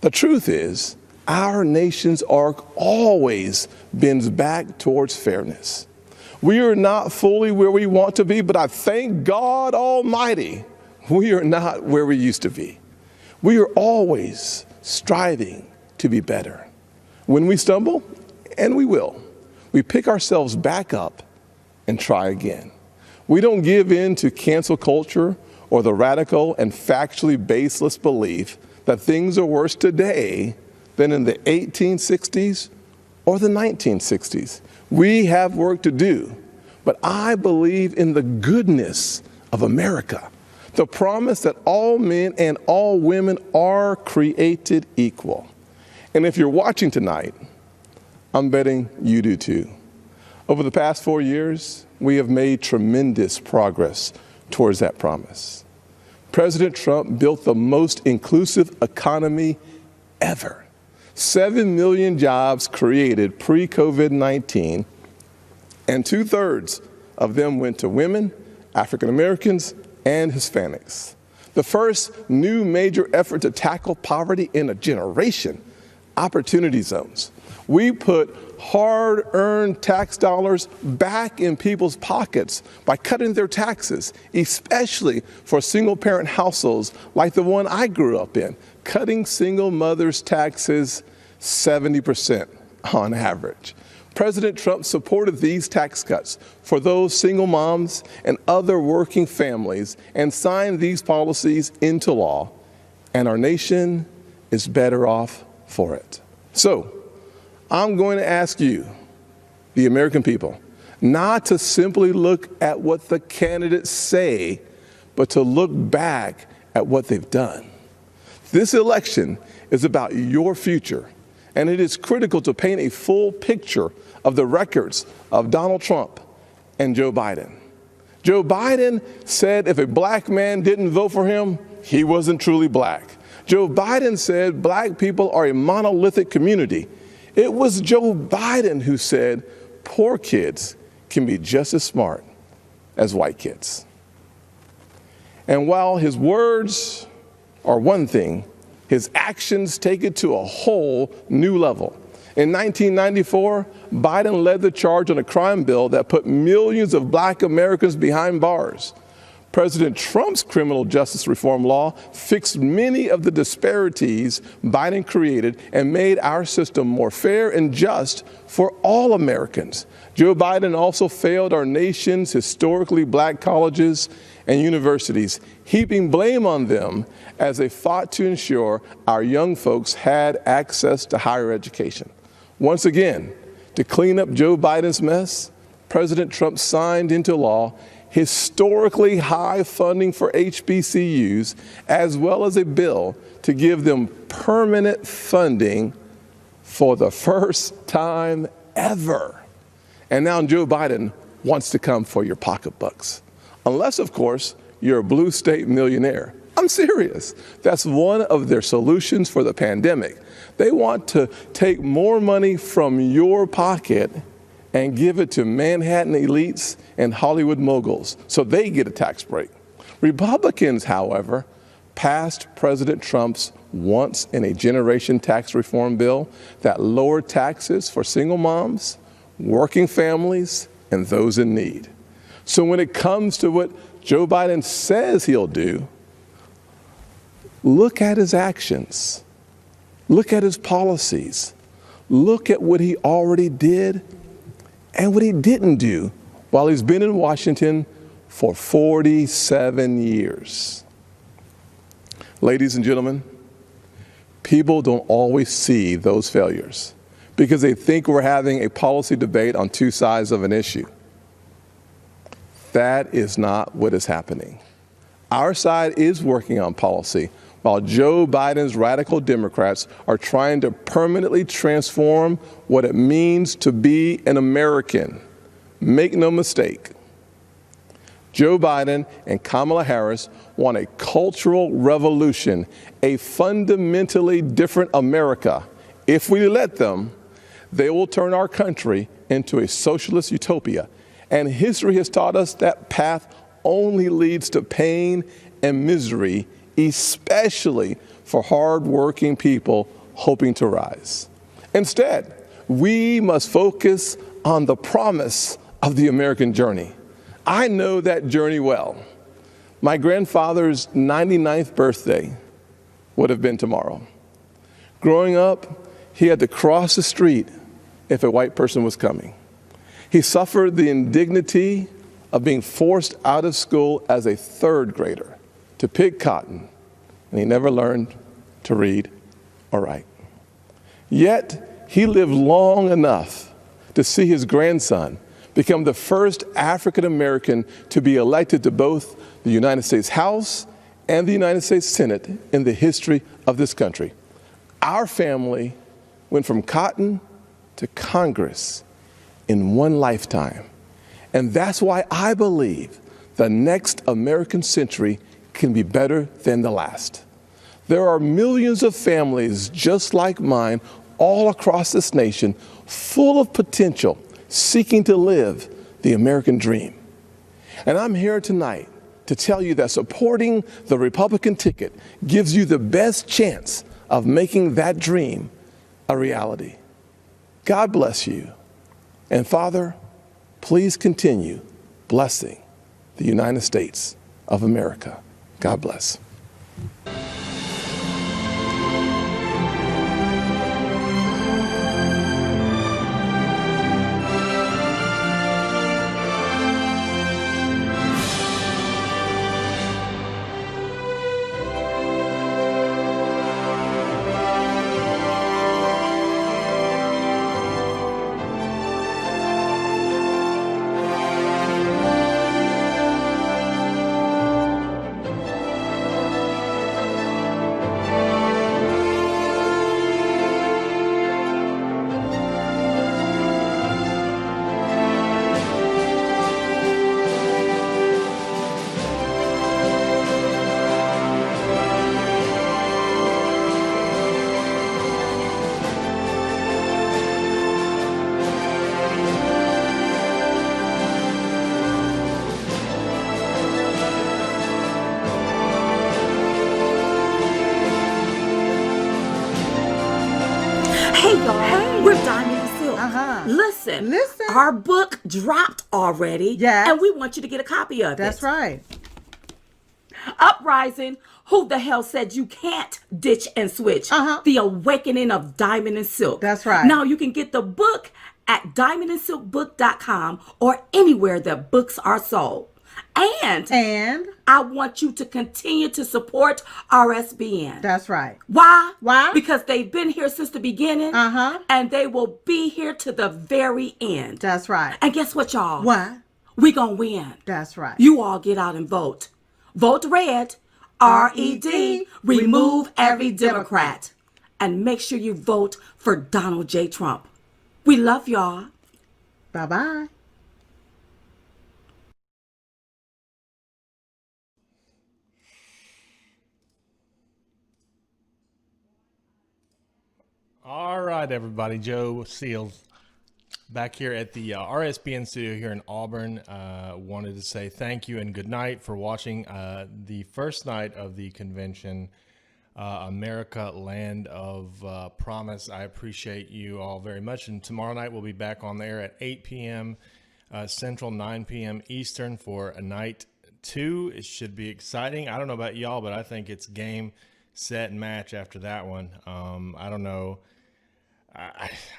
The truth is, our nation's arc always bends back towards fairness. We are not fully where we want to be, but I thank God Almighty, we are not where we used to be. We are always striving to be better. When we stumble, and we will, we pick ourselves back up and try again. We don't give in to cancel culture or the radical and factually baseless belief that things are worse today than in the 1860s or the 1960s. We have work to do, but I believe in the goodness of America, the promise that all men and all women are created equal. And if you're watching tonight, I'm betting you do too. Over the past 4 years, we have made tremendous progress towards that promise. President Trump built the most inclusive economy ever. 7 million jobs created pre-COVID-19, and 2/3 of them went to women, African Americans, and Hispanics. The first new major effort to tackle poverty in a generation, opportunity zones. We put hard-earned tax dollars back in people's pockets by cutting their taxes, especially for single-parent households like the one I grew up in, cutting single mothers' taxes 70% on average. President Trump supported these tax cuts for those single moms and other working families and signed these policies into law, and our nation is better off for it. So, I'm going to ask you, the American people, not to simply look at what the candidates say, but to look back at what they've done. This election is about your future, and it is critical to paint a full picture of the records of Donald Trump and Joe Biden. Joe Biden said if a black man didn't vote for him, he wasn't truly black. Joe Biden said black people are a monolithic community. It was Joe Biden who said poor kids can be just as smart as white kids. And while his words are one thing, his actions take it to a whole new level. In 1994, Biden led the charge on a crime bill that put millions of black Americans behind bars. President Trump's criminal justice reform law fixed many of the disparities Biden created and made our system more fair and just for all Americans. Joe Biden also failed our nation's historically black colleges and universities, heaping blame on them as they fought to ensure our young folks had access to higher education. Once again, to clean up Joe Biden's mess, President Trump signed into law historically high funding for HBCUs, as well as a bill to give them permanent funding for the first time ever. And now Joe Biden wants to come for your pocketbooks. Unless, of course, you're a blue state millionaire. I'm serious. That's one of their solutions for the pandemic. They want to take more money from your pocket and give it to Manhattan elites and Hollywood moguls so they get a tax break. Republicans, however, passed President Trump's once-in-a-generation tax reform bill that lowered taxes for single moms, working families, and those in need. So when it comes to what Joe Biden says he'll do, look at his actions. Look at his policies. Look at what he already did and what he didn't do while he's been in Washington for 47 years. Ladies and gentlemen, people don't always see those failures because they think we're having a policy debate on two sides of an issue. That is not what is happening. Our side is working on policy, while Joe Biden's radical Democrats are trying to permanently transform what it means to be an American. Make no mistake, Joe Biden and Kamala Harris want a cultural revolution, a fundamentally different America. If we let them, they will turn our country into a socialist utopia. And history has taught us that path only leads to pain and misery, especially for hardworking people hoping to rise. Instead, we must focus on the promise of the American journey. I know that journey well. My grandfather's 99th birthday would have been tomorrow. Growing up, he had to cross the street if a white person was coming. He suffered the indignity of being forced out of school as a third grader to pick cotton, and he never learned to read or write. Yet, he lived long enough to see his grandson become the first African American to be elected to both the United States House and the United States Senate in the history of this country. Our family went from cotton to Congress in one lifetime. And that's why I believe the next American century can be better than the last. There are millions of families just like mine all across this nation, full of potential, seeking to live the American dream. And I'm here tonight to tell you that supporting the Republican ticket gives you the best chance of making that dream a reality. God bless you. And Father, please continue blessing the United States of America. God bless. Listen, our book dropped already. Yes. And we want you to get a copy of it. That's right. Uprising, who the hell said you can't ditch and switch? The Awakening of Diamond and Silk. That's right. Now you can get the book at diamondandsilkbook.com or anywhere that books are sold. And I want you to continue to support RSBN. That's right. Why? Because they've been here since the beginning. And they will be here to the very end. That's right. And guess what, y'all? What? We gonna win. That's right. You all get out and vote. Vote red, RED, remove every Democrat. And make sure you vote for Donald J. Trump. We love y'all. Bye-bye. All right, everybody. Joe Seals back here at the RSBN studio here in Auburn. Wanted to say thank you and good night for watching the first night of the convention, America, Land of Promise. I appreciate you all very much. And tomorrow night we'll be back on the air at 8 p.m. Central, 9 p.m. Eastern for a night 2. It should be exciting. I don't know about y'all, but I think it's game, set, and match after that one. I don't know.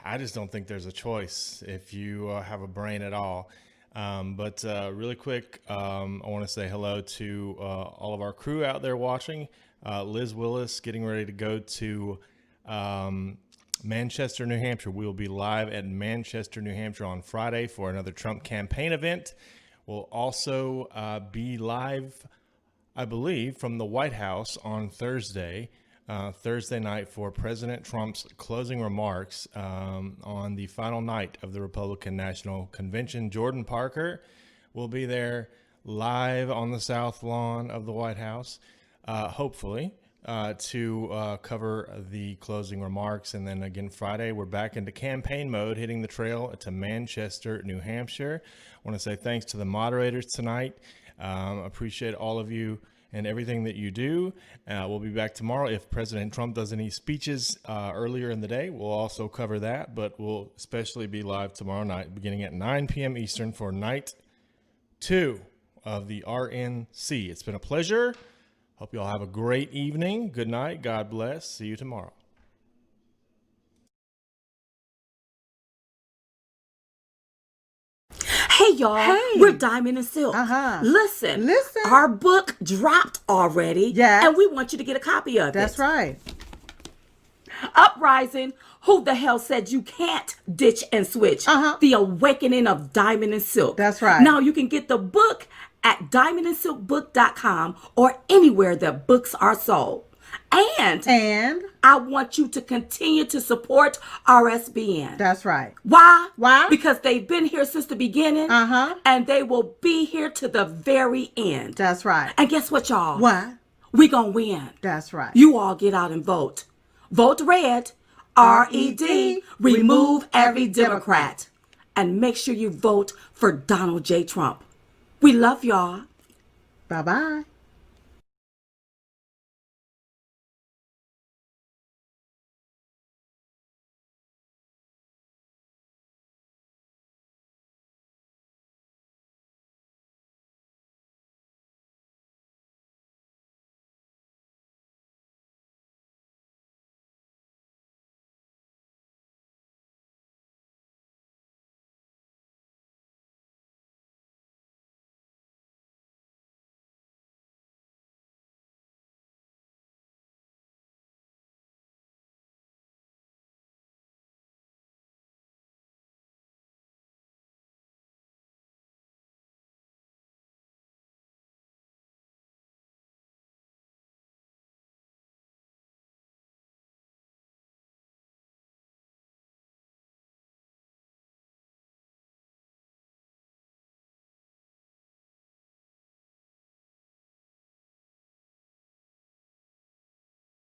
I just don't think there's a choice if you have a brain at all. But really quick, I want to say hello to all of our crew out there watching. Liz Willis getting ready to go to Manchester, New Hampshire. We will be live at Manchester, New Hampshire on Friday for another Trump campaign event. We'll also be live, I believe, from the White House on Thursday night for President Trump's closing remarks on the final night of the Republican National Convention. Jordan Parker will be there live on the South Lawn of the White House, hopefully, to cover the closing remarks. And then again, Friday, we're back into campaign mode, hitting the trail to Manchester, New Hampshire. I want to say thanks to the moderators tonight. Appreciate all of you and everything that you do. We'll be back tomorrow. If President Trump does any speeches earlier in the day, we'll also cover that, but we'll especially be live tomorrow night beginning at 9 p.m. Eastern for night 2 of the RNC. It's been a pleasure. Hope you all have a great evening. Good night. God bless. See you tomorrow. Hey, y'all. We're Diamond and Silk. Listen. Our book dropped already. Yes. And we want you to get a copy of it. That's right. Uprising, who the hell said you can't ditch and switch? The Awakening of Diamond and Silk. That's right. Now you can get the book at diamondandsilkbook.com or anywhere that books are sold. And I want you to continue to support RSBN. That's right. Why? Because they've been here since the beginning. And they will be here to the very end. That's right. And guess what, y'all? What? We gonna win. That's right. You all get out and vote. Vote red, RED, remove every Democrat. And make sure you vote for Donald J. Trump. We love y'all. Bye-bye.